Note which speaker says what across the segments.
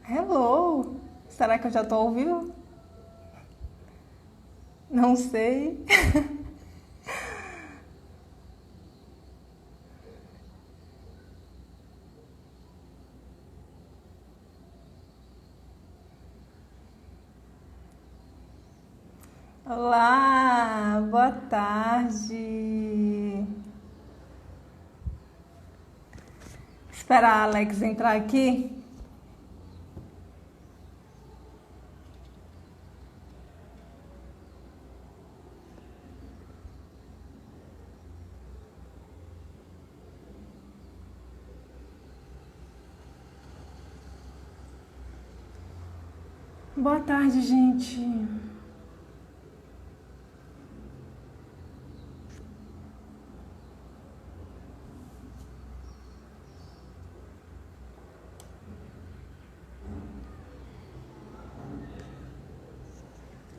Speaker 1: Hello! Será que eu já tô ao vivo? Não sei. Olá, boa tarde. Esperar a Alex entrar aqui. Boa tarde, gente.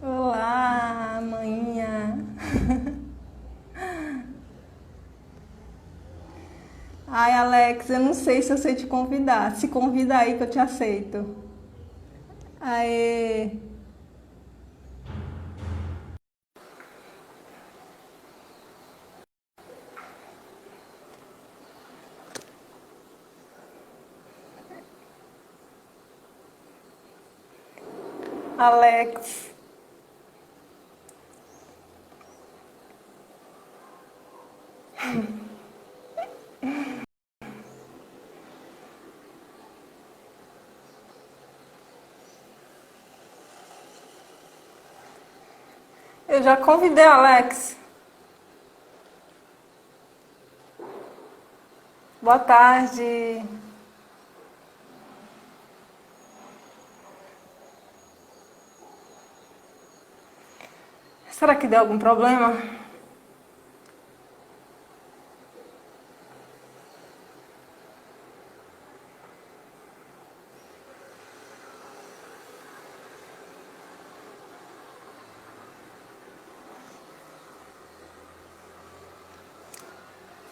Speaker 1: Olá, manhã. Ai, Alex, eu não sei se eu sei te convidar. Se convida aí que eu te aceito. Aê. Alex. Eu já convidei a Alex. Boa tarde. Será que deu algum problema?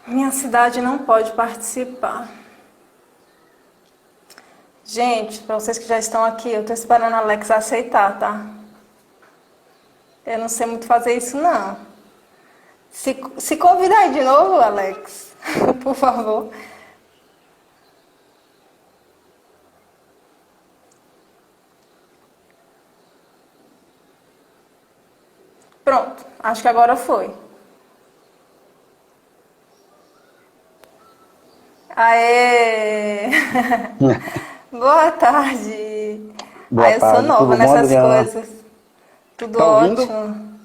Speaker 1: Minha cidade não pode participar. Gente, para vocês que já estão aqui, eu tô esperando a Alex aceitar, tá? Eu não sei muito fazer isso, não. Se convida aí de novo, Alex, por favor. Pronto, acho que agora foi. Aê! Boa tarde!
Speaker 2: Boa
Speaker 1: Eu sou
Speaker 2: tarde,
Speaker 1: nova
Speaker 2: tudo bom,
Speaker 1: nessas
Speaker 2: Adriana?
Speaker 1: coisas. Tudo
Speaker 2: Tá ouvindo?
Speaker 1: ótimo.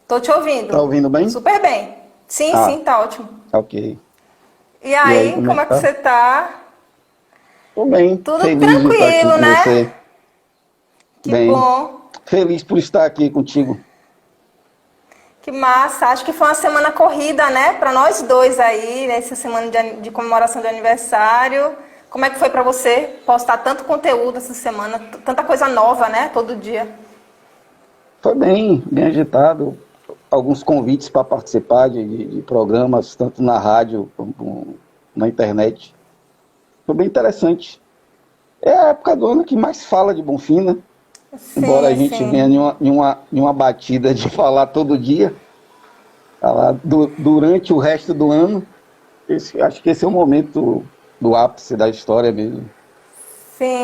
Speaker 1: Tô te
Speaker 2: Tá
Speaker 1: ouvindo.
Speaker 2: ouvindo bem?
Speaker 1: Super bem. Sim,
Speaker 2: Ah,
Speaker 1: sim, tá ótimo.
Speaker 2: ok.
Speaker 1: E
Speaker 2: E aí,
Speaker 1: aí,
Speaker 2: como é
Speaker 1: como
Speaker 2: que
Speaker 1: é que
Speaker 2: tá?
Speaker 1: você tá?
Speaker 2: Tô bem,
Speaker 1: Tudo
Speaker 2: feliz de estar aqui
Speaker 1: tranquilo,
Speaker 2: com
Speaker 1: né?
Speaker 2: você.
Speaker 1: Que
Speaker 2: Bem,
Speaker 1: bom.
Speaker 2: feliz por estar aqui contigo.
Speaker 1: Que massa. Acho que foi uma semana corrida, né? Para nós dois aí, nessa semana de comemoração de aniversário. Como é que foi para você postar tanto conteúdo essa semana? Tanta coisa nova, né? Todo dia.
Speaker 2: Foi bem, bem agitado. Alguns convites para participar de programas, tanto na rádio como na internet. Foi bem interessante. É a época do ano que mais fala de Bonfim, né? Embora a
Speaker 1: Sim,
Speaker 2: gente venha
Speaker 1: sim.
Speaker 2: em uma batida de falar todo dia, falar durante o resto do ano. Acho que esse é o momento do ápice da história mesmo.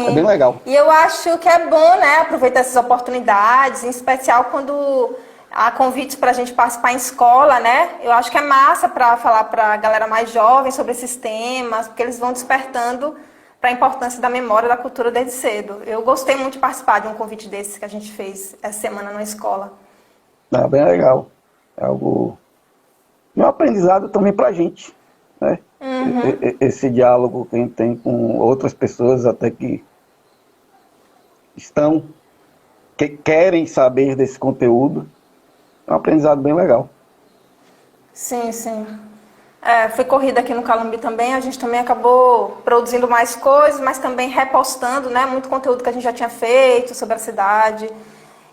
Speaker 2: É bem
Speaker 1: Sim.
Speaker 2: legal.
Speaker 1: E eu acho que é bom, né, aproveitar essas oportunidades, em especial quando há convites para a gente participar em escola, né? Eu acho que é massa para falar para a galera mais jovem sobre esses temas, porque eles vão despertando para a importância da memória e da cultura desde cedo. Eu gostei muito de participar de um convite desse que a gente fez essa semana na escola.
Speaker 2: É bem legal. É algo. E um aprendizado também para a gente, né? Esse diálogo que a gente tem com outras pessoas, até que estão, que querem saber desse conteúdo, é um aprendizado bem legal.
Speaker 1: Sim, sim. É, foi corrida aqui no Calumbi também, a gente também acabou produzindo mais coisas, mas também repostando, né, muito conteúdo que a gente já tinha feito sobre a cidade.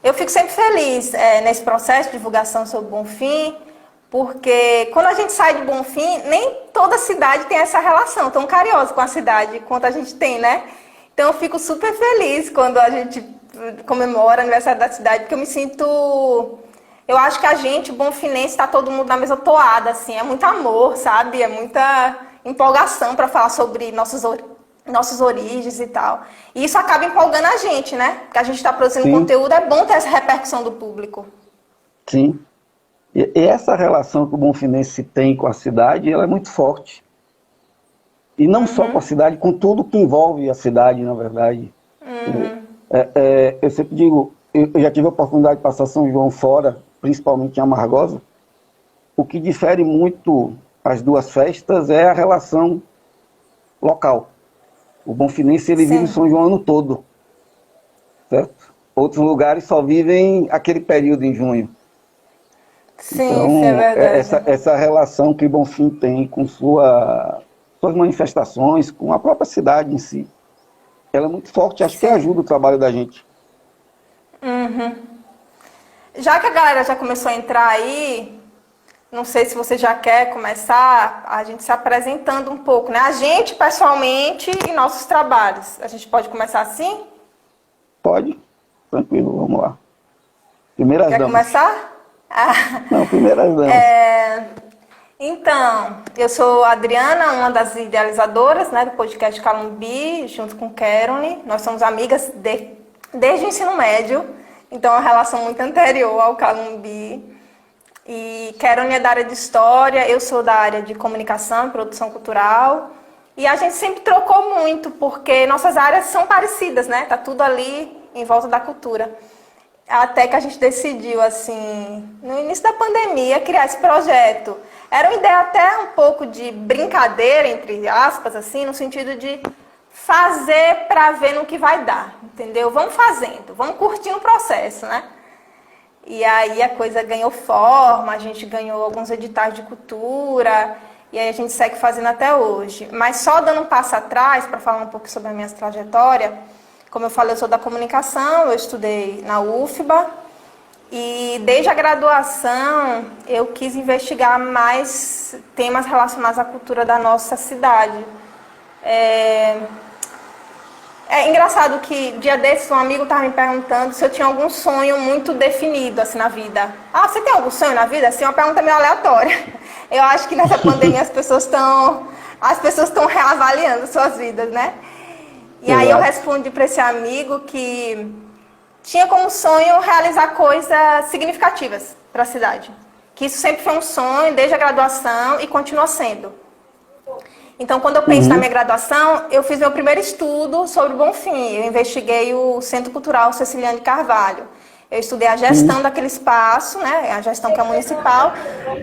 Speaker 1: Eu fico sempre feliz nesse processo de divulgação sobre o Bonfim, porque quando a gente sai de Bonfim, nem toda cidade tem essa relação tão carinhosa com a cidade quanto a gente tem, né? Então eu fico super feliz quando a gente comemora o aniversário da cidade, porque eu me sinto... Eu acho que a gente, bonfinense, está todo mundo na mesma toada, assim, é muito amor, sabe? É muita empolgação para falar sobre nossas origens e tal. E isso acaba empolgando a gente, né? Porque a gente está produzindo
Speaker 2: Sim.
Speaker 1: conteúdo, é bom ter essa repercussão do público.
Speaker 2: Sim. E essa relação que o bonfinense tem com a cidade, ela é muito forte. E não só com a cidade, com tudo que envolve a cidade, na verdade. Eu sempre digo, eu já tive a oportunidade de passar São João fora, principalmente em Amargosa. O que difere muito as duas festas é a relação local. O bonfinense, ele vive São João o ano todo, certo? Outros lugares só vivem aquele período em junho.
Speaker 1: Sim,
Speaker 2: Então,
Speaker 1: isso é verdade.
Speaker 2: essa relação que Bonfim tem com suas manifestações, com a própria cidade em si, ela é muito forte, acho que ajuda o trabalho da gente.
Speaker 1: Já que a galera já começou a entrar aí, não sei se você já quer começar a gente se apresentando um pouco, né? A gente, pessoalmente, e nossos trabalhos. A gente pode começar assim?
Speaker 2: Pode? Tranquilo, vamos lá. Primeiras
Speaker 1: Quer
Speaker 2: damas.
Speaker 1: começar?
Speaker 2: Não, primeiras damas.
Speaker 1: Então, eu sou a Adriana, uma das idealizadoras, né, do podcast Calumbi, junto com Caroline. Nós somos amigas desde o ensino médio, então é uma relação muito anterior ao Calumbi. E Caroline é da área de história, eu sou da área de comunicação e produção cultural. E a gente sempre trocou muito, porque nossas áreas são parecidas, né? Tá tudo ali em volta da cultura. Até que a gente decidiu, assim, no início da pandemia, criar esse projeto. Era uma ideia até um pouco de brincadeira, entre aspas, assim, no sentido de fazer para ver no que vai dar, entendeu? Vamos fazendo, vamos curtindo o processo, né? E aí a coisa ganhou forma, a gente ganhou alguns editais de cultura, e aí a gente segue fazendo até hoje. Mas só dando um passo atrás, para falar um pouco sobre a minha trajetória, como eu falei, eu sou da comunicação, eu estudei na UFBA, e desde a graduação eu quis investigar mais temas relacionados à cultura da nossa cidade. É engraçado que dia desses um amigo estava me perguntando se eu tinha algum sonho muito definido assim na vida. Ah, você tem algum sonho na vida? Assim, uma pergunta meio aleatória. Eu acho que nessa pandemia as pessoas estão reavaliando suas vidas, né? E aí eu respondi para esse amigo que tinha como sonho realizar coisas significativas para a cidade. Que isso sempre foi um sonho desde a graduação e continua sendo. Então, quando eu penso na minha graduação, eu fiz meu primeiro estudo sobre o Bonfim. Eu investiguei o Centro Cultural Ceciliane de Carvalho. Eu estudei a gestão daquele espaço, né, a gestão que é municipal,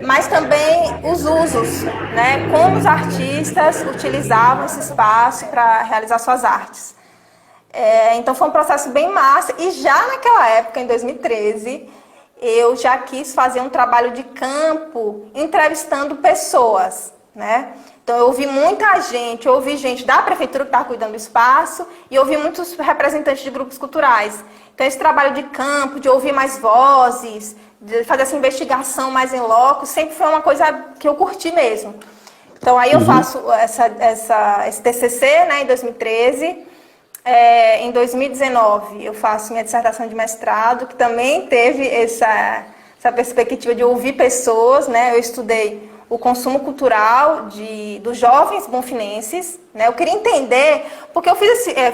Speaker 1: mas também os usos, né, como os artistas utilizavam esse espaço para realizar suas artes. Então, foi um processo bem massa. E já naquela época, em 2013, eu já quis fazer um trabalho de campo entrevistando pessoas, né? Então, eu ouvi muita gente, eu ouvi gente da prefeitura que estava cuidando do espaço e ouvi muitos representantes de grupos culturais. Então, esse trabalho de campo, de ouvir mais vozes, de fazer essa investigação mais em loco, sempre foi uma coisa que eu curti mesmo. Então, aí eu faço esse TCC, né, em 2013. Em 2019, eu faço minha dissertação de mestrado, que também teve essa perspectiva de ouvir pessoas, né? Eu estudei o consumo cultural dos jovens bonfinenses, né? Eu queria entender, porque eu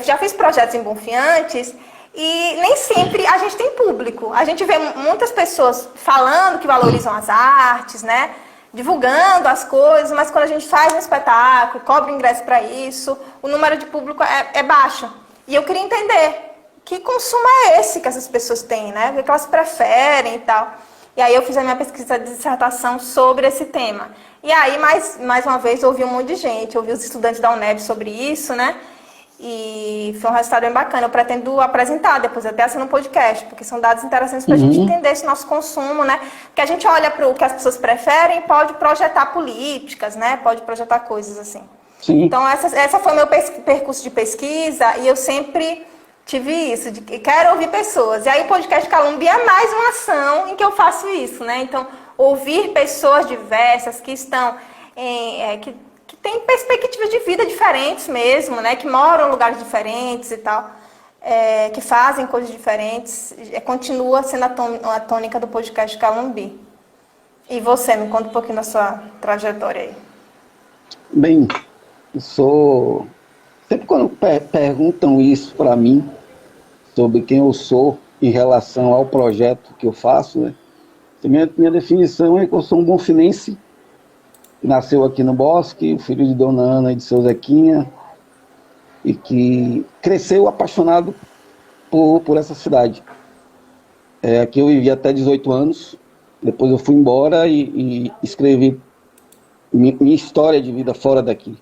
Speaker 1: já fiz projetos em Bonfim antes, e nem sempre a gente tem público. A gente vê muitas pessoas falando que valorizam as artes, né? Divulgando as coisas, mas quando a gente faz um espetáculo, cobra ingresso para isso, o número de público é baixo. E eu queria entender que consumo é esse que essas pessoas têm, né? O que elas preferem e tal. E aí eu fiz a minha pesquisa de dissertação sobre esse tema. E aí, mais uma vez, ouvi um monte de gente, ouvi os estudantes da UNEB sobre isso, né? E foi um resultado bem bacana. Eu pretendo apresentar depois, até assim no podcast, porque são dados interessantes para a gente entender esse nosso consumo, né? Que a gente olha para o que as pessoas preferem e pode projetar políticas, né? Pode projetar coisas assim.
Speaker 2: Sim.
Speaker 1: Então, essa foi o meu percurso de pesquisa e eu sempre tive isso, de que quero ouvir pessoas. E aí o podcast Calumbi é mais uma ação em que eu faço isso, né? Então, ouvir pessoas diversas que estão que que têm perspectivas de vida diferentes mesmo, né? Que moram em lugares diferentes e tal, que fazem coisas diferentes. Continua sendo a tônica do podcast Calumbi. E você, me conta um pouquinho da sua trajetória aí.
Speaker 2: Bem, eu sou... Sempre quando perguntam isso para mim, sobre quem eu sou em relação ao projeto que eu faço, né? Minha definição é que eu sou um bonfinense, que nasceu aqui no Bosque, filho de Dona Ana e de seu Zequinha, e que cresceu apaixonado por essa cidade. Aqui eu vivi até 18 anos, depois eu fui embora e escrevi minha história de vida fora daqui.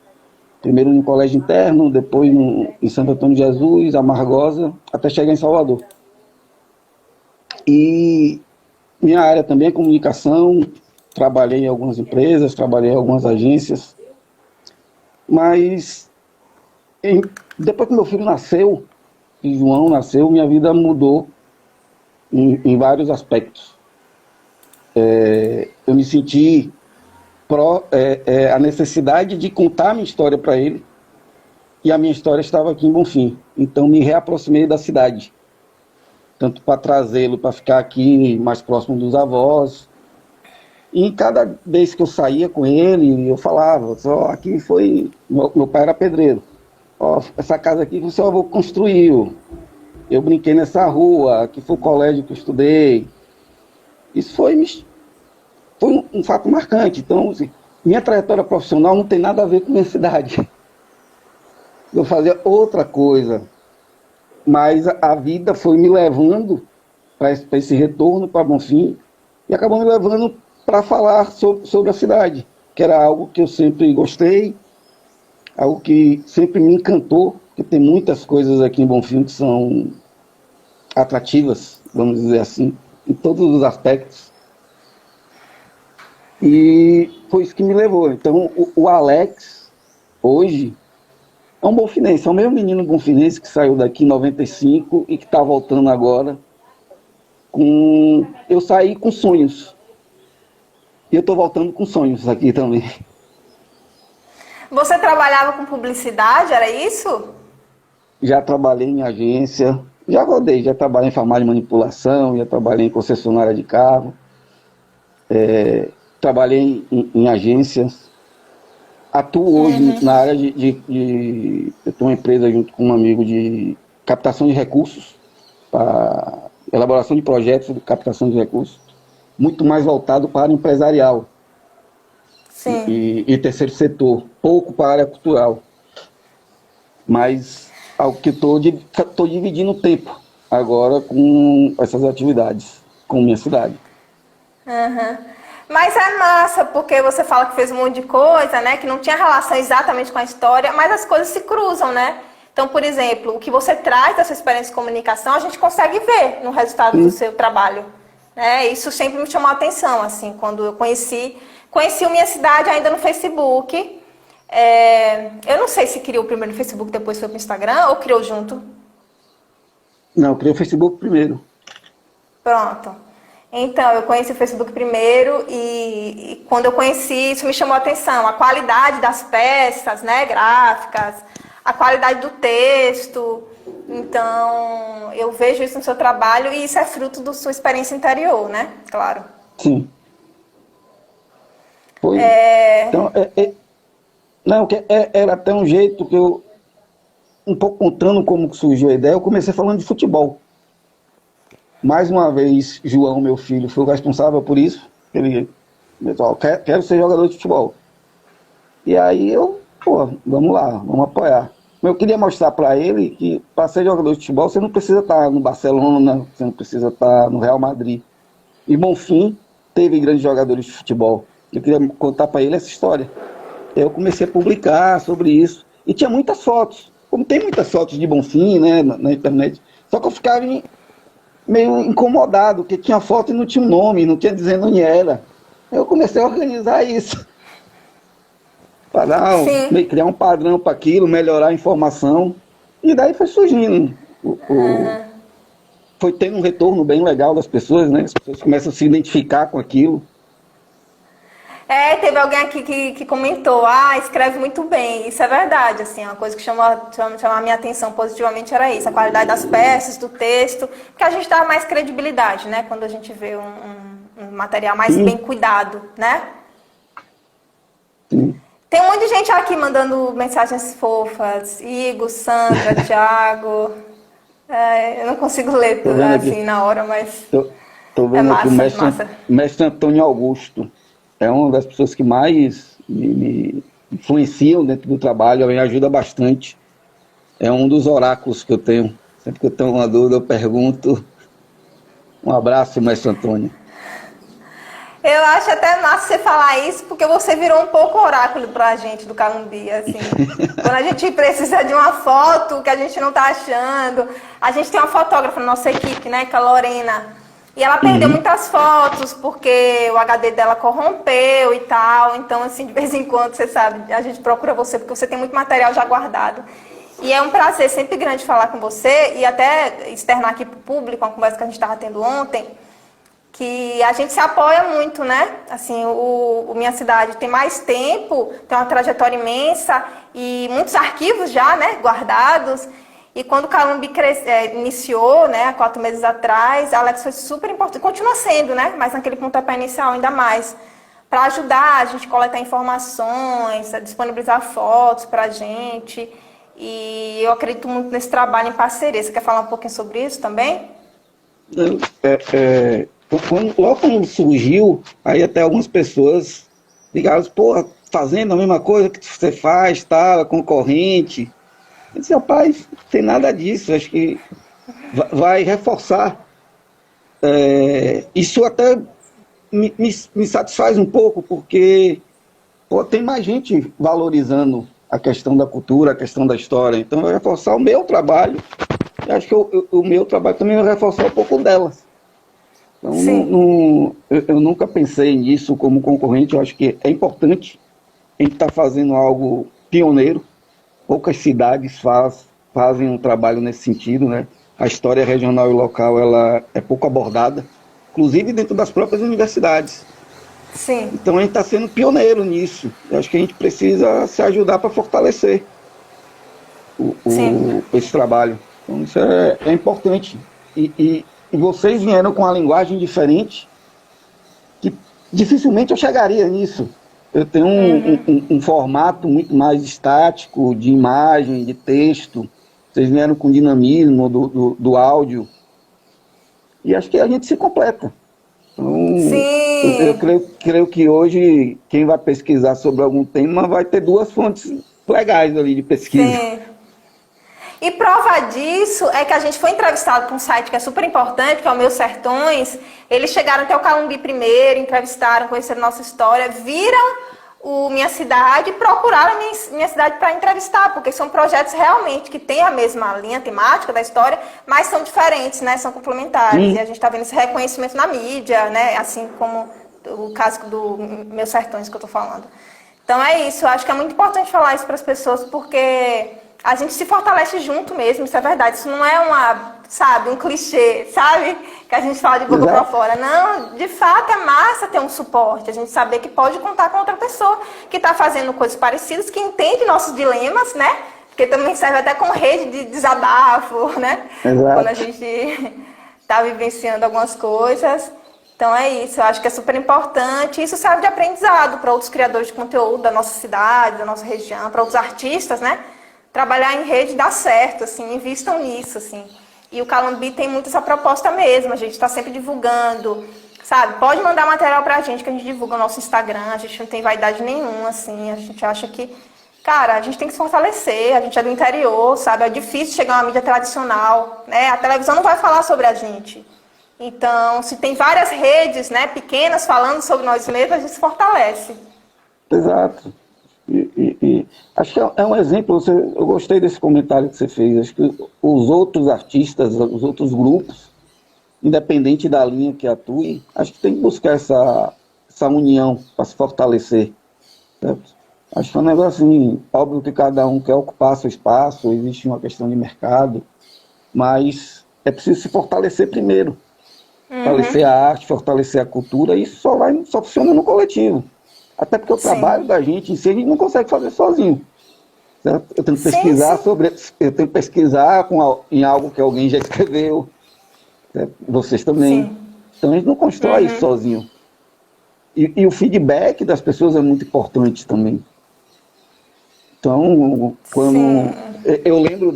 Speaker 2: Primeiro no colégio interno, depois em Santo Antônio de Jesus, Amargosa, até chegar em Salvador. E minha área também é comunicação, trabalhei em algumas empresas, trabalhei em algumas agências, mas depois que meu filho nasceu, que João nasceu, minha vida mudou em vários aspectos. Eu me senti a necessidade de contar a minha história para ele, e a minha história estava aqui em Bonfim. Então me reaproximei da cidade, tanto para trazê-lo, para ficar aqui mais próximo dos avós. E cada vez que eu saía com ele, eu falava, aqui foi... Meu pai era pedreiro. Essa casa aqui que o seu avô construiu. Eu brinquei nessa rua, aqui foi o colégio que eu estudei. Isso foi um fato marcante. Então, assim, minha trajetória profissional não tem nada a ver com minha cidade. Eu fazia outra coisa. Mas a vida foi me levando para esse retorno para Bonfim e acabou me levando para falar sobre a cidade, que era algo que eu sempre gostei, algo que sempre me encantou, porque tem muitas coisas aqui em Bonfim que são atrativas, vamos dizer assim, em todos os aspectos. E foi isso que me levou. Então, o Alex, hoje, é um bonfinense, é o mesmo menino bonfinense que saiu daqui em 95 e que está voltando agora. Eu saí com sonhos. E eu estou voltando com sonhos aqui também.
Speaker 1: Você trabalhava com publicidade, era isso?
Speaker 2: Já trabalhei em agência, já rodei, já trabalhei em farmácia de manipulação, já trabalhei em concessionária de carro, trabalhei em agências. Atuo hoje na área eu tenho uma empresa junto com um amigo de captação de recursos, para elaboração de projetos de captação de recursos, muito mais voltado para empresarial.
Speaker 1: Sim.
Speaker 2: E terceiro setor, pouco para a área cultural. Mas algo que estou dividindo o tempo agora com essas atividades, com minha cidade.
Speaker 1: Mas é massa, porque você fala que fez um monte de coisa, né? Que não tinha relação exatamente com a história, mas as coisas se cruzam, né? Então, por exemplo, o que você traz da sua experiência de comunicação, a gente consegue ver no resultado do seu trabalho. Né? Isso sempre me chamou a atenção, assim, quando eu conheci o Minha Cidade ainda no Facebook. Eu não sei se criou primeiro no Facebook, depois foi para o Instagram, ou criou junto?
Speaker 2: Não, eu criei o Facebook primeiro.
Speaker 1: Pronto. Então, eu conheci o Facebook primeiro e quando eu conheci, isso me chamou a atenção. A qualidade das peças, né, gráficas, a qualidade do texto. Então, eu vejo isso no seu trabalho e isso é fruto da sua experiência interior, né? Claro.
Speaker 2: Sim. Foi. Então, não, era até um jeito que eu, um pouco contando como surgiu a ideia, eu comecei falando de futebol. Mais uma vez, João, meu filho, foi o responsável por isso. Ele falou, quero ser jogador de futebol. E aí vamos lá, vamos apoiar. Eu queria mostrar para ele que para ser jogador de futebol você não precisa estar no Barcelona, você não precisa estar no Real Madrid. E Bonfim teve grandes jogadores de futebol. Eu queria contar para ele essa história. Eu comecei a publicar sobre isso. E tinha muitas fotos. Como tem muitas fotos de Bonfim, né, na internet. Só que eu ficava meio incomodado, porque tinha foto e não tinha um nome, não tinha dizendo onde era. Eu comecei a organizar isso. Para criar um padrão para aquilo, melhorar a informação. E daí foi surgindo. Foi tendo um retorno bem legal das pessoas, né? As pessoas começam a se identificar com aquilo.
Speaker 1: Teve alguém aqui que comentou, escreve muito bem. Isso é verdade, assim, uma coisa que chamou a minha atenção positivamente era isso, a qualidade das peças, do texto, porque a gente dá mais credibilidade, né, quando a gente vê um material mais
Speaker 2: Sim.
Speaker 1: bem cuidado, né?
Speaker 2: Sim.
Speaker 1: Tem um monte de gente aqui mandando mensagens fofas, Igor, Sandra, Thiago, eu não consigo ler
Speaker 2: Tô
Speaker 1: tudo
Speaker 2: vendo
Speaker 1: assim
Speaker 2: aqui,
Speaker 1: na hora, mas
Speaker 2: tô
Speaker 1: é
Speaker 2: vendo aqui o
Speaker 1: massa, massa.
Speaker 2: mestre Antônio Augusto. É uma das pessoas que mais me influenciam dentro do trabalho, me ajuda bastante. É um dos oráculos que eu tenho. Sempre que eu tenho uma dúvida, eu pergunto. Um abraço, mestre Antônio.
Speaker 1: Eu acho até massa você falar isso, porque você virou um pouco oráculo pra gente do Calumbi, assim. Quando a gente precisa de uma foto que a gente não tá achando, a gente tem uma fotógrafa na nossa equipe, né, que é a Lorena. E ela perdeu
Speaker 2: Uhum.
Speaker 1: muitas fotos, porque o HD dela corrompeu e tal. Então, assim, de vez em quando, você sabe, a gente procura você, porque você tem muito material já guardado. E é um prazer sempre grande falar com você e até externar aqui pro público uma conversa que a gente estava tendo ontem, que a gente se apoia muito, né? Assim, o Minha Cidade tem mais tempo, tem uma trajetória imensa e muitos arquivos já, né, guardados. E quando o Calumbi iniciou, né, há 4 meses atrás, a Alex foi super importante, continua sendo, né, mas naquele pontapé inicial ainda mais, para ajudar a gente a coletar informações, a disponibilizar fotos para a gente. E eu acredito muito nesse trabalho em parceria. Você quer falar um pouquinho sobre isso também?
Speaker 2: Logo quando surgiu, aí até algumas pessoas ligaram, pô, fazendo a mesma coisa que você faz, tá, concorrente. Eu disse, rapaz, não tem nada disso, acho que vai reforçar. Isso até me satisfaz um pouco, porque pô, tem mais gente valorizando a questão da cultura, a questão da história, então vai reforçar o meu trabalho, e acho que o meu trabalho também vai reforçar um pouco delas. Então,
Speaker 1: Sim,
Speaker 2: eu nunca pensei nisso como concorrente, eu acho que é importante a gente estar fazendo algo pioneiro. Poucas cidades fazem um trabalho nesse sentido, né? A história regional e local ela é pouco abordada, inclusive dentro das próprias universidades.
Speaker 1: sim,
Speaker 2: Então a gente está sendo pioneiro nisso. Eu acho que a gente precisa se ajudar para fortalecer
Speaker 1: sim.
Speaker 2: esse trabalho. Então isso é importante. E vocês vieram com uma linguagem diferente que dificilmente eu chegaria nisso. Eu tenho um formato muito mais estático, de imagem, de texto. Vocês vieram com dinamismo do áudio. E acho que a gente se completa. Então, eu
Speaker 1: Sim,
Speaker 2: creio que hoje, quem vai pesquisar sobre algum tema vai ter duas fontes legais ali de pesquisa.
Speaker 1: sim. E prova disso é que a gente foi entrevistado por um site que é super importante, que é o Meus Sertões. Eles chegaram até o Calumbi primeiro, entrevistaram, conheceram nossa história, viram o Minha Cidade e procuraram a minha cidade para entrevistar, porque são projetos realmente que têm a mesma linha temática da história, mas são diferentes, né? São complementares. E a gente está vendo esse reconhecimento na mídia, né? Assim como o caso do Meus Sertões que eu estou falando. Então é isso, eu acho que é muito importante falar isso para as pessoas, porque a gente se fortalece junto mesmo, isso é verdade. Isso não é um clichê, sabe? Que a gente fala de boca para
Speaker 2: Exato.
Speaker 1: fora. Não, de fato é massa ter um suporte, a gente saber que pode contar com outra pessoa que está fazendo coisas parecidas, que entende nossos dilemas, né? Porque também serve até como rede de desabafo, né? Quando a
Speaker 2: Exato.
Speaker 1: gente está vivenciando algumas coisas. Então é isso, eu acho que é super importante. Isso serve de aprendizado para outros criadores de conteúdo da nossa cidade, da nossa região, para outros artistas, né? Trabalhar em rede dá certo, assim, invistam nisso, assim. E o Calumbi tem muito essa proposta mesmo, a gente está sempre divulgando, sabe? Pode mandar material pra gente que a gente divulga no nosso Instagram, a gente não tem vaidade nenhuma, assim, a gente acha que, cara, a gente tem que se fortalecer, a gente é do interior, sabe? É difícil chegar a uma mídia tradicional, né? A televisão não vai falar sobre a gente. Então, se tem várias redes, né, pequenas falando sobre nós mesmos, a gente se fortalece.
Speaker 2: Exato. Acho que é um exemplo, eu gostei desse comentário que você fez. Acho que os outros artistas, os outros grupos, independente da linha que atue, acho que tem que buscar essa união para se fortalecer. Certo? Acho que é um negócio assim, óbvio que cada um quer ocupar seu espaço, existe uma questão de mercado, mas é preciso se fortalecer primeiro. Fortalecer a arte, fortalecer a cultura, e isso só funciona no coletivo. Até porque o
Speaker 1: Sim.
Speaker 2: trabalho da gente em si, a gente não consegue fazer sozinho. Certo? Eu tenho que
Speaker 1: Sim,
Speaker 2: pesquisar
Speaker 1: sim.
Speaker 2: sobre, eu tenho que pesquisar em algo que alguém já escreveu, certo? Vocês também.
Speaker 1: Sim.
Speaker 2: Então a gente não constrói isso
Speaker 1: Uhum.
Speaker 2: sozinho. E o feedback das pessoas é muito importante também. Então, quando
Speaker 1: Sim.
Speaker 2: eu lembro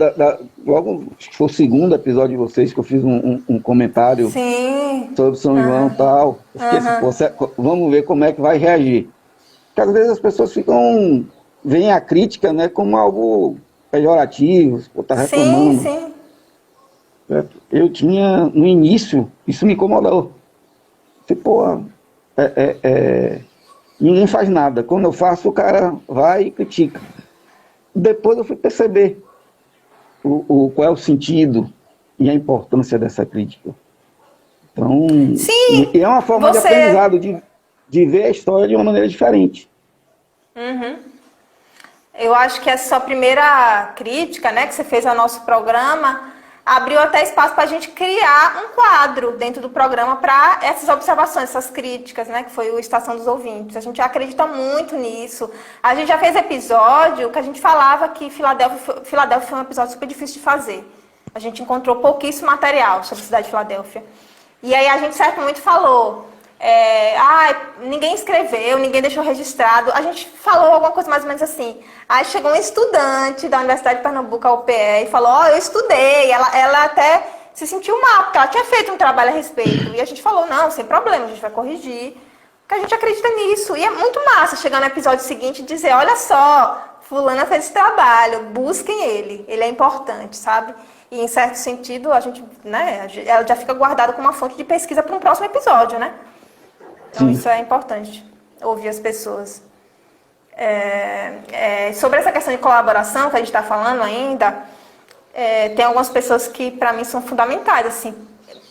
Speaker 2: logo, acho que foi o segundo episódio de vocês que eu fiz um comentário
Speaker 1: Sim.
Speaker 2: sobre São João e
Speaker 1: Aham.
Speaker 2: tal. Eu fiquei assim, pô,
Speaker 1: Aham.
Speaker 2: vamos ver como é que vai reagir. Porque às vezes as pessoas veem a crítica, né, como algo pejorativo, pô, tá
Speaker 1: Sim,
Speaker 2: reclamando.
Speaker 1: sim.
Speaker 2: Certo? Eu tinha, no início, isso me incomodou. Falei, pô, ninguém faz nada. Quando eu faço, o cara vai e critica. Depois eu fui perceber qual é o sentido e a importância dessa crítica. Então, e
Speaker 1: Sim,
Speaker 2: é uma forma de
Speaker 1: você.
Speaker 2: aprendizado, de ver a história de uma maneira diferente.
Speaker 1: Eu acho que essa sua primeira crítica, né, que você fez ao nosso programa, abriu até espaço para a gente criar um quadro dentro do programa para essas observações, essas críticas, né, que foi o Estação dos Ouvintes. A gente acredita muito nisso. A gente já fez episódio que a gente falava que Filadélfia foi um episódio super difícil de fazer. A gente encontrou pouquíssimo material sobre a cidade de Filadélfia. E aí a gente, certo momento, falou... ninguém escreveu, ninguém deixou registrado. A gente falou alguma coisa mais ou menos assim. Aí chegou um estudante da Universidade de Pernambuco, a UPE, e falou, eu estudei. Ela até se sentiu mal, porque ela tinha feito um trabalho a respeito. E a gente falou, não, sem problema, a gente vai corrigir. Porque a gente acredita nisso. E é muito massa chegar no episódio seguinte e dizer, olha só, fulana fez esse trabalho, busquem ele é importante, sabe? E em certo sentido, a gente, né, ela já fica guardada como uma fonte de pesquisa para um próximo episódio, né? Então,
Speaker 2: Sim,
Speaker 1: isso é importante, ouvir as pessoas. Sobre essa questão de colaboração que a gente está falando ainda, tem algumas pessoas que, para mim, são fundamentais, assim,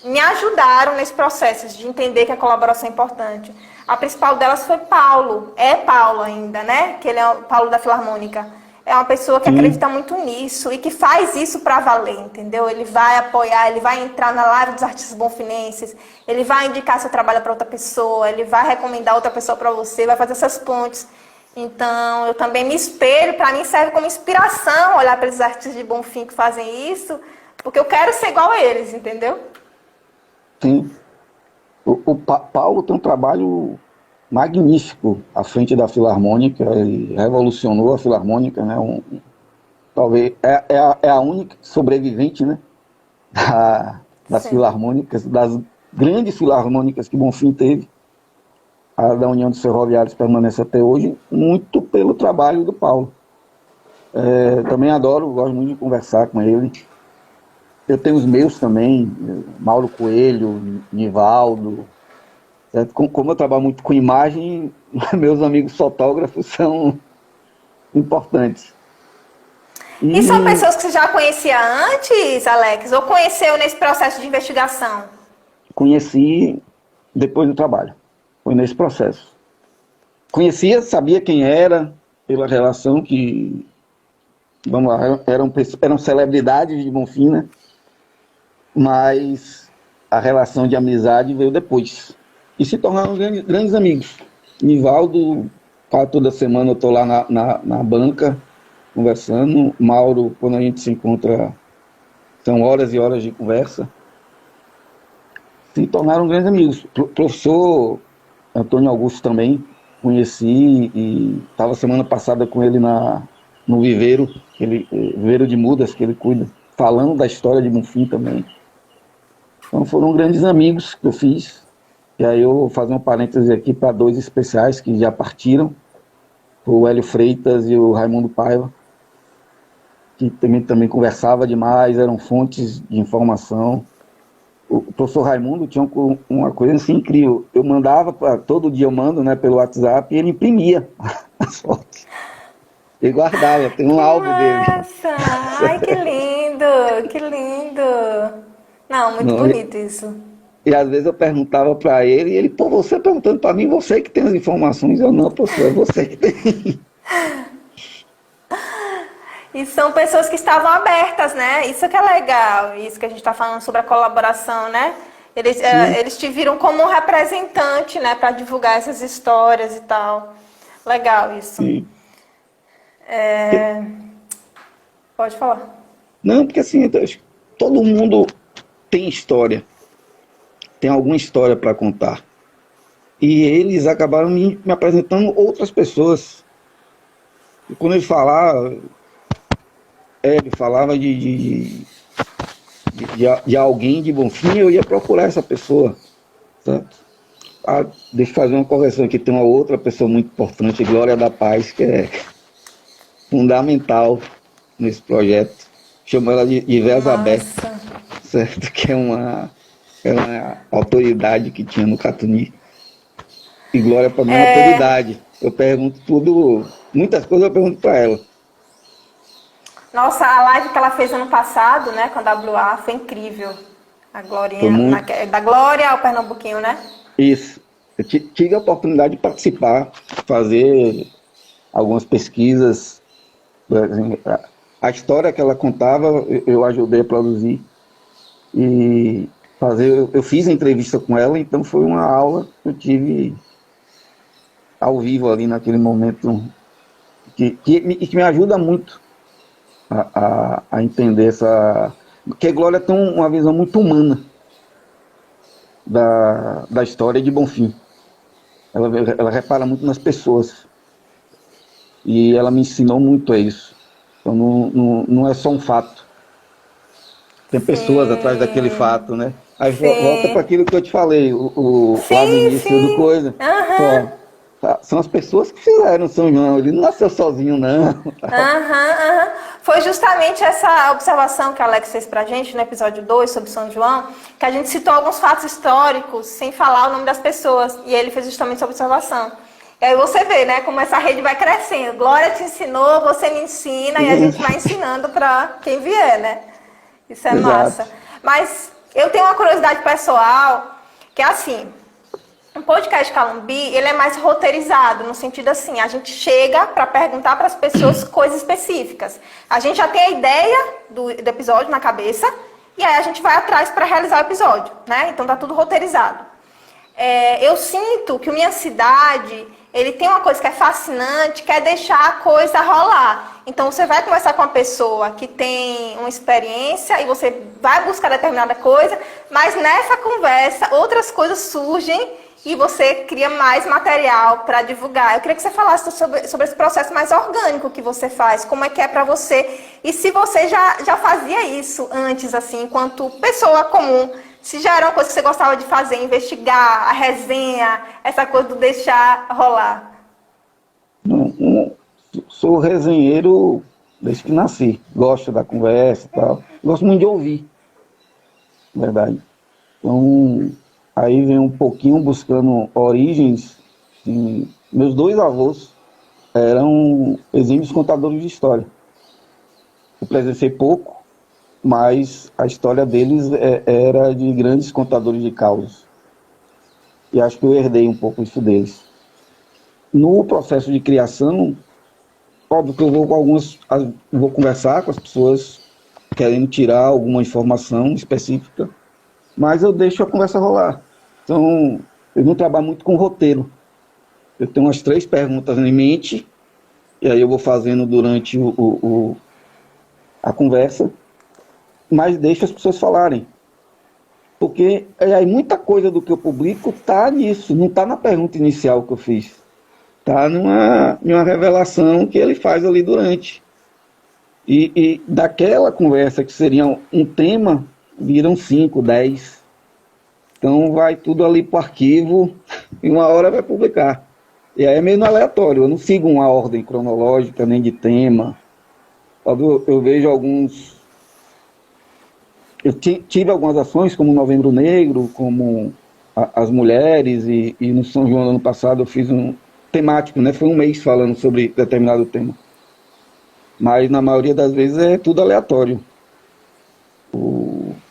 Speaker 1: me ajudaram nesse processo de entender que a colaboração é importante. A principal delas foi Paulo, é Paulo ainda, né? Que ele é o Paulo da Filarmônica. É uma pessoa que
Speaker 2: sim,
Speaker 1: acredita muito nisso e que faz isso para valer, entendeu? Ele vai apoiar, ele vai entrar na live dos artistas bonfinenses, ele vai indicar seu trabalho para outra pessoa, ele vai recomendar outra pessoa para você, vai fazer essas pontes. Então, eu também me espelho, para mim serve como inspiração olhar para esses artistas de Bonfim que fazem isso, porque eu quero ser igual a eles, entendeu?
Speaker 2: sim. Paulo tem um trabalho magnífico à frente da Filarmônica, ele revolucionou a Filarmônica, né? Talvez é a única sobrevivente, né? Das
Speaker 1: Sim.
Speaker 2: filarmônicas, das grandes filarmônicas que Bonfim teve. A da União dos Ferroviários permanece até hoje, muito pelo trabalho do Paulo. Também adoro, gosto muito de conversar com ele. Eu tenho os meus também, Mauro Coelho, Nivaldo. Certo? Como eu trabalho muito com imagem, meus amigos fotógrafos são importantes.
Speaker 1: E são
Speaker 2: E
Speaker 1: pessoas que você já conhecia antes, Alex? Ou conheceu nesse processo de investigação?
Speaker 2: conheci depois do trabalho. Foi nesse processo. Conhecia, sabia quem era, pela relação que, vamos lá, eram celebridades de Bonfim, né? Mas a relação de amizade veio depois. E se tornaram grandes amigos. Nivaldo, quase toda semana eu estou lá na banca, conversando. Mauro, quando a gente se encontra, são horas e horas de conversa. Se tornaram grandes amigos. Professor Antônio Augusto também, conheci e estava semana passada com ele no viveiro, viveiro de mudas que ele cuida, falando da história de Bonfim também. Então foram grandes amigos que eu fiz. E aí eu vou fazer um parêntese aqui para dois especiais que já partiram, o Hélio Freitas e o Raimundo Paiva, que também conversava demais, eram fontes de informação. O professor Raimundo tinha uma coisa assim incrível. Eu mandava, todo dia eu mando, né, pelo WhatsApp, e ele imprimia as fotos. Ele guardava, tem um
Speaker 1: Que
Speaker 2: álbum dele.
Speaker 1: massa! Ai, que lindo! Que lindo! Não, muito
Speaker 2: Não,
Speaker 1: bonito isso.
Speaker 2: e às vezes eu perguntava para ele, e ele, pô, você perguntando para mim, você que tem as informações. Eu, não, professor, é você que tem.
Speaker 1: E são pessoas que estavam abertas, né? Isso que é legal, isso que a gente está falando sobre a colaboração, né?
Speaker 2: Sim,
Speaker 1: Eles te viram como um representante, né, para divulgar essas histórias e tal. Legal isso.
Speaker 2: E,
Speaker 1: Pode falar.
Speaker 2: não, porque assim, todo mundo tem história, tem alguma história para contar. E eles acabaram me apresentando outras pessoas. E quando ele falava de alguém de Bonfim, eu ia procurar essa pessoa. Certo? Deixa eu fazer uma correção aqui, tem uma outra pessoa muito importante, Glória da Paz, que é fundamental nesse projeto. Chamo ela de Vez Aberta, certo? Que é uma autoridade que tinha no Catuni. E Glória para mim é uma autoridade. Eu pergunto tudo, muitas coisas eu pergunto para ela.
Speaker 1: Nossa, a live que ela fez ano passado, né, com a WA, foi incrível. A Glorinha, da Glória ao Pernambuquinho, né?
Speaker 2: Isso. Eu tive a oportunidade de participar, fazer algumas pesquisas. A história que ela contava, eu ajudei a produzir. E eu fiz a entrevista com ela, então foi uma aula que eu tive ao vivo ali naquele momento, que me ajuda muito a entender porque a Glória tem uma visão muito humana da história de Bonfim. Ela repara muito nas pessoas. E ela me ensinou muito a isso. Então não é só um fato. Tem pessoas atrás daquele fato, né? Aí volta para aquilo que eu te falei, lá no início do coisa. São as pessoas que fizeram São João, ele não nasceu sozinho, não.
Speaker 1: Foi justamente essa observação que a Alex fez pra gente no episódio 2 sobre São João, que a gente citou alguns fatos históricos sem falar o nome das pessoas, e ele fez justamente essa observação. E aí você vê, né, como essa rede vai crescendo. Glória te ensinou, você me ensina, e a gente vai ensinando para quem vier, né? Isso é
Speaker 2: Exato.
Speaker 1: Massa. Mas eu tenho uma curiosidade pessoal, que é assim, um podcast Calumbi, ele é mais roteirizado, no sentido assim, a gente chega para perguntar para as pessoas coisas específicas. A gente já tem a ideia do episódio na cabeça, e aí a gente vai atrás para realizar o episódio, né? Então tá tudo roteirizado. Eu sinto que o Minha Cidade, ele tem uma coisa que é fascinante, que é deixar a coisa rolar. Então você vai conversar com uma pessoa que tem uma experiência e você vai buscar determinada coisa, mas nessa conversa outras coisas surgem e você cria mais material para divulgar. Eu queria que você falasse sobre esse processo mais orgânico que você faz, como é que é para você, e se você já fazia isso antes, assim, enquanto pessoa comum, se já era uma coisa que você gostava de fazer, investigar, a resenha, essa coisa do deixar rolar.
Speaker 2: Sou resenheiro desde que nasci, gosto da conversa e tal, gosto muito de ouvir, na verdade. Então, aí vem um pouquinho buscando origens. Assim, meus dois avós eram exímios contadores de história. Eu presenciei pouco, mas a história deles era de grandes contadores de causos. E acho que eu herdei um pouco isso deles. No processo de criação, óbvio que eu vou conversar com as pessoas querendo tirar alguma informação específica, mas eu deixo a conversa rolar. Então, eu não trabalho muito com roteiro. Eu tenho umas 3 perguntas em mente, e aí eu vou fazendo durante a conversa, mas deixo as pessoas falarem. Porque aí muita coisa do que eu publico está nisso, não está na pergunta inicial que eu fiz. Está numa revelação que ele faz ali durante. E daquela conversa que seria um tema, viram 5, 10. Então vai tudo ali para o arquivo e uma hora vai publicar. E aí é meio aleatório, eu não sigo uma ordem cronológica nem de tema. Eu vejo alguns... Eu tive algumas ações, como o Novembro Negro, como as mulheres, e no São João do ano passado eu fiz um temático, né? Foi um mês falando sobre determinado tema. Mas na maioria das vezes é tudo aleatório.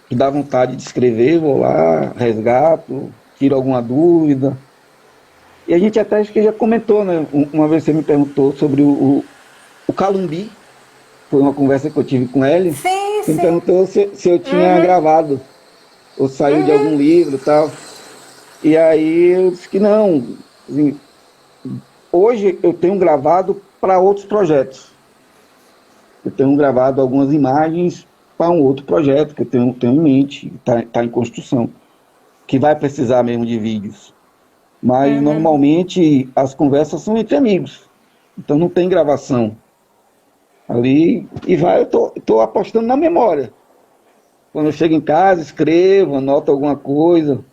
Speaker 2: Que dá vontade de escrever, vou lá, resgato, tiro alguma dúvida. E a gente até acho que já comentou, né? Uma vez você me perguntou sobre o Calumbi. Foi uma conversa que eu tive com ele. Você me perguntou se eu tinha gravado, ou saiu de algum livro e tal. E aí eu disse que não. Assim, hoje eu tenho gravado para outros projetos. Eu tenho gravado algumas imagens para um outro projeto que eu tenho em mente, está em construção, que vai precisar mesmo de vídeos. Mas normalmente as conversas são entre amigos, então não tem gravação. Ali, eu tô apostando na memória. Quando eu chego em casa, escrevo, anoto alguma coisa.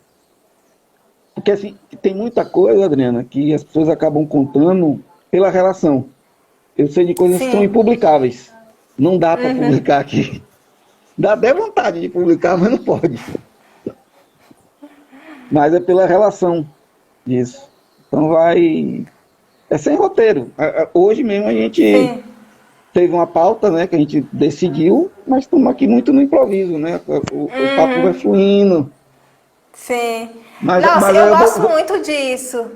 Speaker 2: Porque assim, tem muita coisa, Adriana, que as pessoas acabam contando pela relação. Eu sei de coisas que são impublicáveis. Não dá para publicar aqui. Dá até vontade de publicar, mas não pode. Mas é pela relação disso. Então é sem roteiro. Hoje mesmo a gente teve uma pauta, né, que a gente decidiu, mas estamos aqui muito no improviso, né? O papo vai fluindo.
Speaker 1: Sim. Nossa, eu gosto muito disso.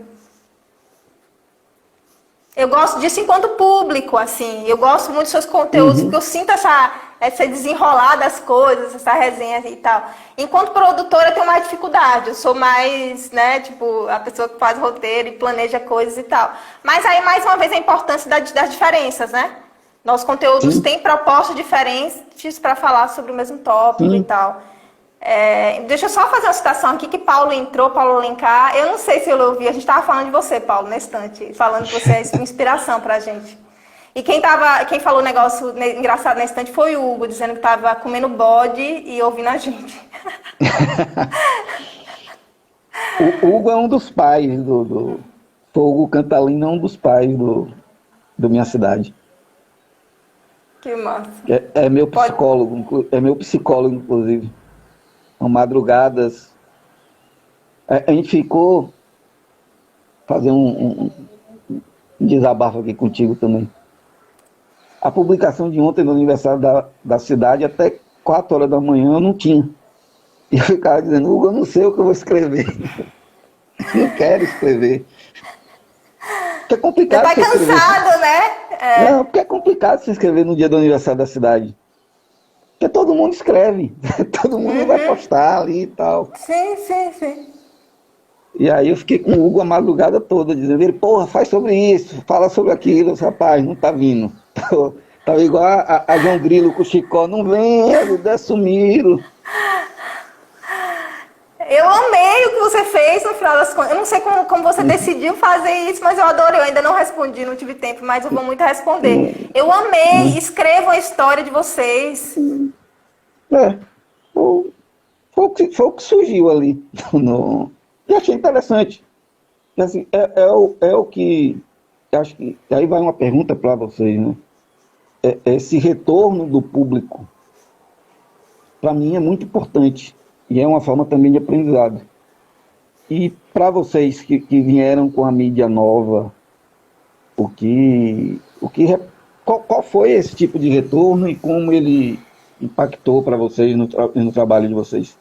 Speaker 1: Eu gosto disso enquanto público, assim. Eu gosto muito dos seus conteúdos, porque eu sinto essa desenrolar das coisas, essa resenha e tal. Enquanto produtora, eu tenho mais dificuldade. Eu sou mais, né, tipo, a pessoa que faz roteiro e planeja coisas e tal. Mas aí, mais uma vez, a importância das diferenças, né? Nossos conteúdos têm propostas diferentes para falar sobre o mesmo tópico e tal. Deixa eu só fazer uma citação aqui que Paulo Alencar. Eu não sei se eu ouvi, a gente estava falando de você, Paulo, na estante, falando que você é uma inspiração para a gente. E quem falou um negócio engraçado na estante foi o Hugo, dizendo que estava comendo bode e ouvindo a gente.
Speaker 2: O Hugo é um dos pais do Hugo Cantalina, é um dos pais do Minha Cidade.
Speaker 1: Que massa.
Speaker 2: É meu psicólogo, inclusive. São madrugadas. A gente ficou fazer um desabafo aqui contigo também. A publicação de ontem no aniversário da cidade, até 4 horas da manhã eu não tinha. E eu ficava dizendo, Hugo, eu não sei o que eu vou escrever. Não quero escrever. Porque é complicado.
Speaker 1: Você tá cansado, né?
Speaker 2: Não, porque é complicado se escrever no dia do aniversário da cidade. Porque todo mundo escreve. Todo mundo vai postar ali e tal.
Speaker 1: Sim.
Speaker 2: E aí eu fiquei com o Hugo a madrugada toda, dizendo, ele, porra, faz sobre isso, fala sobre aquilo. Rapaz, não tá vindo. Tava igual a João Grilo com o Chicó, não vem, sumiram.
Speaker 1: Eu amei o que você fez no final das contas. Eu não sei como você decidiu fazer isso, mas eu adorei. Eu ainda não respondi, não tive tempo, mas eu vou muito responder. Eu amei. Escrevam a história de vocês.
Speaker 2: Foi o que surgiu ali. E achei interessante. Assim, é o que... Acho que aí vai uma pergunta para vocês, né? Esse retorno do público, para mim, é muito importante. E é uma forma também de aprendizado. E para vocês que vieram com a mídia nova, qual foi esse tipo de retorno e como ele impactou para vocês no trabalho de vocês?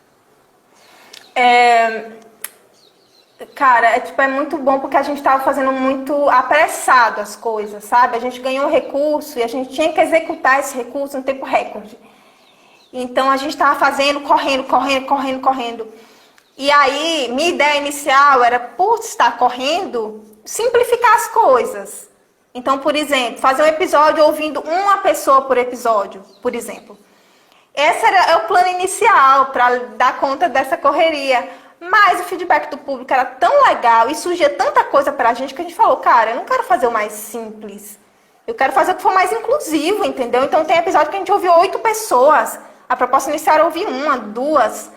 Speaker 1: Cara, é muito bom porque a gente estava fazendo muito apressado as coisas, sabe? A gente ganhou um recurso e a gente tinha que executar esse recurso no tempo recorde. Então, a gente estava fazendo, correndo. E aí, minha ideia inicial era, por estar correndo, simplificar as coisas. Então, por exemplo, fazer um episódio ouvindo uma pessoa por episódio, por exemplo. Esse é o plano inicial, para dar conta dessa correria. Mas o feedback do público era tão legal e surgia tanta coisa pra gente que a gente falou, cara, eu não quero fazer o mais simples. Eu quero fazer o que for mais inclusivo, entendeu? Então, tem episódio que a gente ouviu 8 pessoas. A proposta inicial era ouvir 1, 2.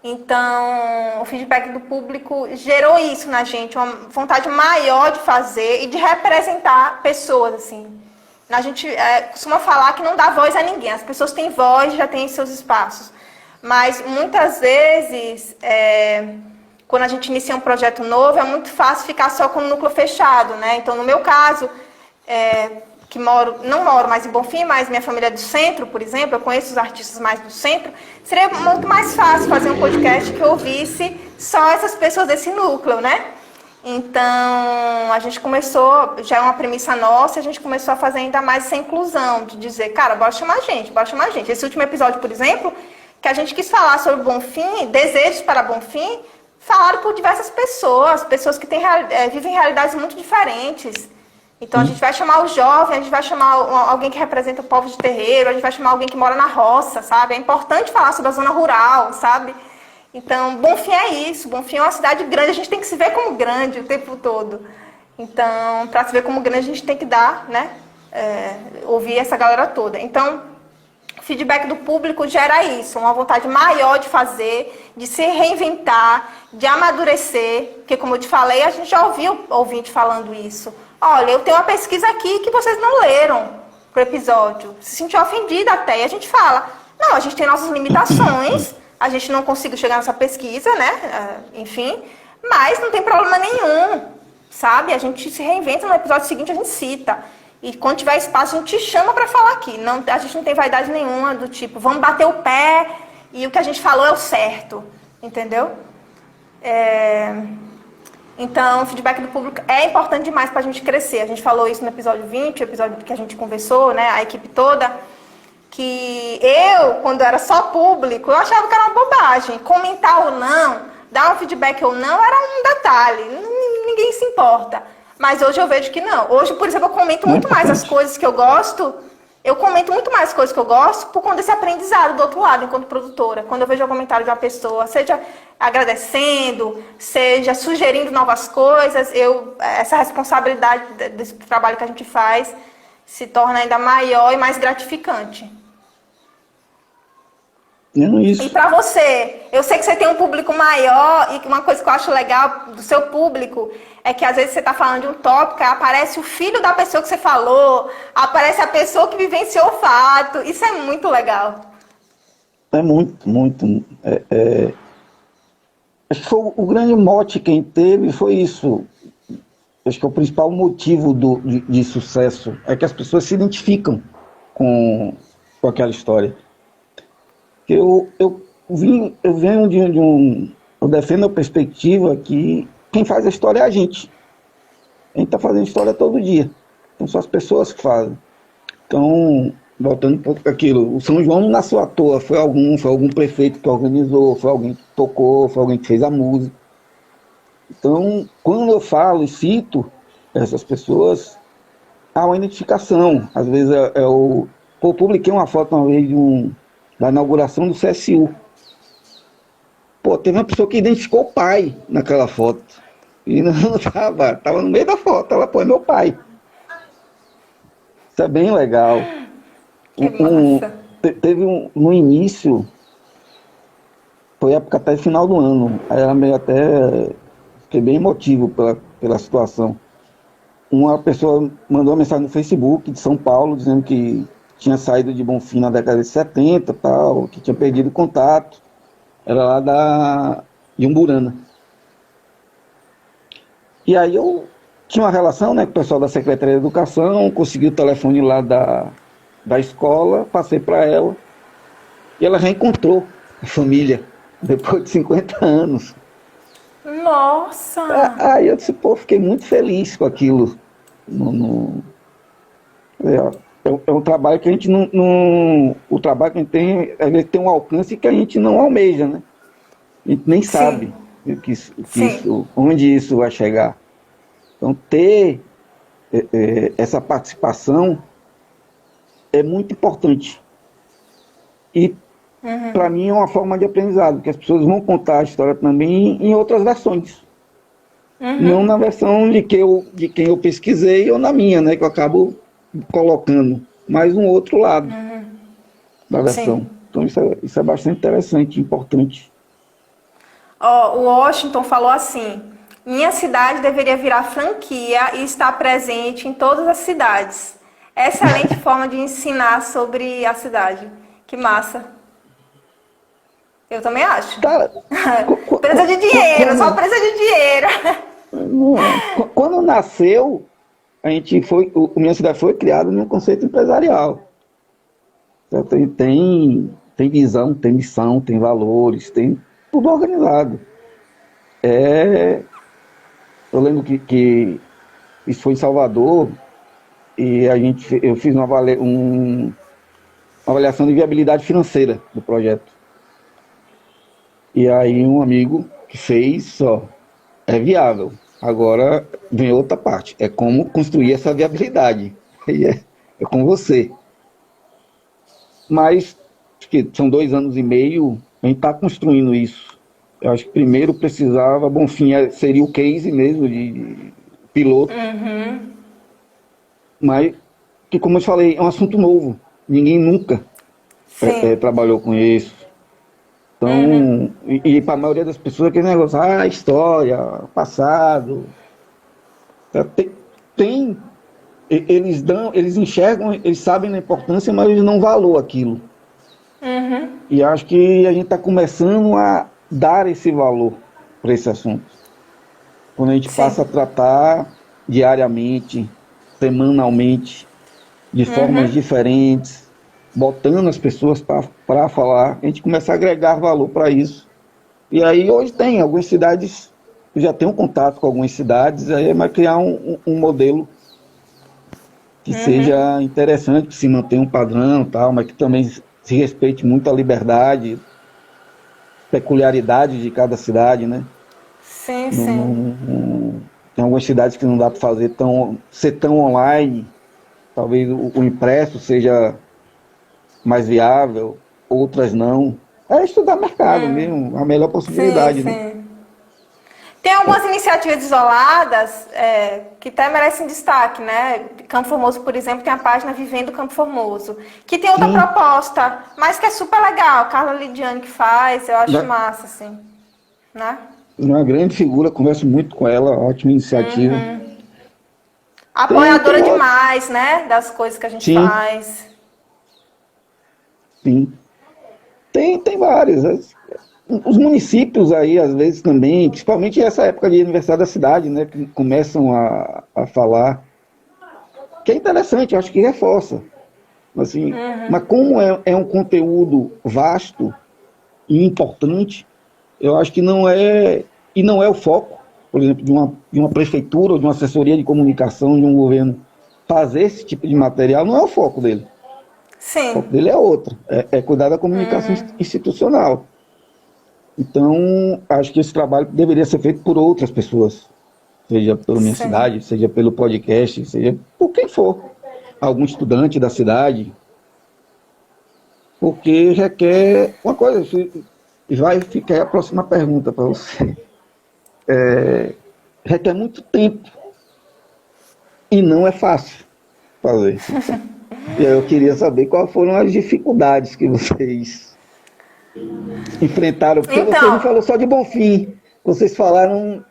Speaker 1: Então, o feedback do público gerou isso na gente, uma vontade maior de fazer e de representar pessoas, assim. A gente costuma falar que não dá voz a ninguém. As pessoas têm voz, já têm seus espaços. Mas, muitas vezes, quando a gente inicia um projeto novo, é muito fácil ficar só com o núcleo fechado, né? Então, no meu caso... que não moro mais em Bonfim, mas minha família é do centro, por exemplo, eu conheço os artistas mais do centro, seria muito mais fácil fazer um podcast que eu ouvisse só essas pessoas desse núcleo, né? Então, a gente começou, já é uma premissa nossa, a gente começou a fazer ainda mais essa inclusão, de dizer, cara, bora chamar a gente. Esse último episódio, por exemplo, que a gente quis falar sobre Bonfim, desejos para Bonfim, falaram por diversas pessoas, pessoas que vivem realidades muito diferentes. Então a gente vai chamar o jovem, a gente vai chamar alguém que representa o povo de terreiro, a gente vai chamar alguém que mora na roça, sabe? É importante falar sobre a zona rural, sabe? Então, Bonfim é isso. Bonfim é uma cidade grande, a gente tem que se ver como grande o tempo todo. Então, para se ver como grande, a gente tem que dar, né? Ouvir essa galera toda. Então, o feedback do público gera isso, uma vontade maior de fazer, de se reinventar, de amadurecer, porque como eu te falei, a gente já ouviu ouvinte falando isso. Olha, eu tenho uma pesquisa aqui que vocês não leram pro episódio. Se sentiu ofendida até, e a gente fala, não, a gente tem nossas limitações, a gente não conseguiu chegar nessa pesquisa, né? Enfim, mas não tem problema nenhum, sabe? A gente se reinventa, no episódio seguinte a gente cita. E quando tiver espaço, a gente chama para falar aqui. Não, a gente não tem vaidade nenhuma do tipo, vamos bater o pé e o que a gente falou é o certo. Entendeu? Então, o feedback do público é importante demais para a gente crescer. A gente falou isso no episódio 20, o episódio que a gente conversou, né? A equipe toda. Que eu, quando era só público, eu achava que era uma bobagem. Comentar ou não, dar um feedback ou não, era um detalhe. Ninguém se importa. Mas hoje eu vejo que não. Hoje, por exemplo, eu comento muito mais as coisas que eu gosto. Eu comento muito mais as coisas que eu gosto por conta desse aprendizado do outro lado, enquanto produtora. Quando eu vejo o comentário de uma pessoa, seja agradecendo, seja sugerindo novas coisas, essa responsabilidade desse trabalho que a gente faz se torna ainda maior e mais gratificante.
Speaker 2: Isso.
Speaker 1: E para você, eu sei que você tem um público maior e uma coisa que eu acho legal do seu público é que às vezes você está falando de um tópico, aparece o filho da pessoa que você falou, aparece a pessoa que vivenciou o fato. Isso é muito legal.
Speaker 2: É muito, muito. Acho que foi o grande mote que a gente teve foi isso. Acho que é o principal motivo de sucesso é que as pessoas se identificam com aquela história. Eu venho eu defendo a perspectiva que quem faz a história é a gente. A gente está fazendo história todo dia. Então são as pessoas que fazem. Então, voltando um pouco para aquilo, o São João não nasceu à toa, foi algum prefeito que organizou, foi alguém que tocou, foi alguém que fez a música. Então, quando eu falo e cito essas pessoas, há uma identificação. Às vezes eu publiquei uma foto uma vez da inauguração do CSU. Pô, teve uma pessoa que identificou o pai naquela foto. E não tava no meio da foto, ela põe meu pai. Isso é bem legal.
Speaker 1: Que massa.
Speaker 2: Teve no início, foi época até final do ano, aí era meio até, fiquei bem emotivo pela situação. Uma pessoa mandou uma mensagem no Facebook de São Paulo, dizendo que tinha saído de Bonfim na década de 70, tal, que tinha perdido contato. Era lá de Umburana. E aí eu tinha uma relação, né, com o pessoal da Secretaria de Educação, consegui o telefone lá da escola, passei para ela, e ela reencontrou a família, depois de 50 anos.
Speaker 1: Nossa!
Speaker 2: Aí eu disse, pô, fiquei muito feliz com aquilo. É um trabalho que a gente não. O trabalho que a gente tem, às vezes tem um alcance que a gente não almeja, né? A gente nem sabe onde isso vai chegar. Então, ter essa participação é muito importante. E, para mim, é uma forma de aprendizado, porque as pessoas vão contar a história também em outras versões. Não na versão de quem eu pesquisei ou na minha, né? Que eu acabo colocando, mas um outro lado da versão. Sim. Então isso é bastante interessante, importante.
Speaker 1: O Washington falou assim: minha cidade deveria virar franquia e estar presente em todas as cidades. Excelente forma de ensinar sobre a cidade. Que massa. Eu também acho. Cara, presa de dinheiro, só presa de dinheiro.
Speaker 2: Quando nasceu, minha cidade foi criada num conceito empresarial. Tem visão, tem missão, tem valores, tem tudo organizado. Eu lembro que isso foi em Salvador e eu fiz uma avaliação de viabilidade financeira do projeto. E aí um amigo que fez só. É viável. Agora vem outra parte. É como construir essa viabilidade. Aí é com você. Mas acho que são 2 anos e meio, a gente está construindo isso. Eu acho que primeiro precisava, Bonfim seria o case mesmo de piloto, mas que, como eu falei, é um assunto novo. Ninguém nunca
Speaker 1: Sim.
Speaker 2: trabalhou com isso. Então, e para a maioria das pessoas, aquele negócio, história, passado. Tem, tem eles enxergam, eles sabem da importância, mas eles não valoram aquilo. E acho que a gente está começando a dar esse valor para esse assunto. Quando a gente passa a
Speaker 1: Sim.
Speaker 2: tratar diariamente, semanalmente, de formas diferentes, botando as pessoas para falar, a gente começa a agregar valor para isso. E aí hoje tem algumas cidades, eu já tenho contato com algumas cidades, aí vai criar um modelo que seja interessante, que se mantenha um padrão, tal, mas que também se respeite muito a liberdade, peculiaridade de cada cidade, né?
Speaker 1: Sim,
Speaker 2: Não,
Speaker 1: sim.
Speaker 2: tem algumas cidades que não dá para ser tão online, talvez o impresso seja mais viável, outras não. É estudar mercado mesmo, a melhor
Speaker 1: Sim,
Speaker 2: possibilidade, né?
Speaker 1: sim. Tem algumas iniciativas isoladas que até merecem destaque, né? Campo Formoso, por exemplo, tem a página Vivendo Campo Formoso, que tem outra
Speaker 2: Sim,
Speaker 1: proposta, mas que é super legal. Carla Lidiane que faz, eu acho massa, assim, né?
Speaker 2: uma grande figura, converso muito com ela, ótima iniciativa. Tem
Speaker 1: Apoiadora
Speaker 2: outro,
Speaker 1: demais, né? Das coisas que a gente
Speaker 2: sim,
Speaker 1: faz.
Speaker 2: sim. Tem vários. Os municípios aí, às vezes, também, principalmente essa época de aniversário da cidade, né, que começam a falar, que é interessante, eu acho que reforça. Assim, mas como é um conteúdo vasto e importante, eu acho que não é o foco, por exemplo, de uma prefeitura ou de uma assessoria de comunicação de um governo fazer esse tipo de material, não é o foco dele. O foco
Speaker 1: Sim,
Speaker 2: dele é outro, é cuidar da comunicação institucional. Então, acho que esse trabalho deveria ser feito por outras pessoas, seja pela minha
Speaker 1: sim.
Speaker 2: cidade, seja pelo podcast, seja por quem for, algum estudante da cidade, porque requer uma coisa, vai ficar a próxima pergunta para você. Requer muito tempo e não é fácil fazer. E aí eu queria saber quais foram as dificuldades que vocês enfrentaram, porque vocês não
Speaker 1: Então,
Speaker 2: falaram só de Bonfim, vocês falaram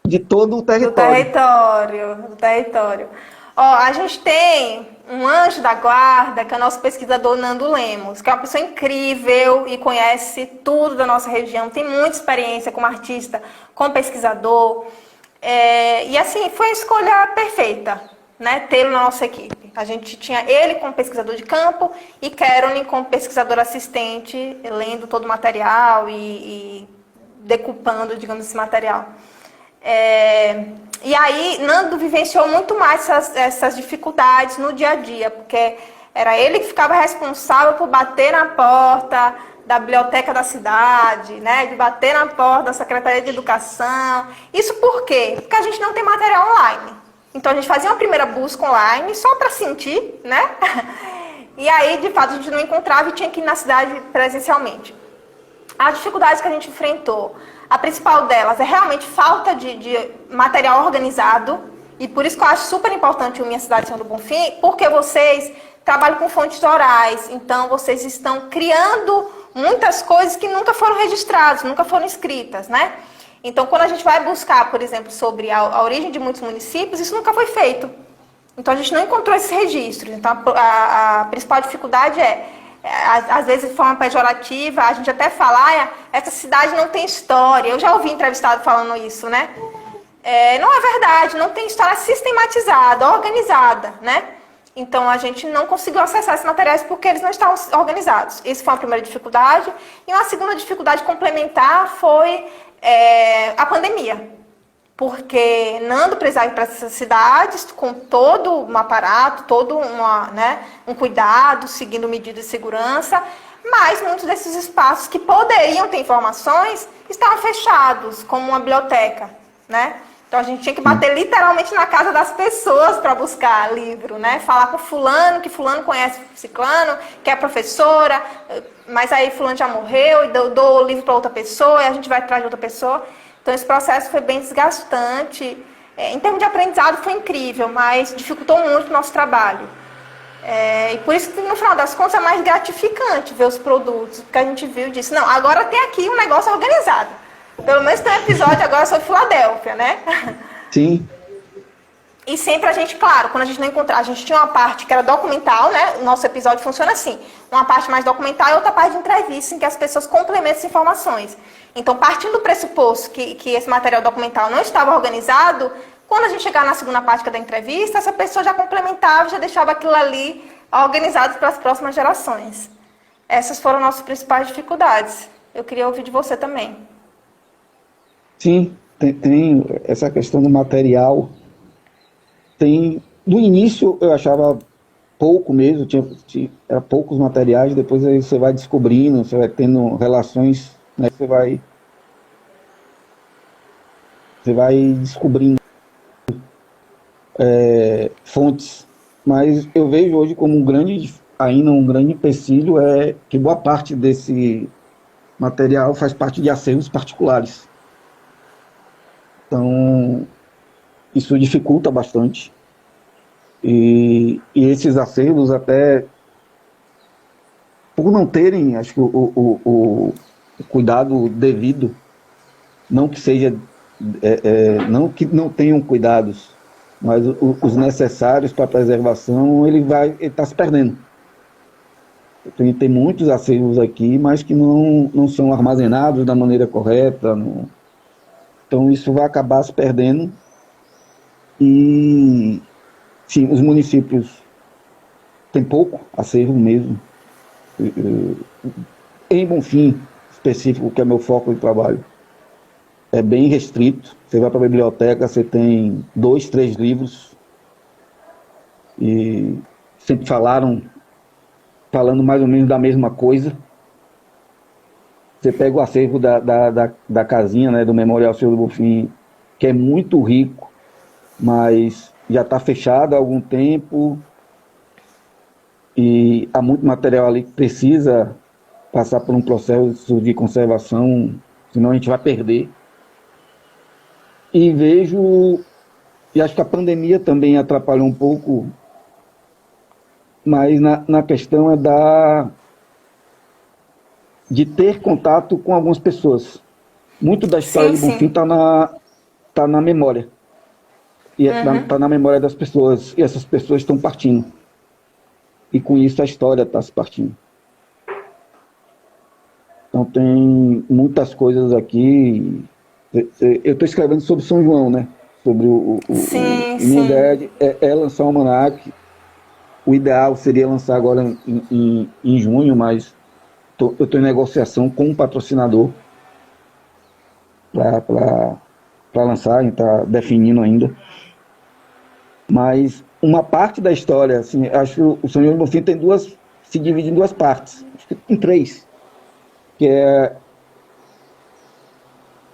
Speaker 2: de todo o
Speaker 1: do
Speaker 2: território.
Speaker 1: território, do território. Ó, a gente tem um anjo da guarda, que é o nosso pesquisador Nando Lemos, que é uma pessoa incrível e conhece tudo da nossa região, tem muita experiência como artista, como pesquisador. E assim, foi a escolha perfeita, né, tê-lo na nossa equipe. A gente tinha ele como pesquisador de campo e Caroline como pesquisador assistente, lendo todo o material e decupando, digamos, esse material. E aí, Nando vivenciou muito mais essas dificuldades no dia a dia, porque era ele que ficava responsável por bater na porta da biblioteca da cidade, né? De bater na porta da Secretaria de Educação. Isso por quê? Porque a gente não tem material online. Então a gente fazia uma primeira busca online só para sentir, né? E aí, de fato, a gente não encontrava e tinha que ir na cidade presencialmente. As dificuldades que a gente enfrentou, a principal delas é realmente falta de material organizado, e por isso que eu acho super importante o Minha Cidade São do Bonfim, porque vocês trabalham com fontes orais, então vocês estão criando muitas coisas que nunca foram registradas, nunca foram escritas, né? Então, quando a gente vai buscar, por exemplo, sobre a origem de muitos municípios, isso nunca foi feito. Então, a gente não encontrou esses registros. Então, a principal dificuldade às vezes de forma pejorativa, a gente até fala, essa cidade não tem história. Eu já ouvi entrevistado falando isso, né? Não é verdade, não tem história sistematizada, organizada, né? Então, a gente não conseguiu acessar esses materiais porque eles não estavam organizados. Essa foi uma primeira dificuldade. E uma segunda dificuldade complementar foi a pandemia. Porque Nando precisava ir para essas cidades com todo um aparato, todo um cuidado, seguindo medidas de segurança, mas muitos desses espaços que poderiam ter informações estavam fechados, como uma biblioteca, né? Então a gente tinha que bater literalmente na casa das pessoas para buscar livro, né? Falar com fulano, que fulano conhece ciclano, que é professora, mas aí fulano já morreu e dou o livro para outra pessoa e a gente vai atrás de outra pessoa. Então esse processo foi bem desgastante. Em termos de aprendizado foi incrível, mas dificultou muito o nosso trabalho. E por isso que no final das contas é mais gratificante ver os produtos, porque a gente viu e disse, não, agora tem aqui um negócio organizado. Pelo menos tem um episódio agora sobre Filadélfia, né?
Speaker 2: Sim.
Speaker 1: E sempre a gente, claro, quando a gente não encontrava, a gente tinha uma parte que era documental, né? O nosso episódio funciona assim, uma parte mais documental e outra parte de entrevista, em que as pessoas complementam as informações. Então, partindo do pressuposto que esse material documental não estava organizado, quando a gente chegar na segunda parte da entrevista, essa pessoa já complementava, já deixava aquilo ali organizado para as próximas gerações. Essas foram nossas principais dificuldades. Eu queria ouvir de você também.
Speaker 2: Sim, tem essa questão do material. No início eu achava pouco mesmo, era poucos materiais, depois aí você vai descobrindo, você vai tendo relações, né, você vai descobrindo fontes. Mas eu vejo hoje como ainda um grande empecilho é que boa parte desse material faz parte de acervos particulares. Então, isso dificulta bastante. E esses acervos, até por não terem, acho que o cuidado devido, não que seja, não que não tenham cuidados, mas os necessários para a preservação, ele está se perdendo. Tem muitos acervos aqui, mas que não são armazenados da maneira correta. Então isso vai acabar se perdendo. E sim, os municípios têm pouco acervo mesmo. Em Bonfim, específico, que é meu foco de trabalho, é bem restrito. Você vai para a biblioteca, você tem 2, 3 livros, e sempre falando mais ou menos da mesma coisa. Você pega o acervo da casinha, né, do Memorial Senhor do Bonfim, que é muito rico, mas já está fechado há algum tempo, e há muito material ali que precisa passar por um processo de conservação, senão a gente vai perder. E acho que a pandemia também atrapalhou um pouco, mas na questão de ter contato com algumas pessoas. Muito da história de Bonfim está na memória. E está na memória das pessoas. E essas pessoas estão partindo. E com isso a história está se partindo. Então tem muitas coisas aqui. Eu estou escrevendo sobre São João, né? Sobre minha ideia é lançar um almanaque. O ideal seria lançar agora em junho, mas eu estou em negociação com um patrocinador para lançar, a gente está definindo ainda. Mas uma parte da história, assim, acho que o São João do Bonfim se divide em 2 partes, acho que em 3, que é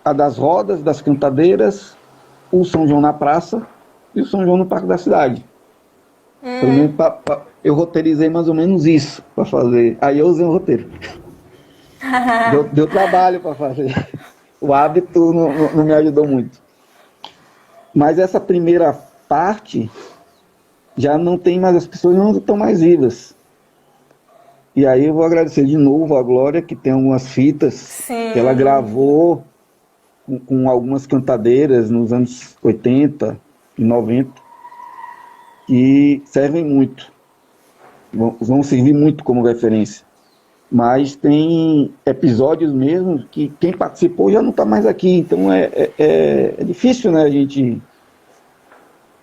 Speaker 2: a das rodas, das cantadeiras, o São João na praça e o São João no Parque da Cidade. Pelo menos eu roteirizei mais ou menos isso para fazer. Aí eu usei um roteiro. Deu trabalho para fazer. O hábito não me ajudou muito. Mas essa primeira parte já não tem mais, as pessoas não estão mais vivas. E aí eu vou agradecer de novo a Glória, que tem algumas fitas que ela gravou com algumas cantadeiras nos anos 80 e 90, que servem muito, vão servir muito como referência. Mas tem episódios mesmo que quem participou já não está mais aqui, então é difícil, né, a gente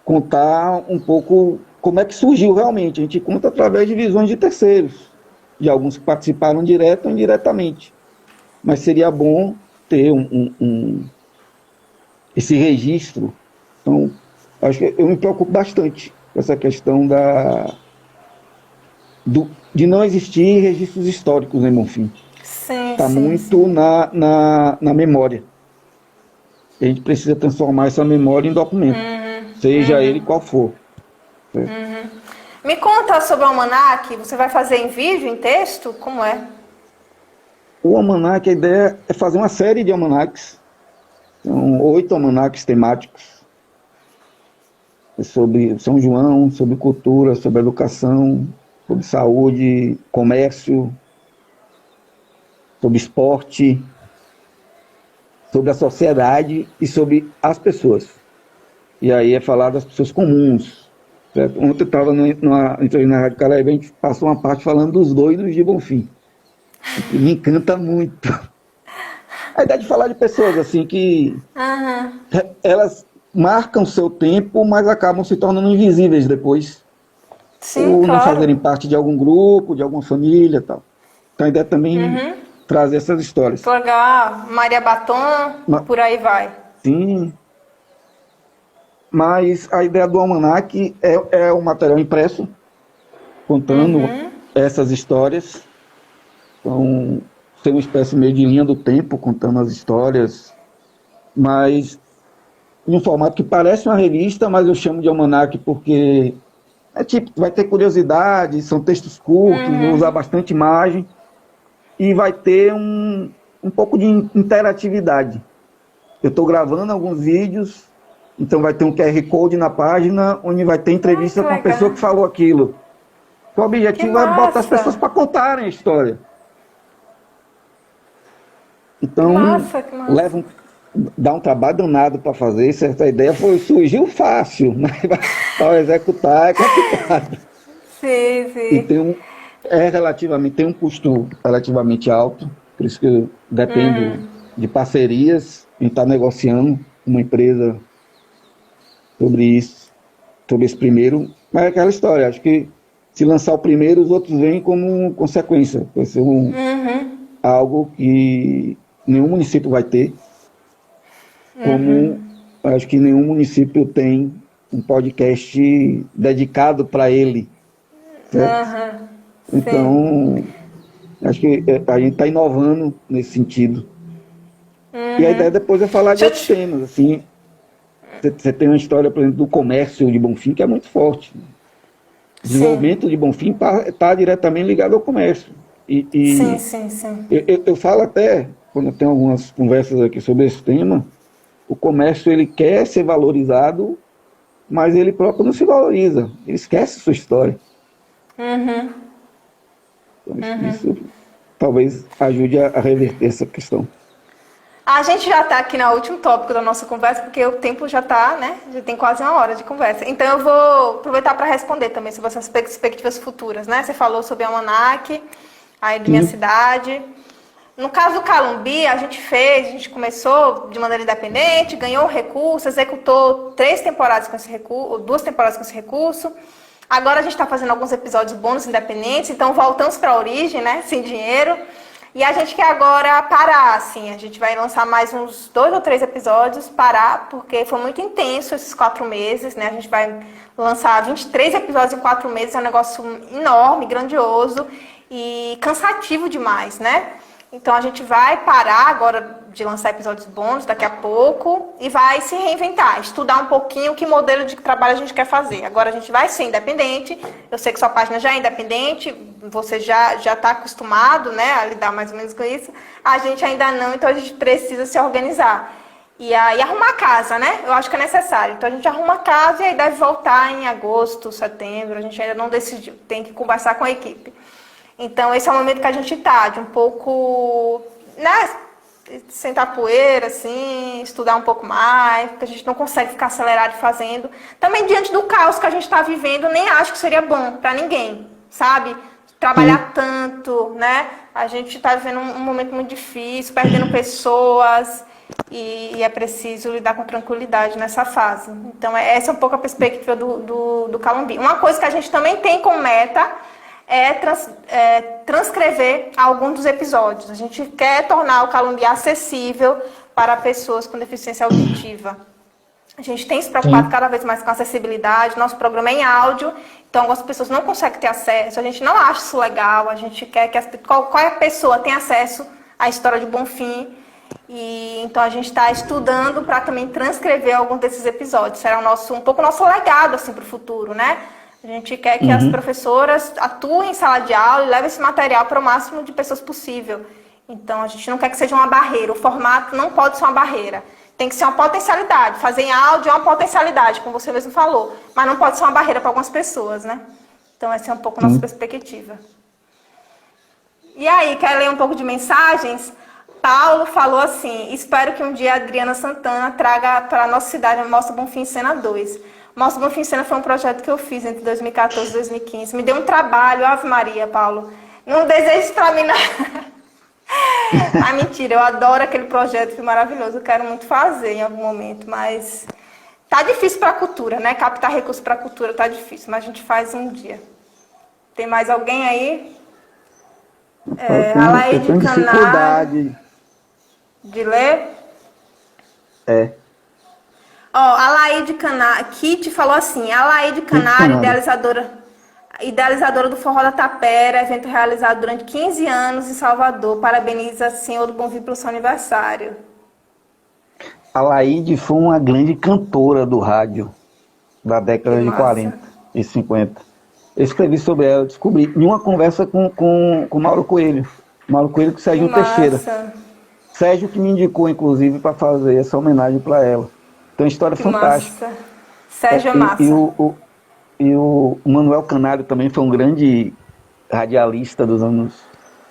Speaker 2: contar um pouco como é que surgiu realmente. A gente conta através de visões de terceiros, de alguns que participaram direto ou indiretamente. Mas seria bom ter esse registro. Então, acho que eu me preocupo bastante com essa questão de não existir registros históricos em Bonfim.
Speaker 1: Sim,
Speaker 2: Está
Speaker 1: sim,
Speaker 2: muito
Speaker 1: sim.
Speaker 2: na memória. A gente precisa transformar essa memória em documento, seja ele qual for.
Speaker 1: Me conta sobre o almanaque. Você vai fazer em vídeo, em texto? Como é?
Speaker 2: O almanaque, a ideia é fazer uma série de almanaques. São 8 almanaques temáticos. Sobre São João, sobre cultura, sobre educação, sobre saúde, comércio, sobre esporte, sobre a sociedade e sobre as pessoas. E aí é falar das pessoas comuns. Certo? Ontem eu estava numa entrevista na Rádio Caraíba, a gente passou uma parte falando dos doidos de Bonfim, que me encanta muito. A ideia de falar de pessoas assim que
Speaker 1: Aham.
Speaker 2: elas marcam seu tempo, mas acabam se tornando invisíveis depois,
Speaker 1: Sim,
Speaker 2: ou não fazerem
Speaker 1: claro.
Speaker 2: parte de algum grupo, de alguma família e tal. Então a ideia é também trazer essas histórias.
Speaker 1: Legal. Maria Batom,
Speaker 2: Ma-
Speaker 1: por aí vai.
Speaker 2: Sim, mas a ideia do almanac é um material impresso, contando essas histórias. Então, tem uma espécie meio de linha do tempo, contando as histórias, mas em um formato que parece uma revista, mas eu chamo de almanac porque é tipo, vai ter curiosidade, são textos curtos, vou usar bastante imagem e vai ter um pouco de interatividade. Eu estou gravando alguns vídeos, então vai ter um QR Code na página, onde vai ter
Speaker 1: Ai,
Speaker 2: entrevista
Speaker 1: que
Speaker 2: com a pessoa
Speaker 1: legal.
Speaker 2: que falou aquilo. O
Speaker 1: Que
Speaker 2: objetivo é botar as pessoas
Speaker 1: massa.
Speaker 2: para contarem a história.
Speaker 1: Que
Speaker 2: Então,
Speaker 1: massa, que massa.
Speaker 2: leva dá um trabalho danado para fazer, certa ideia surgiu fácil, mas para executar é complicado.
Speaker 1: Sim,
Speaker 2: E
Speaker 1: sim.
Speaker 2: tem um custo relativamente alto, por isso que eu dependo de parcerias, em estar negociando com uma empresa sobre isso, sobre esse primeiro, mas é aquela história, acho que se lançar o primeiro, os outros vêm como consequência, vai ser algo que nenhum município vai ter, como acho que nenhum município tem um podcast dedicado para ele, certo?
Speaker 1: Aham. Sim.
Speaker 2: Então, acho que a gente está inovando nesse sentido. E a ideia depois é falar de
Speaker 1: Deixa eu
Speaker 2: outros
Speaker 1: te...
Speaker 2: temas, assim. Você tem uma história, por exemplo, do comércio de Bonfim, que é muito forte. O
Speaker 1: Sim.
Speaker 2: desenvolvimento de Bonfim está diretamente ligado ao comércio.
Speaker 1: Sim,
Speaker 2: E
Speaker 1: sim, sim.
Speaker 2: eu falo até, quando eu tenho algumas conversas aqui sobre esse tema, o comércio ele quer ser valorizado, mas ele próprio não se valoriza. Ele esquece sua história. Então, isso talvez ajude a reverter essa questão.
Speaker 1: A gente já está aqui no último tópico da nossa conversa, porque o tempo já está, né? Já tem quase uma hora de conversa. Então eu vou aproveitar para responder também sobre essas perspectivas futuras, né? Você falou sobre a Almanac, aí de minha
Speaker 2: Sim,
Speaker 1: cidade. No caso do Calumbi, a gente começou de maneira independente, ganhou recurso, executou 3 temporadas com esse recurso, 2 temporadas com esse recurso. Agora a gente está fazendo alguns episódios bônus independentes, então voltamos para a origem, né? Sem dinheiro. E a gente quer agora parar, assim, a gente vai lançar mais uns 2 ou 3 episódios, parar, porque foi muito intenso esses 4 meses, né? A gente vai lançar 23 episódios em 4 meses, é um negócio enorme, grandioso e cansativo demais, né? Então a gente vai parar agora de lançar episódios bônus daqui a pouco e vai se reinventar, estudar um pouquinho que modelo de trabalho a gente quer fazer. Agora a gente vai ser independente, eu sei que sua página já é independente, você já está acostumado, né, a lidar mais ou menos com isso, a gente ainda não, então a gente precisa se organizar. E aí arrumar a casa, né? Eu acho que é necessário. Então a gente arruma a casa e aí deve voltar em agosto, setembro, a gente ainda não decidiu, tem que conversar com a equipe. Então, esse é o momento que a gente tá, de um pouco, né, sentar poeira, assim, estudar um pouco mais, porque a gente não consegue ficar acelerado fazendo. Também diante do caos que a gente está vivendo, nem acho que seria bom para ninguém, sabe?
Speaker 2: sim.
Speaker 1: Trabalhar tanto, né? A gente está vivendo um momento muito difícil, perdendo pessoas, e é preciso lidar com tranquilidade nessa fase. Então, essa é um pouco a perspectiva do Calumbi. Uma coisa que a gente também tem como meta é transcrever alguns dos episódios. A gente quer tornar o Calumbi acessível para pessoas com deficiência auditiva. A gente tem se preocupado cada vez mais com a acessibilidade. Nosso programa é em áudio, então algumas pessoas não conseguem ter acesso. A gente não acha isso legal. A gente quer que qualquer pessoa tenha acesso à história de Bonfim. E então a gente está estudando para também transcrever alguns desses episódios. Será um pouco o nosso legado assim, para o futuro, né? A gente quer que as professoras atuem em sala de aula e levem esse material para o máximo de pessoas possível. Então a gente não quer que seja uma barreira. O formato não pode ser uma barreira. Tem que ser uma potencialidade. Fazer em áudio é uma potencialidade, como você mesmo falou. Mas não pode ser uma barreira para algumas pessoas, né? Então essa é um pouco a nossa perspectiva. E aí, quer ler um pouco de mensagens? Paulo falou assim: espero que um dia a Adriana Santana traga para a nossa cidade a Mostra Bonfim em Cena 2. Mostra Bonfim em Cena foi um projeto que eu fiz entre 2014 e 2015. Me deu um trabalho, Ave Maria, Paulo. Não desejo para mim nada. Ah, mentira, eu adoro aquele projeto, foi maravilhoso. Eu quero muito fazer em algum momento, mas tá difícil para a cultura, né? Captar recursos para a cultura tá difícil, mas a gente faz um dia. Tem mais alguém aí? A Laide
Speaker 2: dificuldade
Speaker 1: de ler? A Laide Kitty falou assim: a Laide Canário, idealizadora do Forró da Tapera, evento realizado durante 15 anos em Salvador. Parabeniza Senhor do Bonfim pelo seu aniversário.
Speaker 2: A Laide foi uma grande cantora do rádio da década de 40 e 50. Eu escrevi sobre ela, descobri em uma conversa com Mauro Coelho. Mauro Coelho com Sérgio Teixeira. Sérgio que me indicou, inclusive, para fazer essa homenagem para ela. Então, história fantástica.
Speaker 1: Massa. Sérgio é massa.
Speaker 2: E o Manuel Canário também foi um grande radialista dos anos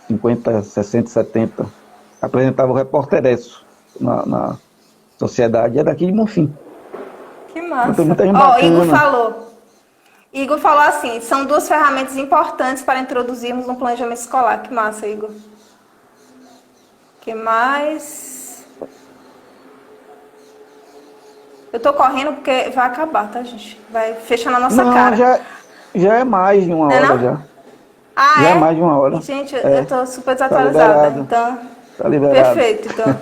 Speaker 2: 50, 60, 70. Apresentava o Repórteresso na sociedade. É daqui de Bonfim.
Speaker 1: Que massa.
Speaker 2: Então, muita gente bacana.
Speaker 1: Igor falou assim: são duas ferramentas importantes para introduzirmos um planejamento escolar. Que massa, Igor. Que mais? Eu tô correndo porque vai acabar, tá, gente? Vai fechando a nossa cara.
Speaker 2: Já é mais de uma hora já.
Speaker 1: Ah,
Speaker 2: já é mais de uma hora.
Speaker 1: Gente, eu tô super desatualizada.
Speaker 2: Tá
Speaker 1: Então,
Speaker 2: liberado.
Speaker 1: Perfeito, então.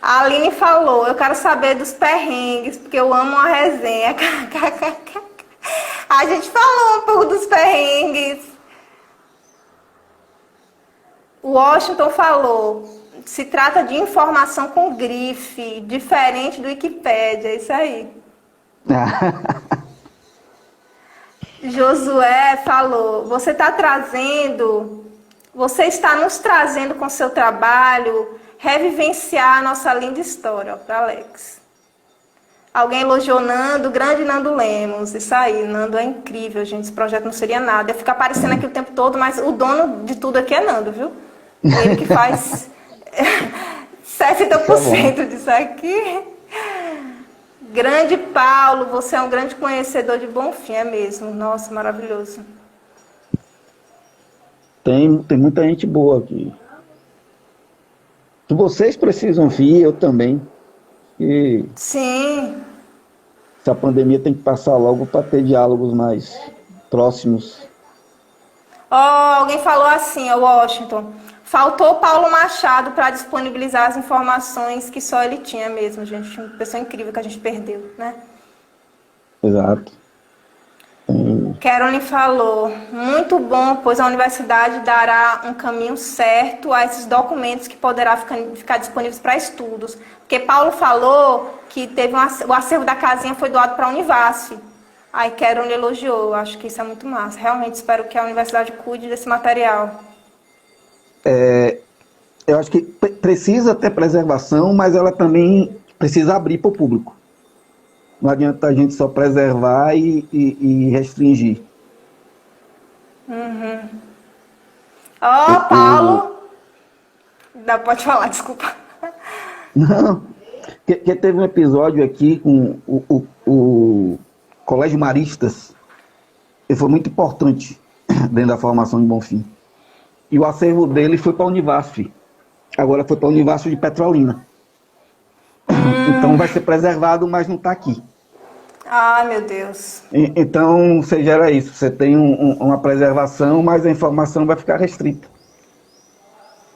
Speaker 1: A Aline falou: eu quero saber dos perrengues, porque eu amo uma resenha. A gente falou um pouco dos perrengues. O Washington falou: se trata de informação com grife, diferente do Wikipédia, é isso aí. Josué falou: você está nos trazendo com seu trabalho revivenciar a nossa linda história, para Alex. Alguém elogiou Nando, grande Nando Lemos. Isso aí, Nando é incrível, gente. Esse projeto não seria nada. Eu fico aparecendo aqui o tempo todo, mas o dono de tudo aqui é Nando, viu? Ele que faz 70% disso aqui. Grande Paulo, você é um grande conhecedor de Bonfim, é mesmo. Nossa, maravilhoso.
Speaker 2: Tem muita gente boa aqui. Se vocês precisam vir, eu também. E
Speaker 1: sim.
Speaker 2: Essa pandemia tem que passar logo para ter diálogos mais próximos.
Speaker 1: Alguém falou assim, Washington: faltou Paulo Machado para disponibilizar as informações que só ele tinha mesmo, gente. Uma pessoa incrível que a gente perdeu, né?
Speaker 2: Exato.
Speaker 1: Caroline falou: muito bom, pois a universidade dará um caminho certo a esses documentos que poderá ficar disponíveis para estudos. Porque Paulo falou que o acervo da casinha foi doado para a Univasf. Aí Caroline elogiou, acho que isso é muito massa. Realmente espero que a universidade cuide desse material.
Speaker 2: Eu acho que precisa ter preservação, mas ela também precisa abrir para o público. Não adianta a gente só preservar e restringir.
Speaker 1: Paulo. Pode falar, desculpa.
Speaker 2: Não, que teve um episódio aqui com o Colégio Maristas. Ele foi muito importante dentro da formação de Bonfim. E o acervo dele foi para a Univasf. Agora foi para a Univasf de Petrolina. Então vai ser preservado, mas não está aqui.
Speaker 1: Ai, meu Deus.
Speaker 2: Então, você gera isso. Você tem uma preservação, mas a informação vai ficar restrita.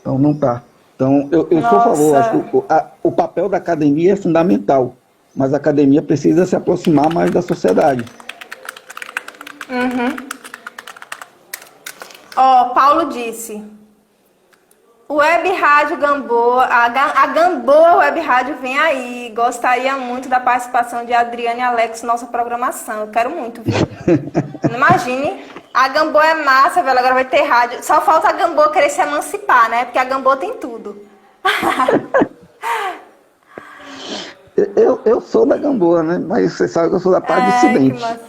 Speaker 2: Então, não está. Então, eu sou a favor. Acho que o papel da academia é fundamental. mas a academia precisa se aproximar mais da sociedade.
Speaker 1: Paulo disse, Web Rádio Gamboa, a Gamboa Web Rádio vem aí, gostaria muito da participação de Adriane e Alex na nossa programação, eu quero muito, viu? Imagine, a Gamboa é massa, velho, agora vai ter rádio, só falta a Gamboa querer se emancipar, né, porque a Gamboa tem tudo.
Speaker 2: Eu sou da Gamboa, né, mas você sabe que eu sou da parte dissidente.
Speaker 1: Que massa.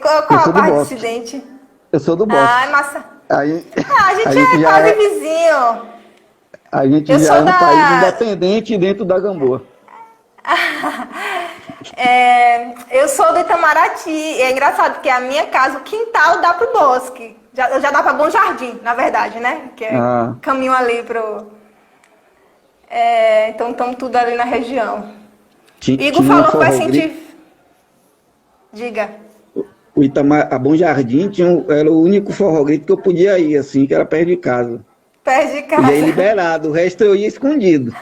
Speaker 1: Qual a parte dissidente?
Speaker 2: Eu sou do Bosque.
Speaker 1: Ah, é massa.
Speaker 2: A
Speaker 1: gente é quase vizinho.
Speaker 2: A gente já é um país independente dentro da Gamboa.
Speaker 1: Eu sou do Itamaraty. É engraçado porque a minha casa, o quintal dá pro Bosque. Já dá para Bom Jardim, na verdade, né? Que é caminho ali pro... então estamos tudo ali na região. Igor falou que vai sentir... Diga.
Speaker 2: A Bom Jardim era o único forró grito que eu podia ir, assim, que era perto de casa.
Speaker 1: Perto de casa.
Speaker 2: E aí liberado, o resto eu ia escondido.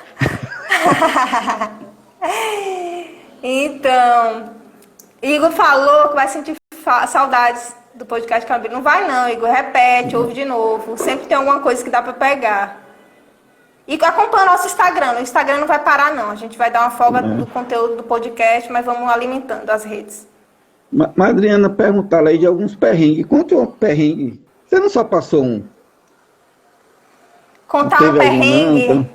Speaker 1: Então, Igor falou que vai sentir saudades do podcast Cambira. Não vai não, Igor, repete, ouve de novo. Sempre tem alguma coisa que dá para pegar. E acompanha o nosso Instagram. O Instagram não vai parar não. A gente vai dar uma folga do conteúdo do podcast, mas vamos alimentando as redes.
Speaker 2: Mas, Adriana, perguntar aí de alguns perrengues. Conta um perrengue. Você não só passou um?
Speaker 1: Contar um perrengue?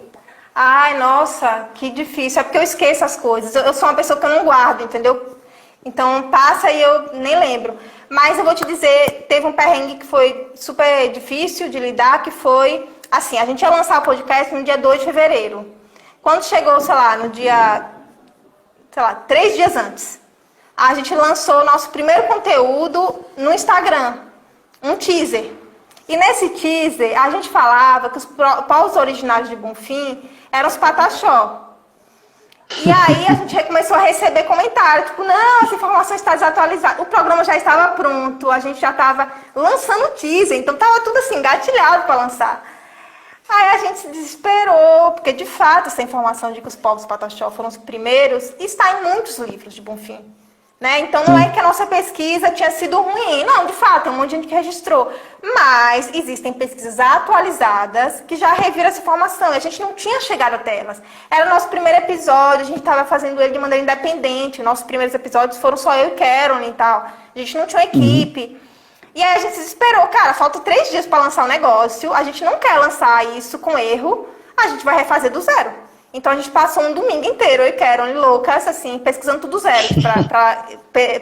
Speaker 1: Ai, nossa, que difícil. É porque eu esqueço as coisas. Eu sou uma pessoa que eu não guardo, entendeu? Então passa e eu nem lembro. Mas eu vou te dizer, teve um perrengue que foi super difícil de lidar, que foi, assim, a gente ia lançar o podcast no dia 2 de fevereiro. Quando chegou, sei lá, no dia, 3 dias antes, a gente lançou o nosso primeiro conteúdo no Instagram, um teaser. E nesse teaser, a gente falava que os povos originários de Bonfim eram os Pataxó. E aí a gente começou a receber comentários, tipo, não, essa informação está desatualizada. O programa já estava pronto, a gente já estava lançando o teaser, então estava tudo assim, engatilhado para lançar. Aí a gente se desesperou, porque de fato essa informação de que os povos Pataxó foram os primeiros está em muitos livros de Bonfim. Né? Então não é que a nossa pesquisa tinha sido ruim, não, de fato, tem um monte de gente que registrou, mas existem pesquisas atualizadas que já reviram essa informação, e a gente não tinha chegado até elas. Era o nosso primeiro episódio, a gente estava fazendo ele de maneira independente, nossos primeiros episódios foram só eu e Carolyn e tal, a gente não tinha uma equipe, e aí a gente se desesperou, cara, faltam 3 dias para lançar o negócio, a gente não quer lançar isso com erro, a gente vai refazer do zero. Então a gente passou um domingo inteiro, eu e Carolyn, loucas, assim, pesquisando tudo zero,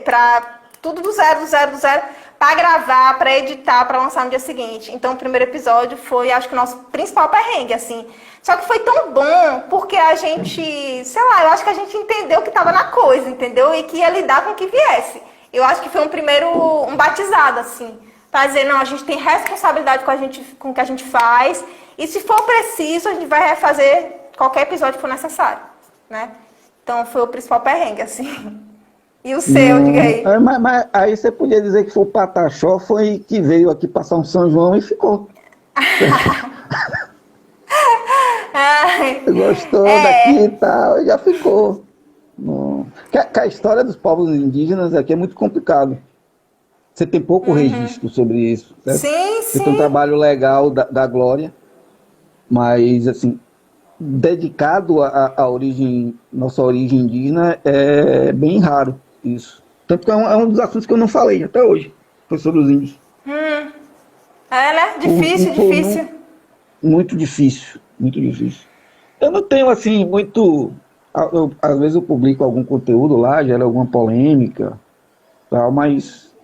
Speaker 1: pra tudo do zero, pra gravar, pra editar, pra lançar no dia seguinte. Então o primeiro episódio foi, acho que o nosso principal perrengue, assim. Só que foi tão bom, porque a gente, sei lá, eu acho que a gente entendeu que tava na coisa, entendeu? E que ia lidar com o que viesse. Eu acho que foi um batizado, assim, pra dizer, não, a gente tem responsabilidade com o que a gente faz, e se for preciso, a gente vai refazer qualquer episódio que for necessário, né? Então foi o principal perrengue, assim. E o seu, diga aí.
Speaker 2: Mas aí você podia dizer que foi o Pataxó, foi que veio aqui passar um São João e ficou. Gostou daqui e tal, já ficou. Que a história dos povos indígenas aqui é muito complicado. Você tem pouco registro sobre isso. Certo?
Speaker 1: Sim.
Speaker 2: Você tem um trabalho legal da Glória, mas assim, dedicado à origem, nossa origem indígena, é bem raro isso. Tanto que é um dos assuntos que eu não falei até hoje, foi sobre os índios.
Speaker 1: Né? Difícil.
Speaker 2: Muito difícil. Eu não tenho, assim, muito... às vezes eu publico algum conteúdo lá, gera alguma polêmica, tal, mas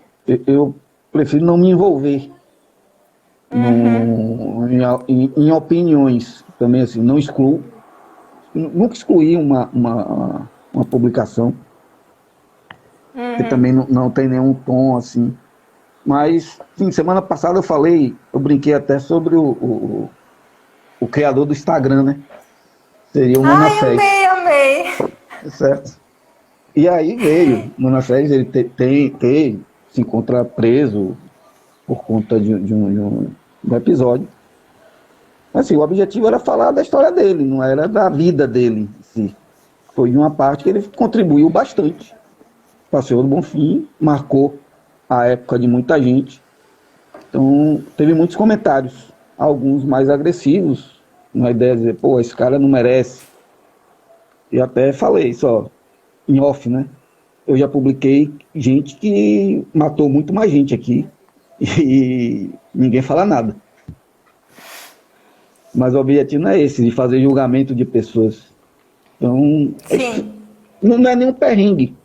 Speaker 2: eu prefiro não me envolver em opiniões. Também, assim, não excluo. Nunca excluí uma publicação. Que também não tem nenhum tom, assim. Mas, sim, semana passada eu brinquei até sobre o criador do Instagram, né? Seria o Manassés.
Speaker 1: Amei.
Speaker 2: Certo. E aí veio. O Manassés, ele se encontra preso por conta de um episódio. Assim, o objetivo era falar da história dele, não era da vida dele em si. Foi uma parte que ele contribuiu bastante para o Senhor do Bonfim, marcou a época de muita gente. Então, teve muitos comentários, alguns mais agressivos, uma ideia de dizer, pô, esse cara não merece. E até falei só, em off, né? Eu já publiquei gente que matou muito mais gente aqui e ninguém fala nada. Mas o objetivo não é esse, de fazer julgamento de pessoas. Então, não é nenhum perrengue,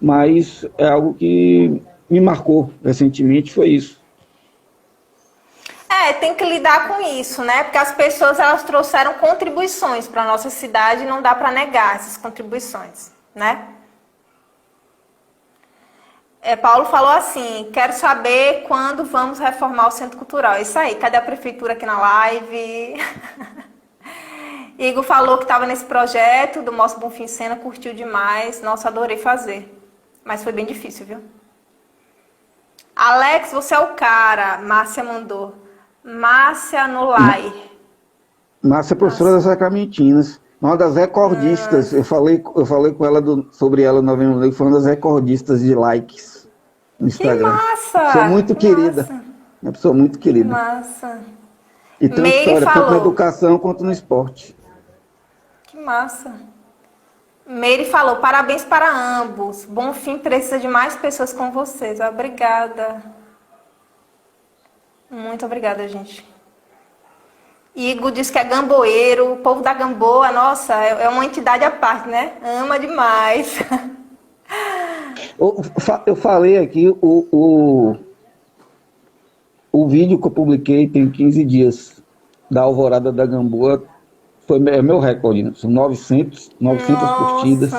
Speaker 2: mas é algo que me marcou recentemente, foi isso.
Speaker 1: Tem que lidar com isso, né? Porque as pessoas, elas trouxeram contribuições para a nossa cidade e não dá para negar essas contribuições, né? Paulo falou assim, quero saber quando vamos reformar o Centro Cultural. Isso aí, cadê a prefeitura aqui na live? Igor falou que estava nesse projeto do Mostra Bonfim Sena, curtiu demais. Nossa, adorei fazer. Mas foi bem difícil, viu? Alex, você é o cara. Márcia mandou. Márcia Nolai.
Speaker 2: Márcia é professora das Sacramentinas. Uma das recordistas. Eu falei com ela sobre ela no Novembro Negro, foi uma das recordistas de likes no Instagram.
Speaker 1: Que massa!
Speaker 2: Sou muito querida. Uma pessoa muito querida.
Speaker 1: Que massa.
Speaker 2: E tem uma história, tanto na educação quanto no esporte.
Speaker 1: Que massa. Meire falou, parabéns para ambos. Bonfim precisa de mais pessoas como vocês. Obrigada. Muito obrigada, gente. Igor diz que é gamboeiro. O povo da Gamboa, nossa, é uma entidade à parte, né? Ama demais.
Speaker 2: Eu falei aqui, o vídeo que eu publiquei tem 15 dias da Alvorada da Gamboa. É meu recorde, né? São 900 curtidas.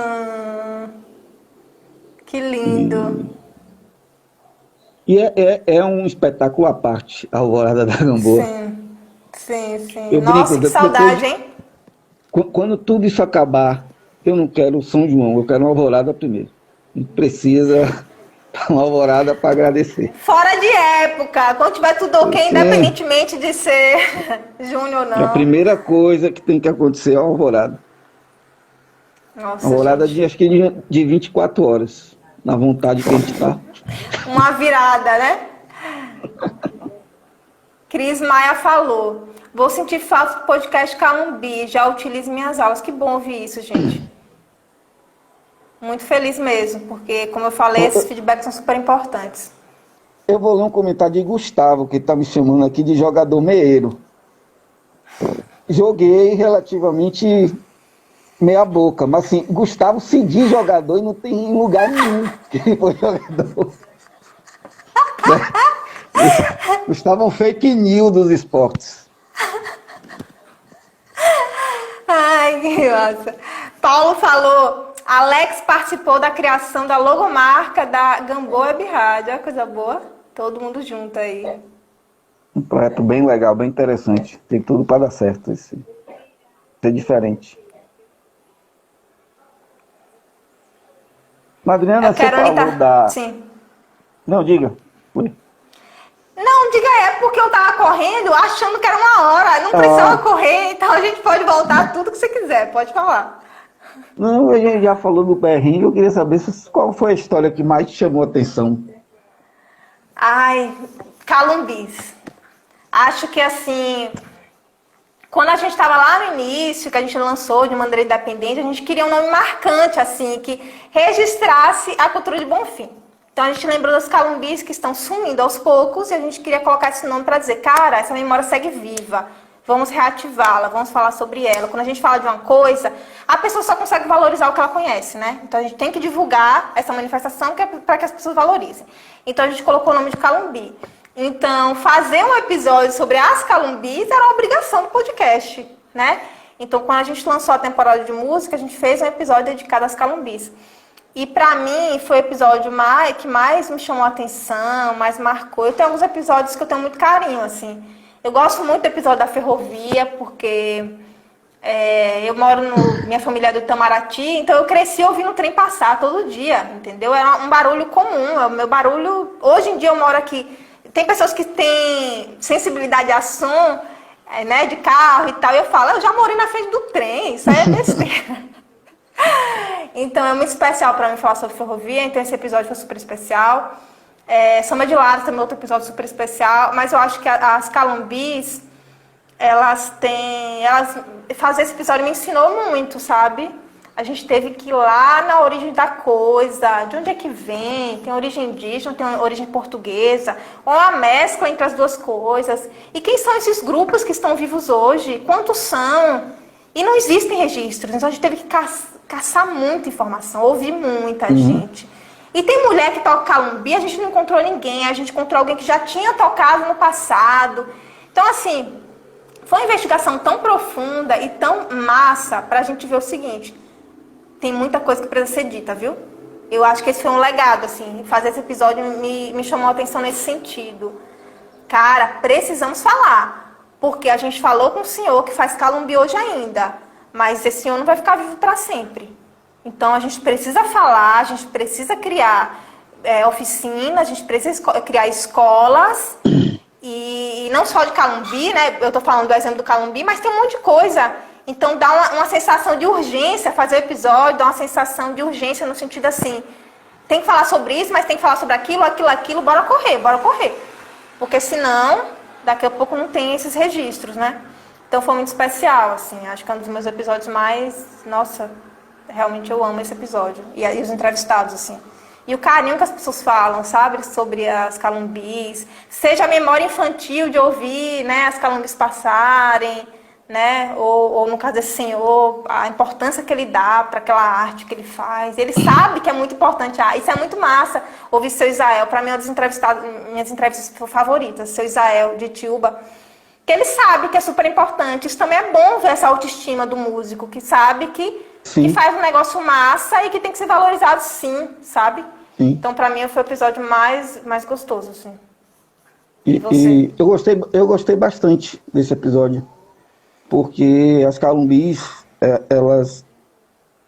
Speaker 1: Que lindo.
Speaker 2: E é um espetáculo à parte, a Alvorada da Gamboa.
Speaker 1: Sim. Nossa, que saudade, hein?
Speaker 2: Quando tudo isso acabar, eu não quero São João, eu quero uma Alvorada primeiro. A gente precisa uma Alvorada para agradecer.
Speaker 1: Fora de época, quando tiver tudo ok, independentemente de ser junho ou não.
Speaker 2: A primeira coisa que tem que acontecer é a Alvorada.
Speaker 1: Nossa,
Speaker 2: Alvorada acho que de 24 horas, na vontade que a gente está.
Speaker 1: Uma virada, né? Cris Maia falou, vou sentir falta do podcast Calumbi, já utilizo minhas aulas. Que bom ouvir isso, gente. Muito feliz mesmo, porque, como eu falei, esses feedbacks são super importantes.
Speaker 2: Eu vou ler um comentário de Gustavo, que está me chamando aqui de jogador meieiro. Joguei relativamente meia boca, mas assim, Gustavo se diz jogador e não tem lugar nenhum que ele foi jogador. Gustavo é um fake news dos esportes.
Speaker 1: Ai, que massa. Paulo falou, Alex participou da criação da logomarca da Gamboa Web Rádio. Olha que coisa boa. Todo mundo junto aí.
Speaker 2: Um projeto bem legal, bem interessante. Tem tudo para dar certo. Ser diferente. Madriana, você falou da...
Speaker 1: Sim.
Speaker 2: Não, diga. Oi.
Speaker 1: Não, diga porque eu tava correndo achando que era uma hora. Não precisava correr, então a gente pode voltar tudo que você quiser. Pode falar.
Speaker 2: Não, a gente já falou do perrengue. Eu queria saber qual foi a história que mais te chamou a atenção.
Speaker 1: Ai, Calumbis. Acho que assim... Quando a gente estava lá no início, que a gente lançou de maneira independente, a gente queria um nome marcante, assim, que registrasse a cultura de Bonfim. Então a gente lembrou das Calumbis que estão sumindo aos poucos e a gente queria colocar esse nome para dizer, cara, essa memória segue viva, vamos reativá-la, vamos falar sobre ela. Quando a gente fala de uma coisa, a pessoa só consegue valorizar o que ela conhece, né? Então a gente tem que divulgar essa manifestação para que as pessoas valorizem. Então a gente colocou o nome de Calumbi. Então, fazer um episódio sobre as Calumbis era uma obrigação do podcast, né? Então, quando a gente lançou a temporada de música, a gente fez um episódio dedicado às Calumbis. E, pra mim, foi o episódio que mais me chamou a atenção, mais marcou. Eu tenho alguns episódios que eu tenho muito carinho, assim. Eu gosto muito do episódio da ferrovia, porque eu moro minha família é do Itamaraty, então eu cresci ouvindo o trem passar todo dia, entendeu? Era um barulho comum, é o meu barulho... Hoje em dia eu moro aqui... Tem pessoas que têm sensibilidade a som, né, de carro e tal, e eu falo, eu já morei na frente do trem, isso aí é besteira. Então é muito especial para mim falar sobre ferrovia, então esse episódio foi super especial. Samba de Lara também é outro episódio super especial, mas eu acho que as Calumbis, fazer esse episódio me ensinou muito, sabe? A gente teve que ir lá na origem da coisa, de onde é que vem, tem origem indígena, tem origem portuguesa, ou uma mescla entre as duas coisas. E quem são esses grupos que estão vivos hoje? Quantos são? E não existem registros, então a gente teve que caçar muita informação, ouvir muita gente. E tem mulher que toca calumbi, a gente não encontrou ninguém, a gente encontrou alguém que já tinha tocado no passado. Então, assim, foi uma investigação tão profunda e tão massa para a gente ver o seguinte: tem muita coisa que precisa ser dita, viu? Eu acho que esse foi um legado, assim, fazer esse episódio me chamou a atenção nesse sentido. Cara, precisamos falar, porque a gente falou com o senhor que faz calumbi hoje ainda, mas esse senhor não vai ficar vivo para sempre. Então, a gente precisa falar, a gente precisa criar oficinas, a gente precisa criar escolas, e não só de calumbi, né? Eu tô falando do exemplo do calumbi, mas tem um monte de coisa. Então, dá uma sensação de urgência fazer o episódio, dá uma sensação de urgência no sentido assim, tem que falar sobre isso, mas tem que falar sobre aquilo, bora correr. Porque senão, daqui a pouco não tem esses registros, né? Então, foi muito especial, assim, acho que é um dos meus episódios mais, nossa, realmente eu amo esse episódio. E os entrevistados, assim. E o carinho que as pessoas falam, sabe? Sobre as calumbis. Seja a memória infantil de ouvir, né, as calumbis passarem, né? Ou no caso desse senhor, a importância que ele dá para aquela arte que ele faz. Ele sabe que é muito importante. Isso é muito massa. Ouvir seu Isael, para mim é uma das minhas entrevistas favoritas. Seu Isael, de Itiúba. Que ele sabe que é super importante. Isso também é bom ver essa autoestima do músico, que sabe que faz um negócio massa e que tem que ser valorizado sim, sabe? Sim. Então, pra mim, foi o episódio mais gostoso, assim.
Speaker 2: E eu gostei bastante desse episódio, porque as calumbis, elas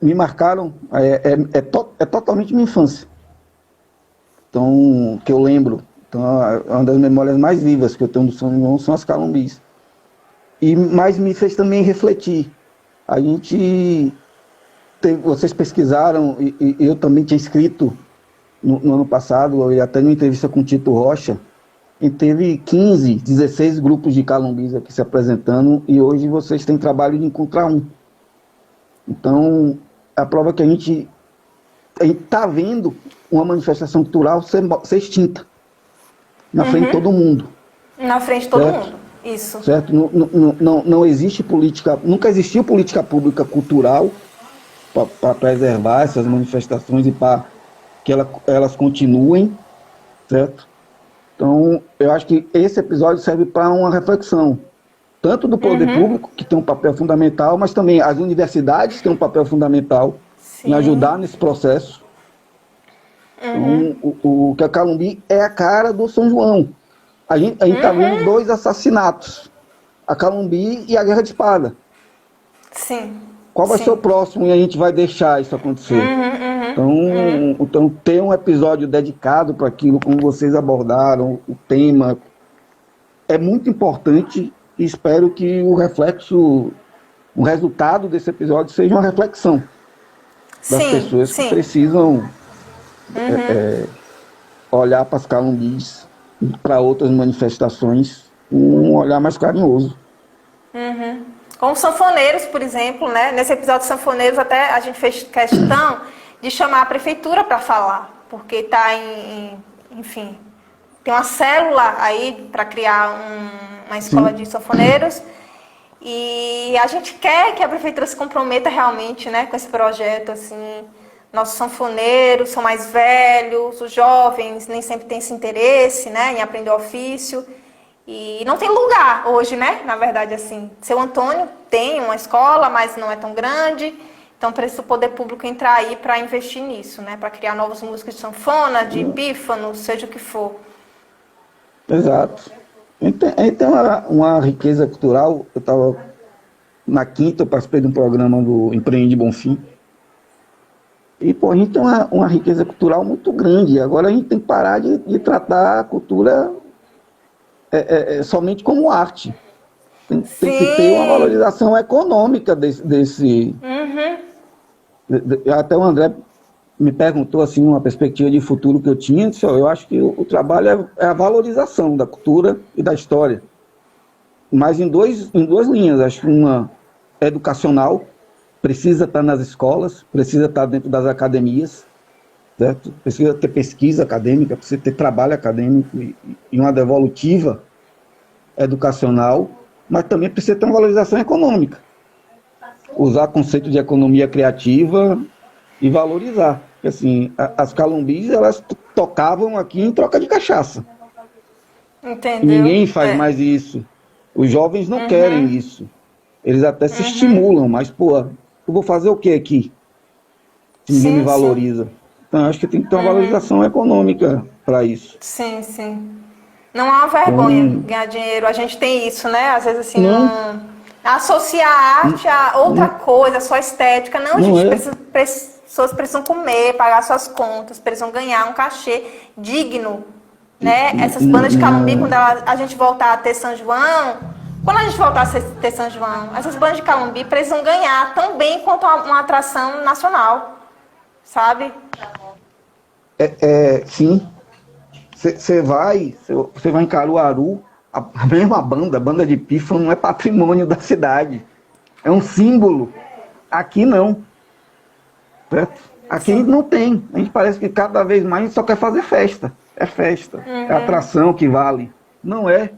Speaker 2: me marcaram, é totalmente minha infância. Então, que eu lembro. Então, uma das memórias mais vivas que eu tenho do São João são as calumbis. Mas me fez também refletir. A gente... Vocês pesquisaram, e eu também tinha escrito no ano passado, e até numa entrevista com o Tito Rocha, e teve 15, 16 grupos de calumbis aqui se apresentando, e hoje vocês têm trabalho de encontrar um. Então, a prova que a gente está vendo uma manifestação cultural ser extinta, na frente de todo mundo.
Speaker 1: Na frente de todo mundo, isso.
Speaker 2: Certo? Não existe política, nunca existiu política pública cultural para preservar essas manifestações e para que elas continuem, certo? Então, eu acho que esse episódio serve para uma reflexão, tanto do poder público, que tem um papel fundamental, mas também as universidades têm um papel fundamental em ajudar nesse processo. Então, o que a Calumbi é a cara do São João. A gente está vendo 2 assassinatos, a Calumbi e a Guerra de Espada.
Speaker 1: Sim.
Speaker 2: Qual vai ser o próximo e a gente vai deixar isso acontecer? Então, ter um episódio dedicado para aquilo, como vocês abordaram, o tema, é muito importante e espero que o resultado desse episódio seja uma reflexão das pessoas que precisam olhar para as calumbis e para outras manifestações com um olhar mais carinhoso.
Speaker 1: Como sanfoneiros, por exemplo, né? Nesse episódio de sanfoneiros, até a gente fez questão de chamar a prefeitura para falar, porque está enfim, tem uma célula aí para criar uma escola de sanfoneiros, e a gente quer que a prefeitura se comprometa realmente, né, com esse projeto, assim. Nossos sanfoneiros são mais velhos, os jovens nem sempre têm esse interesse, né, em aprender o ofício. E não tem lugar hoje, né? Na verdade, assim. Seu Antônio tem uma escola, mas não é tão grande. Então, precisa o poder público entrar aí para investir nisso, né? Para criar novos músicos de sanfona, de pífano, seja o que for.
Speaker 2: Exato. Aí tem uma riqueza cultural. Eu estava na quinta, eu participei de um programa do Empreende Bonfim. E, pô, a gente tem uma riqueza cultural muito grande. Agora a gente tem que parar de tratar a cultura somente como arte. Tem que ter uma valorização econômica desse Até o André me perguntou assim uma perspectiva de futuro que eu tinha. Disse, ó, eu acho que o trabalho é a valorização da cultura e da história, mas em duas linhas. Acho que uma educacional, precisa estar nas escolas, precisa estar dentro das academias, certo? Precisa ter pesquisa acadêmica, precisa ter trabalho acadêmico e uma devolutiva educacional, mas também precisa ter uma valorização econômica. Usar conceito de economia criativa e valorizar. Porque, assim, as calumbis, elas tocavam aqui em troca de cachaça.
Speaker 1: Entendeu?
Speaker 2: E ninguém faz mais isso. Os jovens não querem isso. Eles até se estimulam, mas, pô, eu vou fazer o que aqui? Se ninguém me valoriza. Então, acho que tem que ter uma valorização econômica para isso.
Speaker 1: Sim, sim. Não há vergonha ganhar dinheiro. A gente tem isso, né? Às vezes, assim, não associar a arte a outra coisa, só estética. Não, gente, pessoas precisam comer, pagar suas contas, precisam ganhar um cachê digno, né? Essas bandas de calumbi, quando a gente voltar a ter São João, quando a gente voltar a ter São João, essas bandas de calumbi precisam ganhar tão bem quanto uma atração nacional, sabe?
Speaker 2: Sim. Você vai em Caruaru, a mesma banda, a banda de pífano, não é patrimônio da cidade. É um símbolo. Aqui não. Certo? Aqui não tem. A gente parece que cada vez mais a gente só quer fazer festa. É festa. É atração que vale. Não é.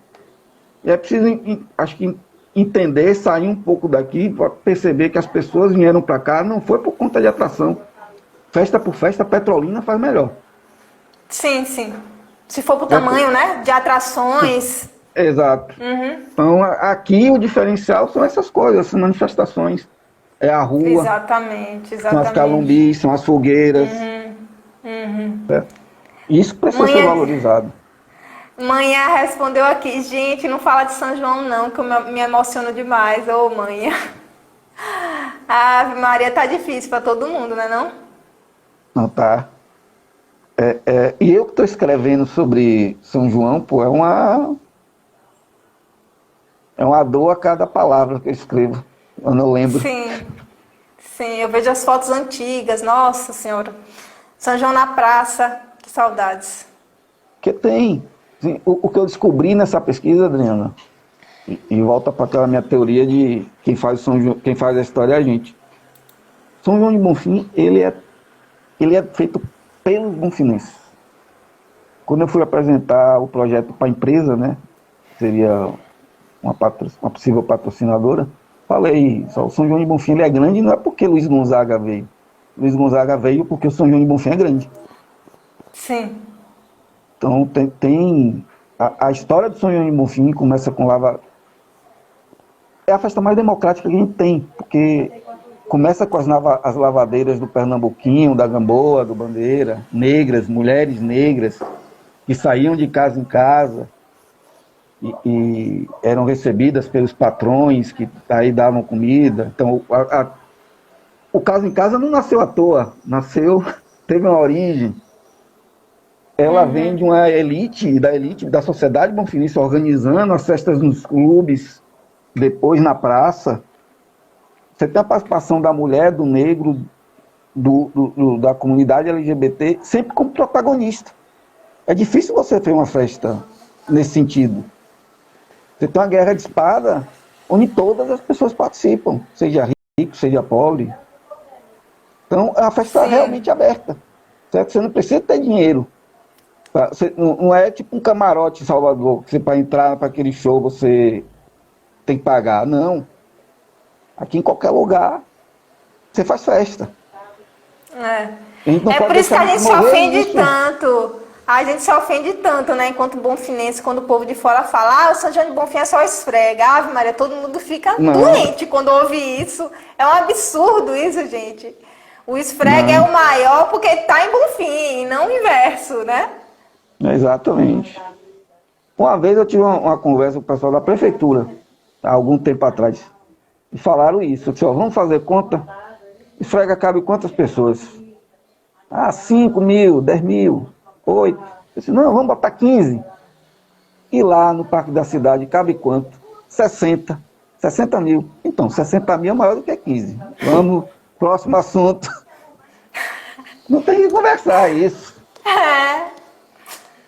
Speaker 2: E é preciso, acho que, entender, sair um pouco daqui para perceber que as pessoas vieram para cá não foi por conta de atração. Festa por festa, Petrolina faz melhor.
Speaker 1: Sim, sim. Se for pro tamanho, né? De atrações.
Speaker 2: Exato. Então, aqui o diferencial são essas coisas, essas manifestações. É a rua.
Speaker 1: Exatamente.
Speaker 2: São as calumbis, são as fogueiras. Isso precisa ser valorizado.
Speaker 1: Manhã respondeu aqui, gente, não fala de São João não, que eu me emociono demais. Ô, Manhã. A Ave Maria tá difícil para todo mundo, né não?
Speaker 2: Não tá. E eu que estou escrevendo sobre São João, pô, é uma dor a cada palavra que eu escrevo, eu não lembro.
Speaker 1: Sim, eu vejo as fotos antigas, nossa senhora. São João na praça, que saudades.
Speaker 2: Que tem. Assim, o que eu descobri nessa pesquisa, Adriana, e volta para aquela minha teoria de quem faz a história é a gente. São João de Bonfim, ele é feito pelos bonfinenses. Quando eu fui apresentar o projeto para a empresa, né, seria uma possível patrocinadora, falei, o São João de Bonfim ele é grande, não é porque Luiz Gonzaga veio. Luiz Gonzaga veio porque o São João de Bonfim é grande.
Speaker 1: Sim.
Speaker 2: Então tem a história do São João de Bonfim começa com é a festa mais democrática que a gente tem, porque começa com as lavadeiras do Pernambuquinho, da Gamboa, do Bandeira, negras, mulheres negras, que saíam de casa em casa e eram recebidas pelos patrões, que aí davam comida. Então, o Casa em Casa não nasceu à toa, teve uma origem. Ela vem de uma elite da sociedade bonfinense, organizando as festas nos clubes, depois na praça. Você tem a participação da mulher, do negro, da comunidade LGBT, sempre como protagonista. É difícil você ter uma festa nesse sentido. Você tem uma guerra de espada, onde todas as pessoas participam, seja rico, seja pobre. Então, é uma festa realmente aberta. Certo? Você não precisa ter dinheiro. Não é tipo um camarote em Salvador, que você, para entrar para aquele show, você tem que pagar. Não. Aqui em qualquer lugar, você faz festa.
Speaker 1: É por isso que a gente se ofende tanto. A gente se ofende tanto, né? Enquanto bonfinense, quando o povo de fora fala, o São João de Bonfim é só esfrega. Ave Maria, todo mundo fica doente quando ouve isso. É um absurdo isso, gente. O esfrega é o maior porque tá em Bonfim, não o inverso, né?
Speaker 2: Exatamente. Uma vez eu tive uma conversa com o pessoal da prefeitura, há algum tempo atrás, e falaram isso. Eu disse, vamos fazer conta? Esfrega cabe quantas pessoas? 5 mil, 10 mil, 8. Eu disse, não, vamos botar 15. E lá no Parque da Cidade cabe quanto? 60 mil. Então, 60 mil é maior do que 15. Vamos, próximo assunto. Não tem que conversar, é isso.
Speaker 1: É.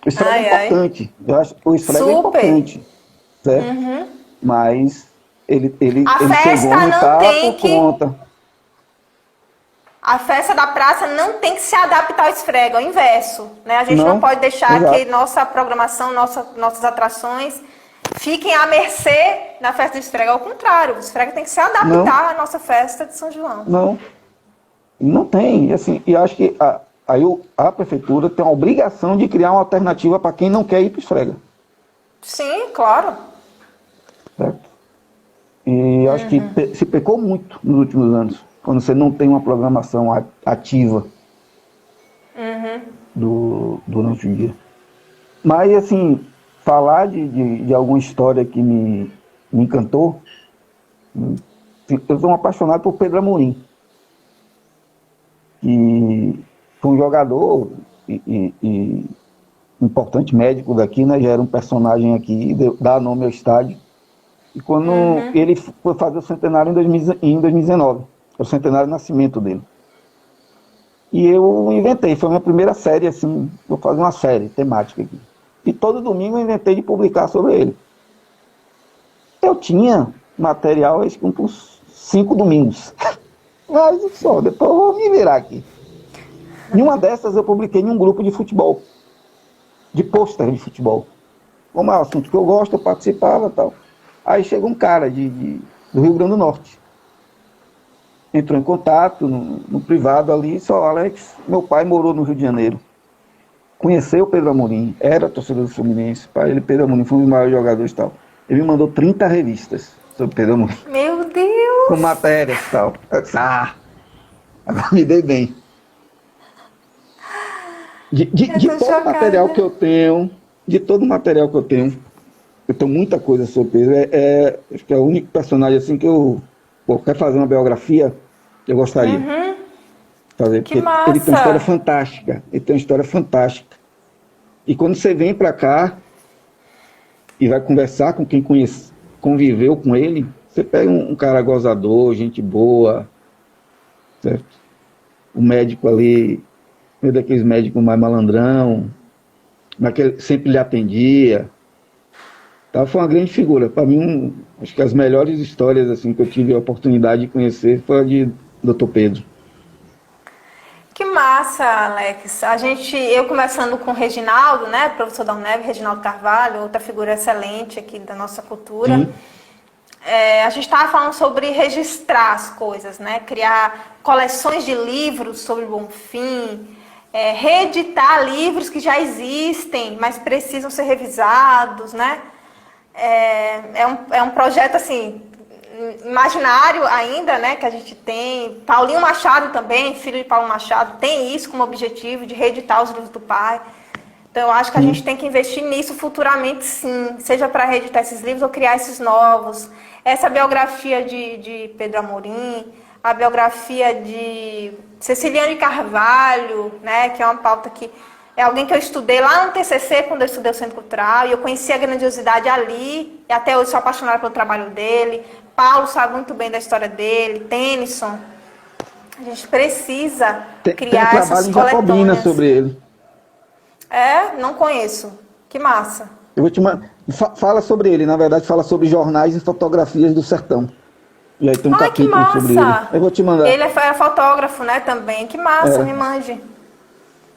Speaker 2: O esfrega é importante. Eu acho que o esfrega é importante. Certo? Mas ele
Speaker 1: A
Speaker 2: chegou
Speaker 1: festa
Speaker 2: onde
Speaker 1: não
Speaker 2: tá
Speaker 1: tem
Speaker 2: por
Speaker 1: que.
Speaker 2: conta.
Speaker 1: A festa da praça não tem que se adaptar ao esfrega, ao inverso, né? A gente não
Speaker 2: Não,
Speaker 1: pode deixar que
Speaker 2: exato.
Speaker 1: nossa programação, nossas atrações fiquem à mercê da festa do esfrega. Ao contrário, o esfrega tem que se
Speaker 2: Não,
Speaker 1: adaptar à nossa festa de São João.
Speaker 2: não. Não tem. Assim, e acho que a prefeitura tem a obrigação de criar uma alternativa para quem não quer ir para o esfrega.
Speaker 1: Sim, claro.
Speaker 2: Certo? E acho que se pecou muito nos últimos anos, quando você não tem uma programação ativa durante o dia. Mas, assim, falar de alguma história que me encantou, eu sou um apaixonado por Pedro Amorim, que foi um jogador e importante médico daqui, né? Já era um personagem aqui, dá nome ao estádio. E quando ele foi fazer o centenário em 2019, é o centenário do nascimento dele. E eu inventei, foi a minha primeira série, assim, vou fazer uma série temática aqui. E todo domingo eu inventei de publicar sobre ele. Eu tinha material, acho que uns 5 domingos. Mas só, depois eu vou me virar aqui. Em uma dessas eu publiquei em um grupo de futebol, de pôster de futebol. Como é um assunto que eu gosto, eu participava e tal. Aí chega um cara do Rio Grande do Norte. Entrou em contato no privado ali, só, Alex, meu pai morou no Rio de Janeiro. Conheceu o Pedro Amorim, era torcedor do Fluminense. Pai, ele, Pedro Amorim, foi um dos maiores jogadores e tal. Ele me mandou 30 revistas sobre Pedro Amorim.
Speaker 1: Meu
Speaker 2: Com
Speaker 1: Deus!
Speaker 2: matérias e tal. Eu disse, agora me dei bem.
Speaker 1: Eu
Speaker 2: De
Speaker 1: tô
Speaker 2: todo o material
Speaker 1: chocada.
Speaker 2: que eu tenho, eu tenho muita coisa sobre Pedro. Acho que é o único personagem assim que eu quero fazer uma biografia, eu gostaria de fazer,
Speaker 1: Que
Speaker 2: porque ele tem uma história
Speaker 1: massa!
Speaker 2: fantástica. Ele tem uma história fantástica. E quando você vem para cá e vai conversar com quem conviveu com ele, você pega um cara gozador, gente boa, certo? O médico ali, meio daqueles médicos mais malandrão, mas que ele sempre lhe atendia. Tá, foi uma grande figura. Para mim, acho que as melhores histórias assim que eu tive a oportunidade de conhecer foi a de Dr. Pedro.
Speaker 1: Que massa, Alex. Eu conversando com o Reginaldo, né, professor da UNEB, Reginaldo Carvalho, outra figura excelente aqui da nossa cultura.
Speaker 2: Sim.
Speaker 1: A gente estava falando sobre registrar as coisas, né, criar coleções de livros sobre o Bonfim, reeditar livros que já existem, mas precisam ser revisados, né? É um projeto assim imaginário ainda, né, que a gente tem. Paulinho Machado também, filho de Paulo Machado, tem isso como objetivo de reeditar os livros do pai. Então eu acho que a gente tem que investir nisso futuramente, sim, seja para reeditar esses livros ou criar esses novos. Essa biografia de Pedro Amorim, a biografia de Ceciliano de Carvalho, né, que é uma pauta que é alguém que eu estudei lá no TCC, quando eu estudei o Centro Cultural, e eu conheci a grandiosidade ali, e até hoje sou apaixonada pelo trabalho dele. Paulo sabe muito bem da história dele, Tennyson. A gente precisa
Speaker 2: Tem um
Speaker 1: criar essas
Speaker 2: trabalho em Jacobina
Speaker 1: coletâneas.
Speaker 2: sobre ele.
Speaker 1: Não conheço. Que massa.
Speaker 2: Eu vou te fala sobre ele, na verdade fala sobre jornais e fotografias do sertão. E aí tem um
Speaker 1: Ai, que
Speaker 2: capítulo sobre ele.
Speaker 1: massa.
Speaker 2: Eu vou te mandar.
Speaker 1: Ele é fotógrafo, né, também. Que massa, me
Speaker 2: É,
Speaker 1: mande.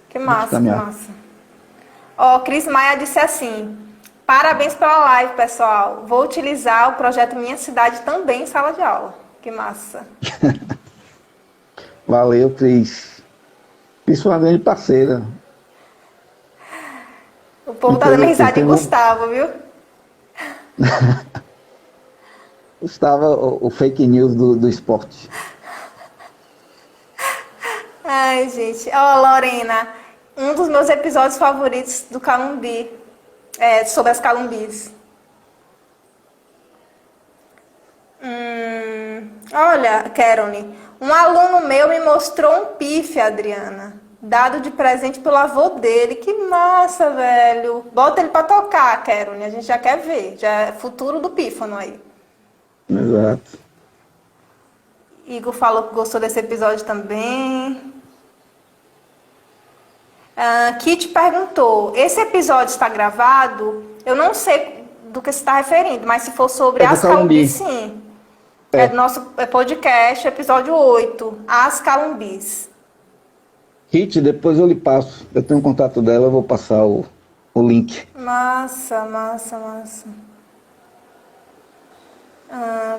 Speaker 1: Que
Speaker 2: vou te
Speaker 1: massa, que
Speaker 2: caminhar.
Speaker 1: massa. Ó, Cris Maia disse assim: parabéns pela live, pessoal. Vou utilizar o projeto Minha Cidade também em sala de aula. Que massa.
Speaker 2: Valeu, Cris. Cris foi uma grande parceira.
Speaker 1: O povo tá dando risada de
Speaker 2: Teve
Speaker 1: Gustavo, viu?
Speaker 2: estava o fake news do esporte.
Speaker 1: Ai, gente. Ó, Lorena, um dos meus episódios favoritos do Calumbi, sobre as calumbis. Olha, Kerone, um aluno meu me mostrou um pife, Adriana, dado de presente pelo avô dele. Que massa, velho. Bota ele pra tocar, Kerone, a gente já quer ver. Já é futuro do pífano aí.
Speaker 2: Exato.
Speaker 1: Igor falou que gostou desse episódio também. Kit perguntou, esse episódio está gravado? Eu não sei do que você está referindo, mas se for sobre as Calumbis, sim. É do nosso podcast, episódio 8, As Calumbis.
Speaker 2: Kit, depois eu lhe passo. Eu tenho um contato dela, eu vou passar o link.
Speaker 1: Massa.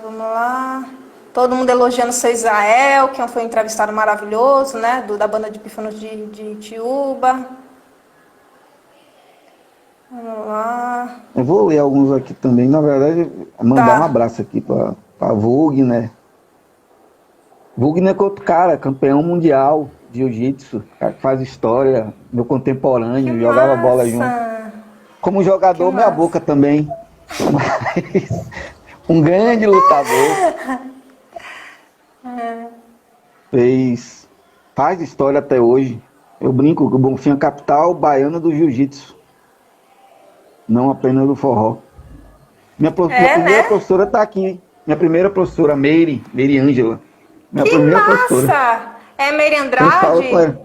Speaker 1: Vamos lá. Todo mundo elogiando o seu Israel, que foi um entrevistado maravilhoso, né? Da banda de pífanos de Itiúba. Vamos lá.
Speaker 2: Eu vou ler alguns aqui também. Na verdade, mandar um abraço aqui para Wugner. Wugner é outro cara, campeão mundial de jiu-jitsu, cara que faz história, meu contemporâneo, jogava bola junto. Como jogador, meia boca também. Mas, um grande lutador. Faz história até hoje. Eu brinco que o Bonfim é a capital baiana do jiu-jitsu. Não apenas do forró. Minha primeira professora está aqui. Minha primeira professora, Meire Ângela. Minha primeira professora.
Speaker 1: É Meire Andrade?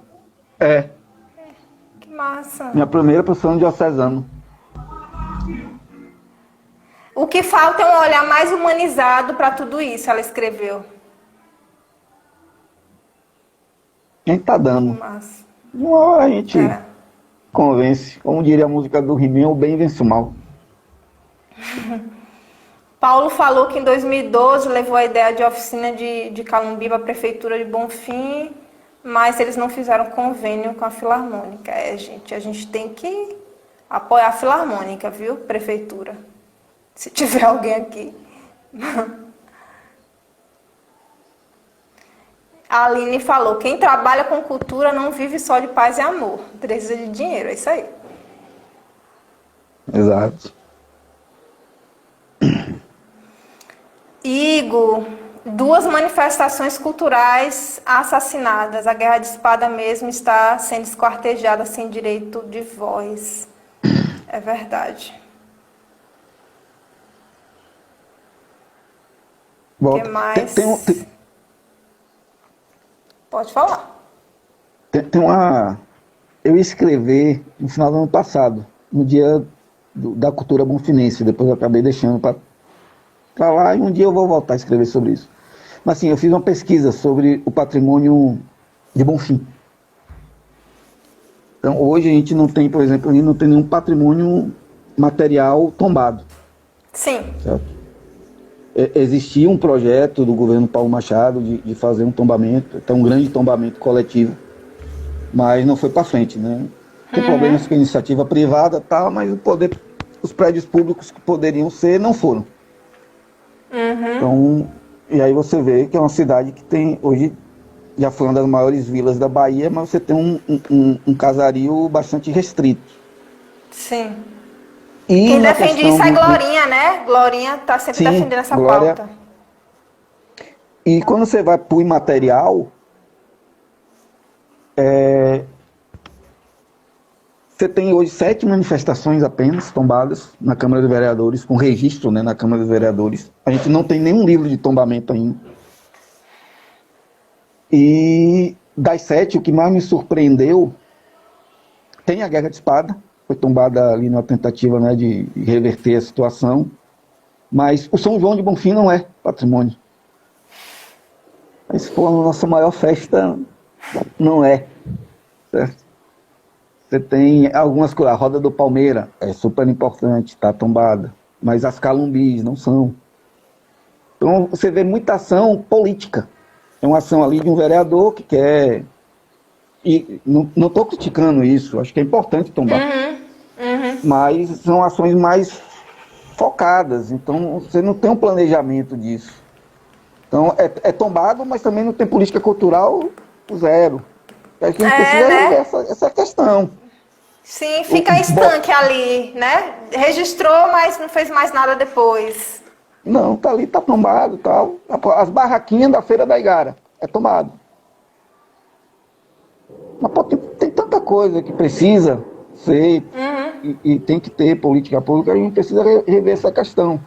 Speaker 2: É.
Speaker 1: Que massa.
Speaker 2: Minha primeira professora no diocesano.
Speaker 1: O que falta é um olhar mais humanizado para tudo isso, ela escreveu.
Speaker 2: A gente tá dando.
Speaker 1: Massa.
Speaker 2: Uma hora a gente convence. Como diria a música do He-Man, o bem vence o mal.
Speaker 1: Paulo falou que em 2012 levou a ideia de oficina de Calumbi para a Prefeitura de Bonfim, mas eles não fizeram convênio com a Filarmônica. Gente, a gente tem que apoiar a Filarmônica, viu, Prefeitura? Se tiver alguém aqui. A Aline falou, quem trabalha com cultura não vive só de paz e amor. Precisa de dinheiro, é isso aí.
Speaker 2: Exato.
Speaker 1: Igor, 2 manifestações culturais assassinadas. A guerra de espada mesmo está sendo esquartejada sem direito de voz. É verdade. O que mais? Pode falar.
Speaker 2: Tem uma... Eu ia escrever no final do ano passado, no dia da cultura bonfinense. Depois eu acabei deixando para lá e um dia eu vou voltar a escrever sobre isso. Mas assim, eu fiz uma pesquisa sobre o patrimônio de Bonfim. Então hoje a gente não tem, por exemplo, não tem nenhum patrimônio material tombado.
Speaker 1: Sim.
Speaker 2: Certo? Existia um projeto do governo Paulo Machado de fazer um tombamento, até um grande tombamento coletivo, mas não foi para frente, né? Tem problemas com a iniciativa privada, tal, mas os prédios públicos que poderiam ser não foram. Então, e aí você vê que é uma cidade que tem, hoje já foi uma das maiores vilas da Bahia, mas você tem um casario bastante restrito.
Speaker 1: Sim. E quem defende isso é Glorinha, né? Glorinha está sempre defendendo essa pauta.
Speaker 2: E quando você vai para o imaterial, você tem hoje 7 manifestações apenas tombadas na Câmara dos Vereadores, com registro, né, na Câmara dos Vereadores. A gente não tem nenhum livro de tombamento ainda. E das 7, o que mais me surpreendeu, tem a Guerra de Espada, foi tombada ali numa tentativa, né, de reverter a situação, mas o São João de Bonfim não é patrimônio. Mas se for a nossa maior festa, não é, certo? Você tem algumas coisas, a Roda do Palmeira é super importante, está tombada, mas as Calumbis não são. Então você vê muita ação política. É uma ação ali de um vereador que quer... E não estou criticando isso, acho que é importante tombar. Mas são ações mais focadas, então você não tem um planejamento disso. Então é tombado, mas também não tem política cultural zero. A gente precisa rever essa questão.
Speaker 1: Sim, fica estanque ali, né? Registrou, mas não fez mais nada depois.
Speaker 2: Não, tá ali, tá tombado e tal. As barraquinhas da Feira da Igara, é tombado. Mas pô, tem tanta coisa que precisa ser e tem que ter política pública, a gente precisa rever essa questão.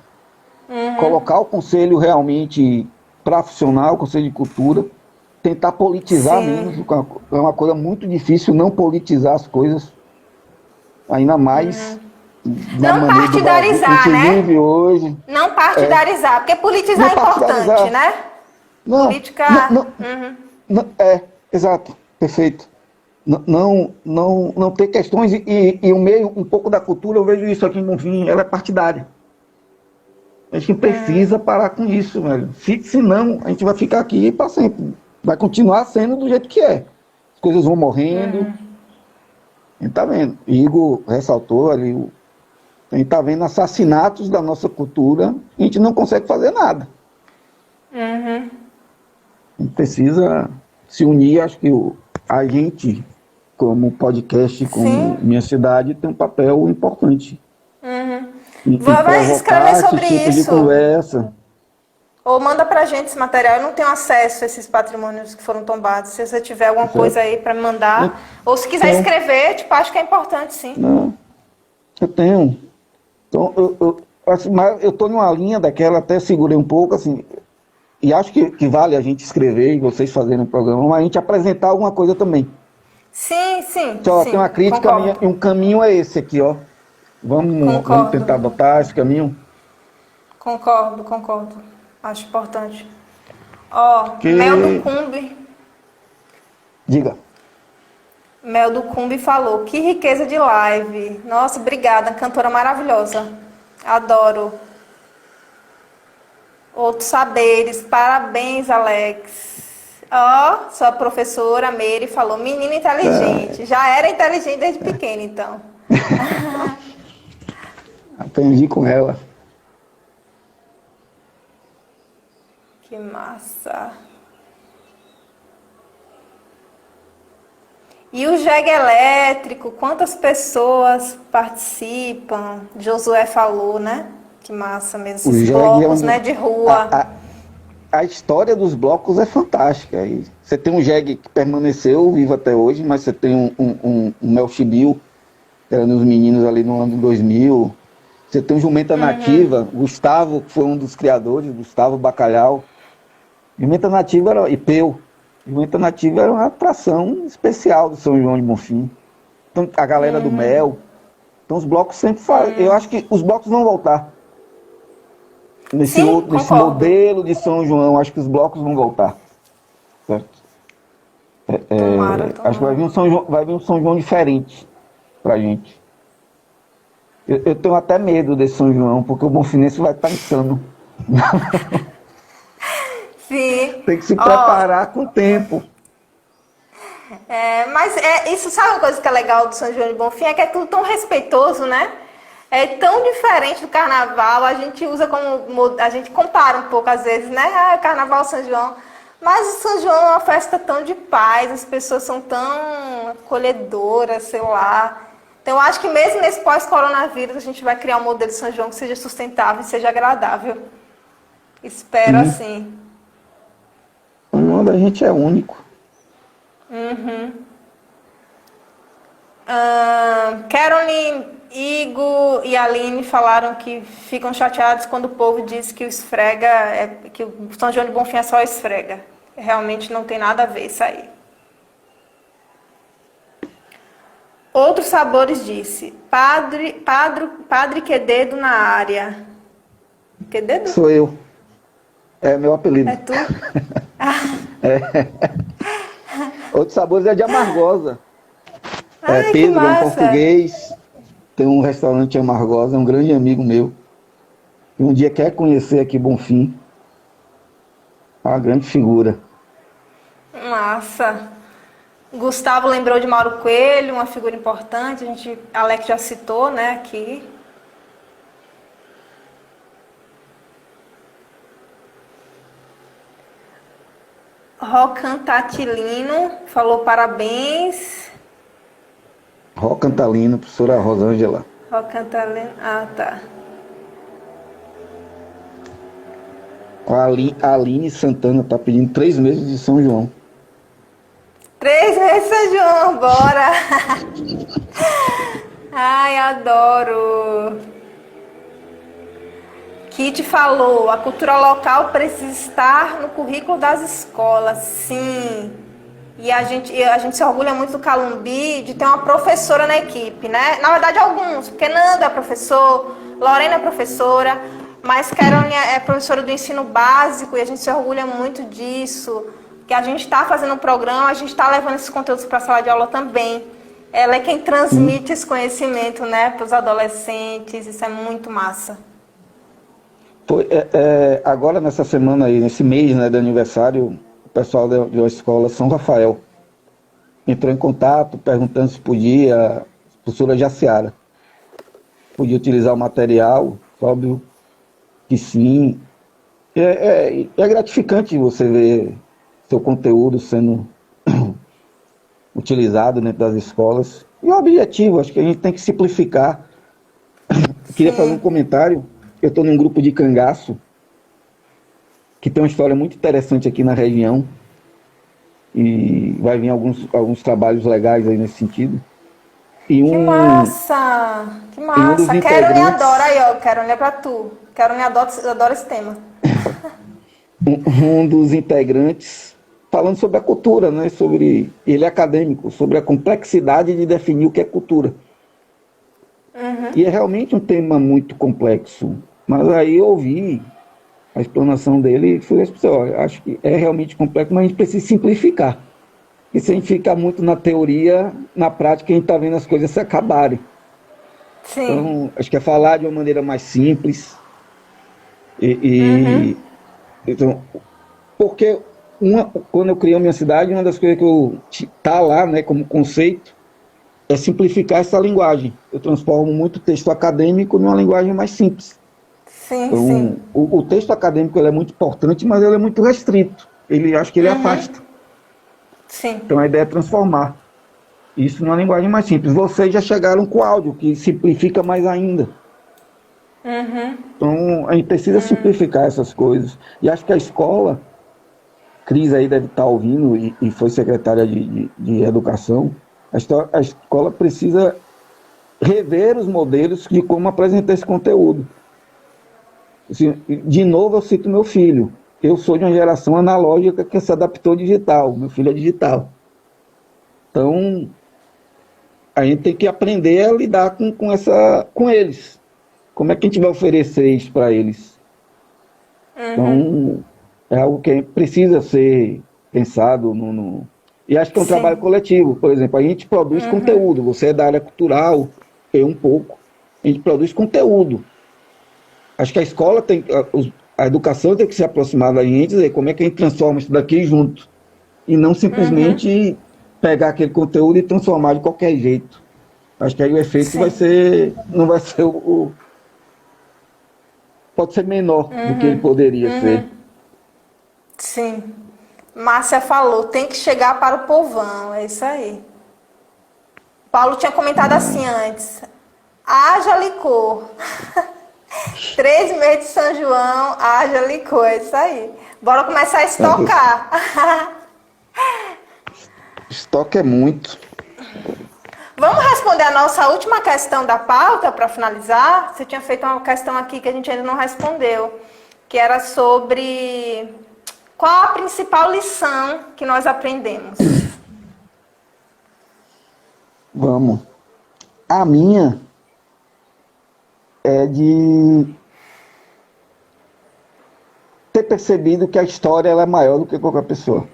Speaker 2: Colocar o conselho realmente profissional, o Conselho de Cultura, tentar politizar
Speaker 1: Sim.
Speaker 2: menos. É uma coisa muito difícil não politizar as coisas, ainda mais da
Speaker 1: Não
Speaker 2: maneira do Brasil que a
Speaker 1: partidarizar,
Speaker 2: gente
Speaker 1: né?
Speaker 2: vive hoje.
Speaker 1: Não partidarizar, porque
Speaker 2: Não
Speaker 1: politizar é importante,
Speaker 2: partidarizar.
Speaker 1: né?
Speaker 2: Não, não,
Speaker 1: Política.
Speaker 2: não, não, exato, perfeito. Não ter questões e o meio, um pouco da cultura, eu vejo isso aqui em Bonfim, ela é partidária. A gente precisa parar com isso, velho. Senão, a gente vai ficar aqui para sempre. Vai continuar sendo do jeito que é. As coisas vão morrendo. A gente tá vendo. Igor ressaltou ali, a gente tá vendo assassinatos da nossa cultura e a gente não consegue fazer nada. A gente precisa se unir, acho que a gente, como podcast, como
Speaker 1: Sim.
Speaker 2: Minha Cidade, tem um papel importante em
Speaker 1: Vai se
Speaker 2: provocar
Speaker 1: escrever
Speaker 2: esse
Speaker 1: sobre
Speaker 2: tipo de
Speaker 1: isso.
Speaker 2: conversa.
Speaker 1: Ou manda pra gente esse material. Eu não tenho acesso a esses patrimônios que foram tombados. Se você tiver alguma
Speaker 2: Certo?
Speaker 1: coisa aí pra me mandar. Ou se quiser
Speaker 2: Então,
Speaker 1: escrever, tipo, acho que é importante, sim.
Speaker 2: não, eu tenho. Então, mas eu estou numa linha daquela, até segurei um pouco, assim, e acho que vale a gente escrever e vocês fazerem um programa, mas a gente apresentar alguma coisa também.
Speaker 1: Sim, sim,
Speaker 2: Só tem uma
Speaker 1: sim.
Speaker 2: crítica minha,
Speaker 1: Concordo.
Speaker 2: e um caminho é esse aqui, ó. Vamos
Speaker 1: Concordo.
Speaker 2: tentar adotar esse caminho.
Speaker 1: Concordo. Acho importante. Ó, Mel do
Speaker 2: Que,
Speaker 1: Cumbi.
Speaker 2: diga,
Speaker 1: Mel do Cumbi falou, que riqueza de live. Nossa, obrigada, cantora maravilhosa. Adoro. Outros saberes, parabéns, Alex. Ó, sua professora Meire falou, menina inteligente. Já era inteligente desde pequena, então.
Speaker 2: aprendi com ela.
Speaker 1: Que massa. E o jegue elétrico, quantas pessoas participam? Josué falou, né? Que massa mesmo,
Speaker 2: O
Speaker 1: esses
Speaker 2: jegue é
Speaker 1: blocos, né, de rua.
Speaker 2: a história dos blocos é fantástica. E você tem um jegue que permaneceu vivo até hoje, mas você tem um Mel Chibiu, que era nos meninos ali no ano 2000. Você tem um Jumenta Nativa, Gustavo, que foi um dos criadores, Gustavo Bacalhau. Jumenta Nativa era Ipeu. Jumenta Nativa era uma atração especial do São João de Bonfim. Então, a galera do Mel. Então os blocos sempre fazem. Eu acho que os blocos vão voltar. Nesse
Speaker 1: Sim, concordo.
Speaker 2: modelo de São João, acho que os blocos vão voltar. Certo?
Speaker 1: Tomara.
Speaker 2: Acho que vai vir um São João diferente pra gente. Eu tenho até medo desse São João, porque o bonfinense vai estar insano.
Speaker 1: Sim.
Speaker 2: Tem que se
Speaker 1: Ó,
Speaker 2: preparar com o tempo.
Speaker 1: mas isso, sabe uma coisa que é legal do São João de Bonfim? É que é tudo tão respeitoso, né? É tão diferente do carnaval, a gente usa a gente compara um pouco às vezes, né? Ah, carnaval, São João. Mas o São João é uma festa tão de paz, as pessoas são tão acolhedoras, sei lá. Então eu acho que mesmo nesse pós-coronavírus a gente vai criar um modelo de São João que seja sustentável e seja agradável. Espero assim.
Speaker 2: O mundo da gente é único.
Speaker 1: Caroline, Igor e Aline falaram que ficam chateados quando o povo diz que o esfrega, que o São João de Bonfim é só esfrega. Realmente não tem nada a ver isso aí. Outros Sabores disse, Padre Quededo na área. Quededo?
Speaker 2: Sou eu. É meu apelido.
Speaker 1: É tu?
Speaker 2: Outros Sabores é de Amargosa.
Speaker 1: Ai, que
Speaker 2: Pedro é um
Speaker 1: massa.
Speaker 2: português, tem um restaurante em Amargosa, é um grande amigo meu. E um dia quer conhecer aqui Bonfim. É uma grande figura.
Speaker 1: Massa. Gustavo lembrou de Mauro Coelho, uma figura importante. Alex já citou, né, aqui. Rocan Tatilino falou parabéns.
Speaker 2: Ró Cantalino, professora Rosângela.
Speaker 1: Rocan Tatilino, tá.
Speaker 2: A Aline Santana tá pedindo 3 meses de São João.
Speaker 1: 3 meses, São João, bora! Ai, adoro! Kit falou, a cultura local precisa estar no currículo das escolas, sim. E a gente se orgulha muito do Calumbi de ter uma professora na equipe, né? Na verdade, alguns, porque Nando é professor, Lorena é professora, mas Caroline é professora do ensino básico e a gente se orgulha muito disso. Que a gente está fazendo um programa, a gente está levando esses conteúdos para a sala de aula também. Ela é quem transmite esse conhecimento, né, para os adolescentes, isso é muito massa.
Speaker 2: Agora, nessa semana aí, nesse mês, né, de aniversário, o pessoal de uma escola São Rafael entrou em contato perguntando se podia, a professora Jaciara, podia utilizar o material, óbvio que sim. É gratificante você ver seu conteúdo sendo utilizado dentro das escolas. E o objetivo, acho que a gente tem que simplificar. Eu queria fazer um comentário. Eu estou num grupo de cangaço, que tem uma história muito interessante aqui na região, e vai vir alguns trabalhos legais aí nesse sentido.
Speaker 1: Que massa! Que massa! Quero me adora aí, ó. Quero olhar pra tu. Quero me adora esse tema.
Speaker 2: Um dos integrantes falando sobre a cultura, né? Ele é acadêmico, sobre a complexidade de definir o que é cultura. E é realmente um tema muito complexo. Mas aí eu ouvi a explanação dele e falei assim, olha, acho que é realmente complexo, mas a gente precisa simplificar. E se a gente ficar muito na teoria, na prática a gente está vendo as coisas se acabarem.
Speaker 1: Sim.
Speaker 2: Então, acho que é falar de uma maneira mais simples. Então, porque quando eu criei a minha cidade, uma das coisas que tá lá, né, como conceito, é simplificar essa linguagem. Eu transformo muito texto acadêmico numa linguagem mais simples.
Speaker 1: Sim,
Speaker 2: então,
Speaker 1: sim.
Speaker 2: O texto acadêmico ele é muito importante, mas ele é muito restrito. Acho que ele afasta.
Speaker 1: Sim.
Speaker 2: Então a ideia é transformar isso numa linguagem mais simples. Vocês já chegaram com áudio, que simplifica mais ainda. Então a gente precisa simplificar essas coisas. E acho que a escola, Cris aí deve estar ouvindo e foi secretária de Educação, a escola precisa rever os modelos de como apresentar esse conteúdo. Assim, de novo eu cito meu filho. Eu sou de uma geração analógica que se adaptou ao digital. Meu filho é digital. Então, a gente tem que aprender a lidar com eles. Como é que a gente vai oferecer isso para eles? Então, é algo que precisa ser pensado E acho que é um trabalho coletivo. Por exemplo, a gente produz conteúdo. Você é da área cultural, eu um pouco. A gente produz conteúdo. Acho que a escola a educação tem que se aproximar da gente e dizer como é que a gente transforma isso daqui junto. E não simplesmente pegar aquele conteúdo e transformar de qualquer jeito. Acho que aí o efeito não vai ser pode ser menor do que ele poderia ser.
Speaker 1: Sim. Márcia falou, tem que chegar para o povão, é isso aí. Paulo tinha comentado assim antes. Haja licor. 3 meses de São João, haja licor, é isso aí. Bora começar a estocar.
Speaker 2: Estoque é muito.
Speaker 1: Vamos responder a nossa última questão da pauta para finalizar? Você tinha feito uma questão aqui que a gente ainda não respondeu, que era sobre qual a principal lição que nós aprendemos.
Speaker 2: Vamos. A minha é de ter percebido que a história ela é maior do que qualquer pessoa.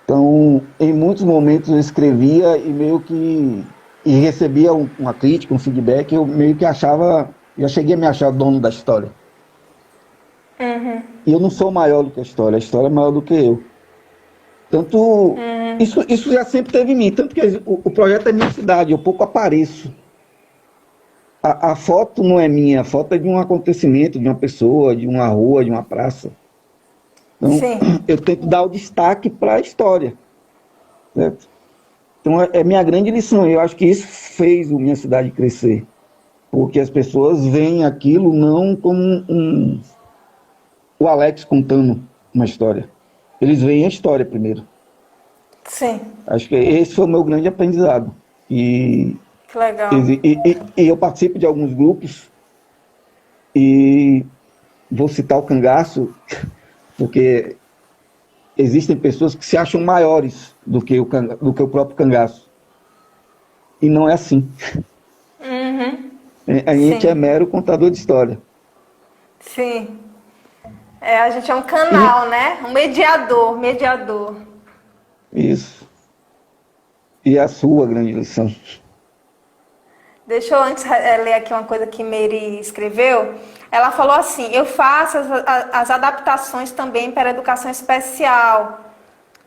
Speaker 2: Então, em muitos momentos eu escrevia e meio que recebia uma crítica, um feedback, eu meio que já cheguei a me achar dono da história. E eu não sou maior do que a história é maior do que eu. Tanto, isso já sempre teve em mim, tanto que o projeto é minha cidade, eu pouco apareço. A foto não é minha, a foto é de um acontecimento, de uma pessoa, de uma rua, de uma praça. Então, eu tento dar o destaque para a história. Certo? Então, é minha grande lição. Eu acho que isso fez a minha cidade crescer. Porque as pessoas veem aquilo não como o Alex contando uma história. Eles veem a história primeiro.
Speaker 1: Sim.
Speaker 2: Acho que esse foi o meu grande aprendizado.
Speaker 1: Que legal.
Speaker 2: E eu participo de alguns grupos E vou citar o cangaço, porque existem pessoas que se acham maiores do que o próprio cangaço. E não é assim.
Speaker 1: Uhum.
Speaker 2: A gente é
Speaker 1: Sim,
Speaker 2: mero contador de história.
Speaker 1: sim. A gente é um canal, né? Um mediador, mediador.
Speaker 2: Isso. E a sua grande lição.
Speaker 1: Deixa eu antes ler aqui uma coisa que Mary escreveu. Ela falou assim: eu faço as adaptações também para a educação especial.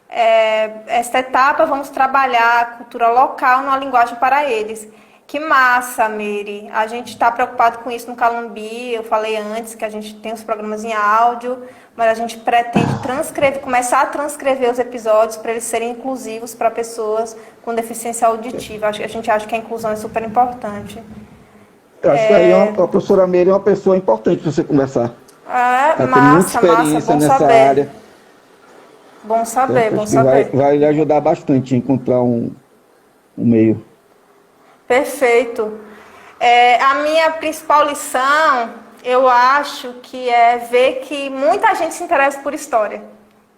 Speaker 1: Esta etapa vamos trabalhar a cultura local numa linguagem para eles. Que massa, Mary. A gente está preocupado com isso no Calumbi. Eu falei antes que a gente tem os programas em áudio, mas a gente pretende começar a transcrever os episódios para eles serem inclusivos para pessoas com deficiência auditiva. A gente acha que a inclusão é super importante.
Speaker 2: Eu acho que aí a professora Meire é uma pessoa importante para você conversar. Ela tem muita
Speaker 1: Massa,
Speaker 2: experiência
Speaker 1: bom
Speaker 2: nessa
Speaker 1: saber.
Speaker 2: área.
Speaker 1: Bom saber,
Speaker 2: Certo?
Speaker 1: bom
Speaker 2: Acho que vai,
Speaker 1: saber.
Speaker 2: vai lhe ajudar bastante a encontrar um meio.
Speaker 1: Perfeito. A minha principal lição, eu acho que é ver que muita gente se interessa por história,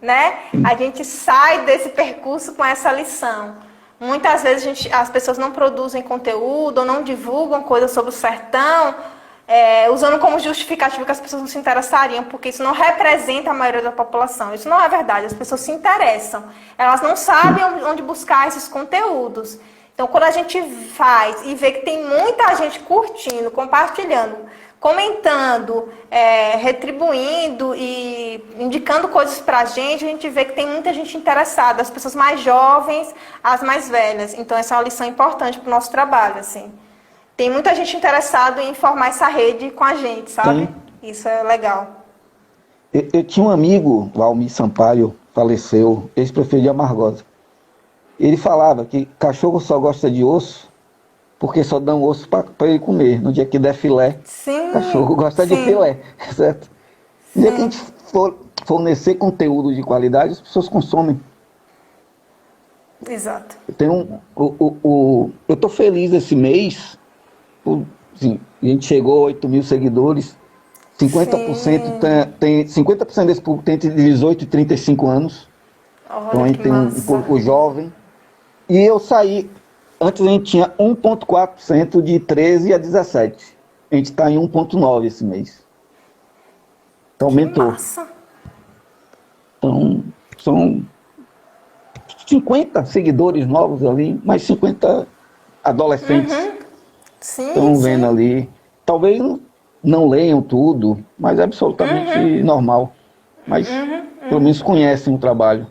Speaker 1: né? A gente sai desse percurso com essa lição. Muitas vezes as pessoas não produzem conteúdo ou não divulgam coisas sobre o sertão, usando como justificativo que as pessoas não se interessariam, porque isso não representa a maioria da população. Isso não é verdade, as pessoas se interessam. Elas não sabem onde buscar esses conteúdos. Então, quando a gente faz e vê que tem muita gente curtindo, compartilhando, comentando, retribuindo e indicando coisas pra gente, a gente vê que tem muita gente interessada, as pessoas mais jovens, as mais velhas. Então, essa é uma lição importante para o nosso trabalho, assim. Tem muita gente interessada em formar essa rede com a gente, sabe?
Speaker 2: Tem.
Speaker 1: Isso é legal.
Speaker 2: Eu tinha um amigo, o Almir Sampaio, faleceu, ex-prefeito de Amargosa. Ele falava que cachorro só gosta de osso porque só dão osso para ele comer. No dia que der filé,
Speaker 1: Sim,
Speaker 2: cachorro gosta de
Speaker 1: sim,
Speaker 2: filé, certo? No dia que a
Speaker 1: sim.
Speaker 2: gente for fornecer conteúdo de qualidade, as pessoas consomem.
Speaker 1: Exato.
Speaker 2: Eu tenho eu estou feliz esse mês, assim, a gente chegou a 8 mil seguidores, 50%
Speaker 1: Sim.
Speaker 2: tem 50% desse público tem entre 18 e 35 anos, então a
Speaker 1: Olha
Speaker 2: gente
Speaker 1: que
Speaker 2: tem um
Speaker 1: massa.
Speaker 2: público jovem. E eu saí, antes a gente tinha 1,4% de 13 a 17. A gente está em 1,9 esse mês. Então
Speaker 1: Que
Speaker 2: aumentou.
Speaker 1: massa.
Speaker 2: Então são 50 seguidores novos ali, mais 50 adolescentes
Speaker 1: Sim,
Speaker 2: estão vendo
Speaker 1: sim.
Speaker 2: ali. Talvez não leiam tudo, mas é absolutamente normal. Mas pelo menos conhecem o trabalho.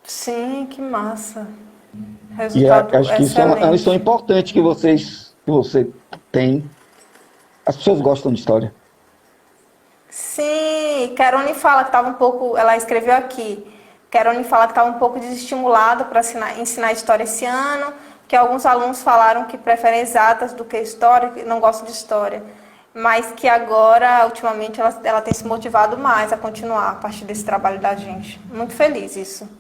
Speaker 1: Sim, que massa.
Speaker 2: E
Speaker 1: Resultado
Speaker 2: acho que isso é uma lição
Speaker 1: excelente.
Speaker 2: importante que você tem. As pessoas gostam de história.
Speaker 1: Sim, Carone fala que estava um pouco, ela escreveu aqui, Carone fala que estava um pouco desestimulada para ensinar história esse ano, que alguns alunos falaram que preferem exatas do que história, que não gostam de história, mas que agora, ultimamente, ela tem se motivado mais a continuar a partir desse trabalho da gente. Muito feliz isso.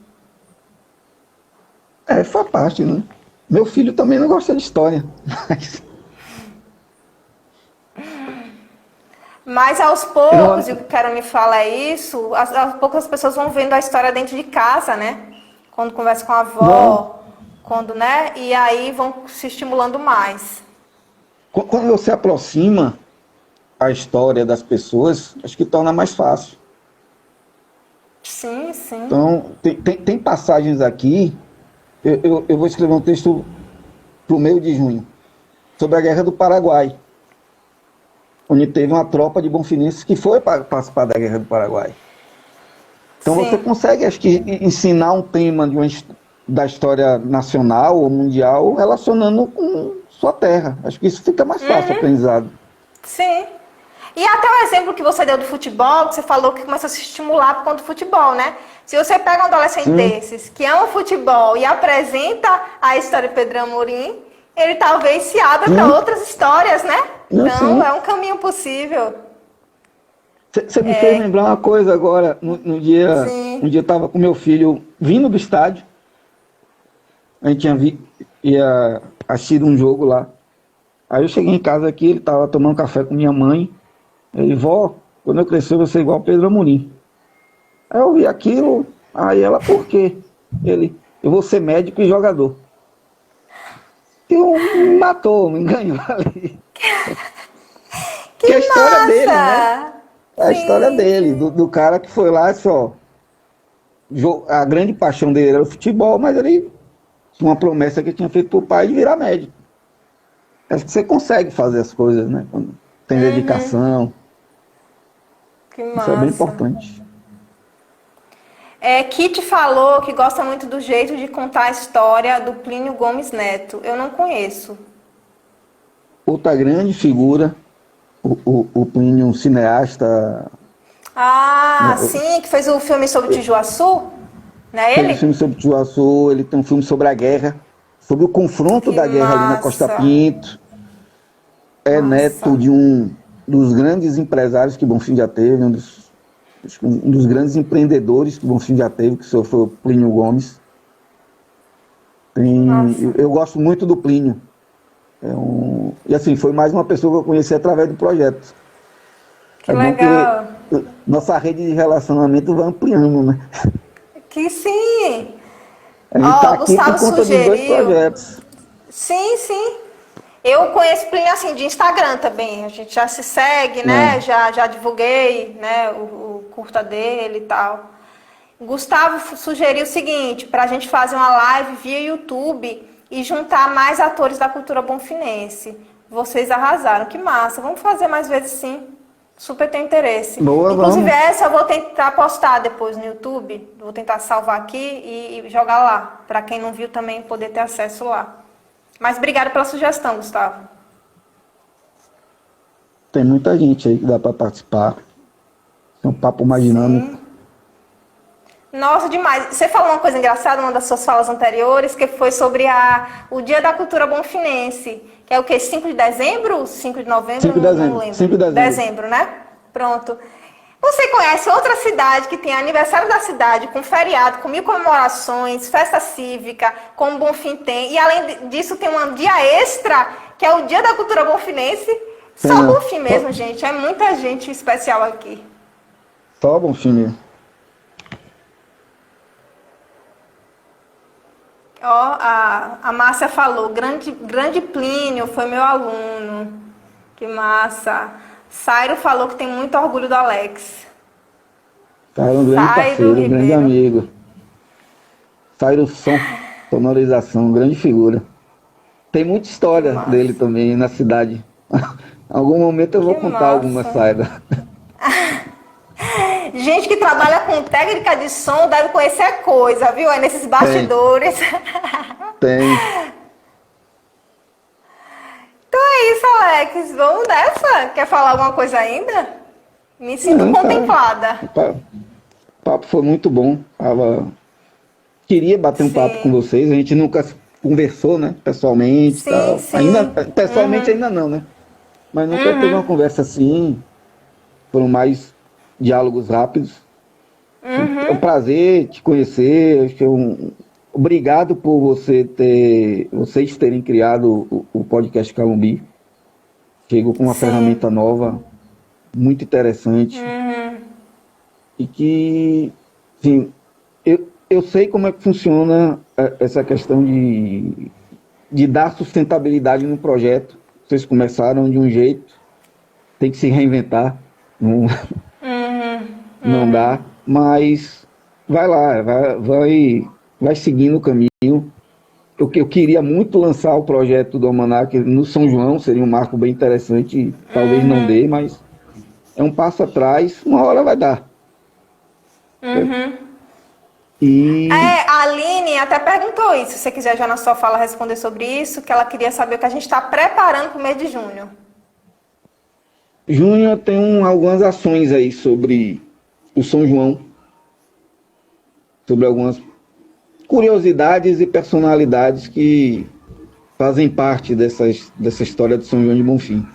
Speaker 2: Faz parte, né? Meu filho também não gosta de história. Mas
Speaker 1: Mas aos
Speaker 2: eu
Speaker 1: poucos, e o que quero me falar é isso, aos poucos as pessoas vão vendo a história dentro de casa, né? Quando conversa com a
Speaker 2: não.
Speaker 1: avó, quando, né? E aí vão se estimulando mais.
Speaker 2: Quando você aproxima a história das pessoas, acho que torna mais fácil.
Speaker 1: Sim, sim.
Speaker 2: Então, tem passagens aqui. Eu vou escrever um texto para o meio de junho sobre a Guerra do Paraguai, onde teve uma tropa de bonfinistas que foi participar da Guerra do Paraguai. Então você
Speaker 1: Sim.
Speaker 2: consegue, acho que, ensinar um tema da história nacional ou mundial relacionando com sua terra. Acho que isso fica mais fácil o aprendizado.
Speaker 1: Sim. E até o exemplo que você deu do futebol, que você falou que começou a se estimular por conta do futebol, né? Se você pega um adolescente desses que ama futebol e apresenta a história de Pedro Amorim, ele talvez se abra para outras histórias, né? Então, é um caminho possível.
Speaker 2: Você me fez lembrar uma coisa agora, no dia,
Speaker 1: Sim.
Speaker 2: um dia eu estava com meu filho vindo do estádio, a gente ia assistir um jogo lá. Aí eu cheguei em casa aqui, ele estava tomando café com minha mãe, Ele, vó, quando eu crescer eu vou ser igual Pedro Amorim. Aí eu vi aquilo, aí ela, por quê? Ele, eu vou ser médico e jogador. Me matou, me enganou ali. Que é a
Speaker 1: Que
Speaker 2: história dele, né?
Speaker 1: massa!
Speaker 2: É a história
Speaker 1: Sim,
Speaker 2: dele,
Speaker 1: sim.
Speaker 2: do cara que foi lá só. A grande paixão dele era o futebol, mas ele tinha uma promessa que tinha feito pro pai de virar médico. Acho que você consegue fazer as coisas, né? Quando tem
Speaker 1: Uhum,
Speaker 2: dedicação.
Speaker 1: que
Speaker 2: Isso é bem
Speaker 1: massa.
Speaker 2: importante.
Speaker 1: Kitty falou que gosta muito do jeito de contar a história do Plínio Gomes Neto. Eu não conheço.
Speaker 2: Outra grande figura, o Plínio, um cineasta,
Speaker 1: Ah,
Speaker 2: né?
Speaker 1: sim, que fez o filme sobre Tijuaçu? Não é
Speaker 2: Fez um
Speaker 1: ele?
Speaker 2: filme sobre Tijuaçu, ele tem um filme sobre a guerra, sobre o confronto
Speaker 1: Que
Speaker 2: da guerra ali na Costa
Speaker 1: massa.
Speaker 2: Pinto. É neto
Speaker 1: Massa.
Speaker 2: de um dos grandes empresários que Bonfim já teve, um dos grandes empreendedores que Bonfim já teve, que foi o Plínio Gomes.
Speaker 1: Massa.
Speaker 2: Eu gosto muito do Plínio. E assim, foi mais uma pessoa que eu conheci através do projeto.
Speaker 1: Que
Speaker 2: É bom que
Speaker 1: legal.
Speaker 2: nossa rede de relacionamento vai ampliando, né?
Speaker 1: Que sim.
Speaker 2: A gente está
Speaker 1: Ó, o
Speaker 2: aqui por
Speaker 1: Gustavo
Speaker 2: conta dos dois
Speaker 1: sugeriu.
Speaker 2: projetos.
Speaker 1: Sim, sim. Eu conheço o Plínio assim de Instagram também. A gente já se segue, né?
Speaker 2: Né?
Speaker 1: Já divulguei, né? O curta dele e tal. Gustavo sugeriu o seguinte, para a gente fazer uma live via YouTube e juntar mais atores da cultura bonfinense. Vocês arrasaram, que massa. Vamos fazer mais vezes sim. Super tem interesse.
Speaker 2: Boa,
Speaker 1: Inclusive
Speaker 2: vamos.
Speaker 1: essa eu vou tentar postar depois no YouTube. Vou tentar salvar aqui e jogar lá. Para quem não viu também poder ter acesso lá. Mas obrigada pela sugestão, Gustavo.
Speaker 2: Tem muita gente aí que dá para participar. É um papo mais dinâmico.
Speaker 1: Sim. Nossa, demais. Você falou uma coisa engraçada, uma das suas falas anteriores, que foi sobre o Dia da Cultura Bonfinense, que é o quê? 5 de dezembro? 5 de novembro?
Speaker 2: 5 de
Speaker 1: Não
Speaker 2: dezembro.
Speaker 1: lembro.
Speaker 2: 5 de dezembro.
Speaker 1: Dezembro, né? Pronto. Você conhece outra cidade que tem aniversário da cidade, com feriado, com 1000 comemorações, festa cívica, como Bonfim tem, e além disso tem um dia extra, que é o Dia da Cultura Bonfinense?
Speaker 2: Tem
Speaker 1: Só
Speaker 2: não.
Speaker 1: Bonfim mesmo, gente. É muita gente especial aqui.
Speaker 2: Só bom filme.
Speaker 1: Ó, a Márcia falou, grande Plínio foi meu aluno. Que massa. Sairo falou que tem muito orgulho do Alex.
Speaker 2: Cara, um grande
Speaker 1: Sairo
Speaker 2: parceiro, um grande
Speaker 1: Ribeiro.
Speaker 2: amigo. Sairo Som, sonorização, grande figura. Tem muita
Speaker 1: Que
Speaker 2: história dele
Speaker 1: massa.
Speaker 2: também na cidade. Em algum momento eu vou
Speaker 1: Que
Speaker 2: contar alguma
Speaker 1: massa.
Speaker 2: saída.
Speaker 1: Gente que trabalha com técnica de som deve conhecer coisa, viu? Aí nesses
Speaker 2: Tem,
Speaker 1: bastidores.
Speaker 2: tem.
Speaker 1: Então é isso, Alex. Vamos nessa? Quer falar alguma coisa ainda? Me sinto
Speaker 2: Não, cara.
Speaker 1: contemplada.
Speaker 2: O papo foi muito bom. Queria bater um papo com
Speaker 1: Sim.
Speaker 2: vocês. A gente nunca conversou, né? Pessoalmente e
Speaker 1: Sim,
Speaker 2: tal. Ainda,
Speaker 1: sim.
Speaker 2: pessoalmente ainda não, né? Mas nunca teve uma conversa assim. Foram mais diálogos rápidos. É um prazer te conhecer. Acho que obrigado por vocês terem criado o podcast Calumbi. Chegou com uma
Speaker 1: Sim.
Speaker 2: ferramenta nova, muito interessante. E que, sim, eu sei como é que funciona essa questão de dar sustentabilidade no projeto. Vocês começaram de um jeito, tem que se reinventar. Não, não dá, mas vai lá, vai seguindo o caminho. Eu queria muito lançar o projeto do Almanac no São João, seria um marco bem interessante, talvez não dê, mas é um passo atrás, uma hora vai dar. E
Speaker 1: A Aline até perguntou isso. Se você quiser já na sua fala responder sobre isso, que ela queria saber o que a gente está preparando para o mês de junho.
Speaker 2: junho tem algumas ações aí sobre o São João, sobre algumas curiosidades e personalidades que fazem parte dessa história do São João de Bonfim.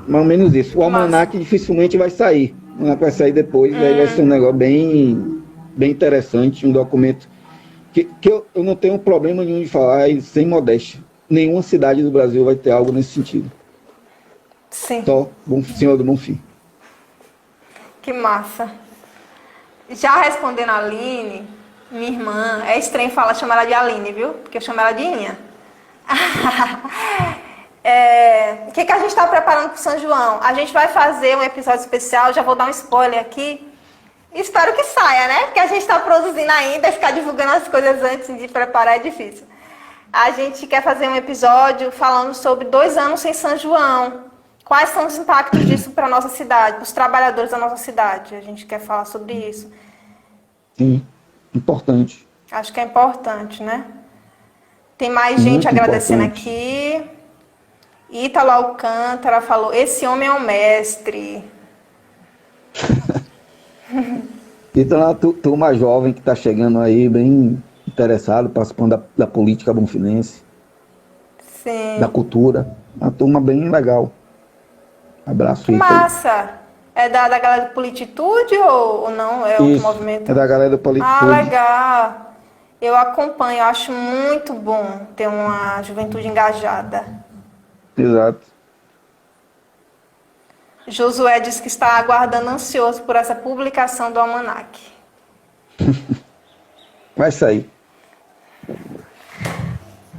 Speaker 2: Mais ou menos isso. O
Speaker 1: Massa.
Speaker 2: almanac dificilmente vai sair. O almanac vai sair depois, aí vai ser um negócio bem interessante, um documento que eu não tenho problema nenhum de falar, e sem modéstia. Nenhuma cidade do Brasil vai ter algo nesse sentido.
Speaker 1: Sim,
Speaker 2: Só Senhor do Bonfim.
Speaker 1: que massa. Já respondendo a Aline, minha irmã, é estranho falar, chamar ela de Aline, viu? Porque eu chamo ela de Inha. O que a gente está preparando para o São João? A gente vai fazer um episódio especial, já vou dar um spoiler aqui. Espero que saia, né? Porque a gente está produzindo ainda, ficar divulgando as coisas antes de preparar é difícil. A gente quer fazer um episódio falando sobre 2 anos sem São João. Quais são os impactos disso para a nossa cidade, para os trabalhadores da nossa cidade? A gente quer falar sobre isso.
Speaker 2: Sim, importante.
Speaker 1: Acho que é importante, né? Tem mais gente
Speaker 2: Muito
Speaker 1: agradecendo
Speaker 2: importante.
Speaker 1: aqui. Ítalo Alcântara falou, esse homem é um mestre.
Speaker 2: Então, a turma jovem que está chegando aí, bem interessado, participando da política bonfinense,
Speaker 1: Sim.
Speaker 2: da cultura. Uma turma bem legal. Abraço,
Speaker 1: Que
Speaker 2: Ítalo.
Speaker 1: massa! É da galera do Polititude ou não? É outro
Speaker 2: Isso,
Speaker 1: movimento?
Speaker 2: é da galera do Politude.
Speaker 1: Ah, legal. Eu acompanho, eu acho muito bom ter uma juventude engajada.
Speaker 2: Exato.
Speaker 1: Josué diz que está aguardando ansioso por essa publicação do almanac.
Speaker 2: Vai sair.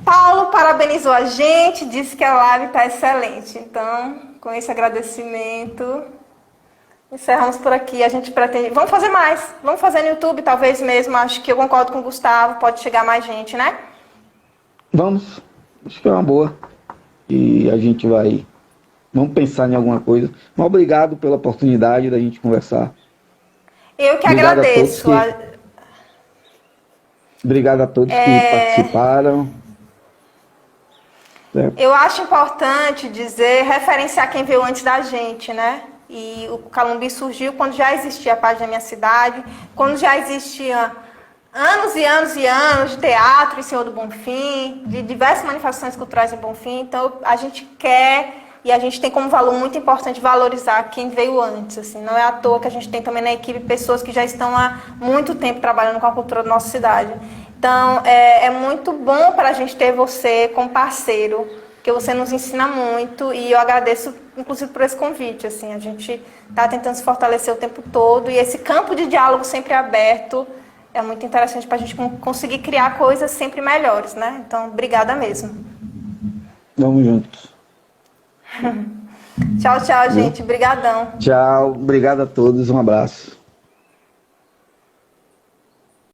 Speaker 1: Paulo parabenizou a gente, disse que a live está excelente. Então, com esse agradecimento, encerramos por aqui. A gente pretende... Vamos fazer mais. Vamos fazer no YouTube, talvez mesmo. Acho que eu concordo com o Gustavo. Pode chegar mais gente, né?
Speaker 2: Vamos. Acho que é uma boa. E a gente vai... Vamos pensar em alguma coisa. Mas obrigado pela oportunidade da gente conversar.
Speaker 1: Eu que
Speaker 2: Obrigado
Speaker 1: agradeço.
Speaker 2: Obrigado a todos que participaram. Certo.
Speaker 1: Eu acho importante dizer, referenciar quem veio antes da gente, né? E o Calumbi surgiu quando já existia a página da minha cidade, quando já existia anos e anos e anos de teatro em Senhor do Bonfim, de diversas manifestações culturais em Bonfim. Então, a gente quer e a gente tem como valor muito importante valorizar quem veio antes. Assim. Não é à toa que a gente tem também na equipe pessoas que já estão há muito tempo trabalhando com a cultura da nossa cidade. Então, é muito bom para a gente ter você como parceiro, porque você nos ensina muito e eu agradeço, inclusive, por esse convite. Assim, a gente está tentando se fortalecer o tempo todo e esse campo de diálogo sempre aberto é muito interessante para a gente conseguir criar coisas sempre melhores, né? Então, obrigada mesmo.
Speaker 2: Vamos juntos.
Speaker 1: Tchau, tchau, gente. Obrigadão.
Speaker 2: Tchau. Obrigado a todos. Um abraço.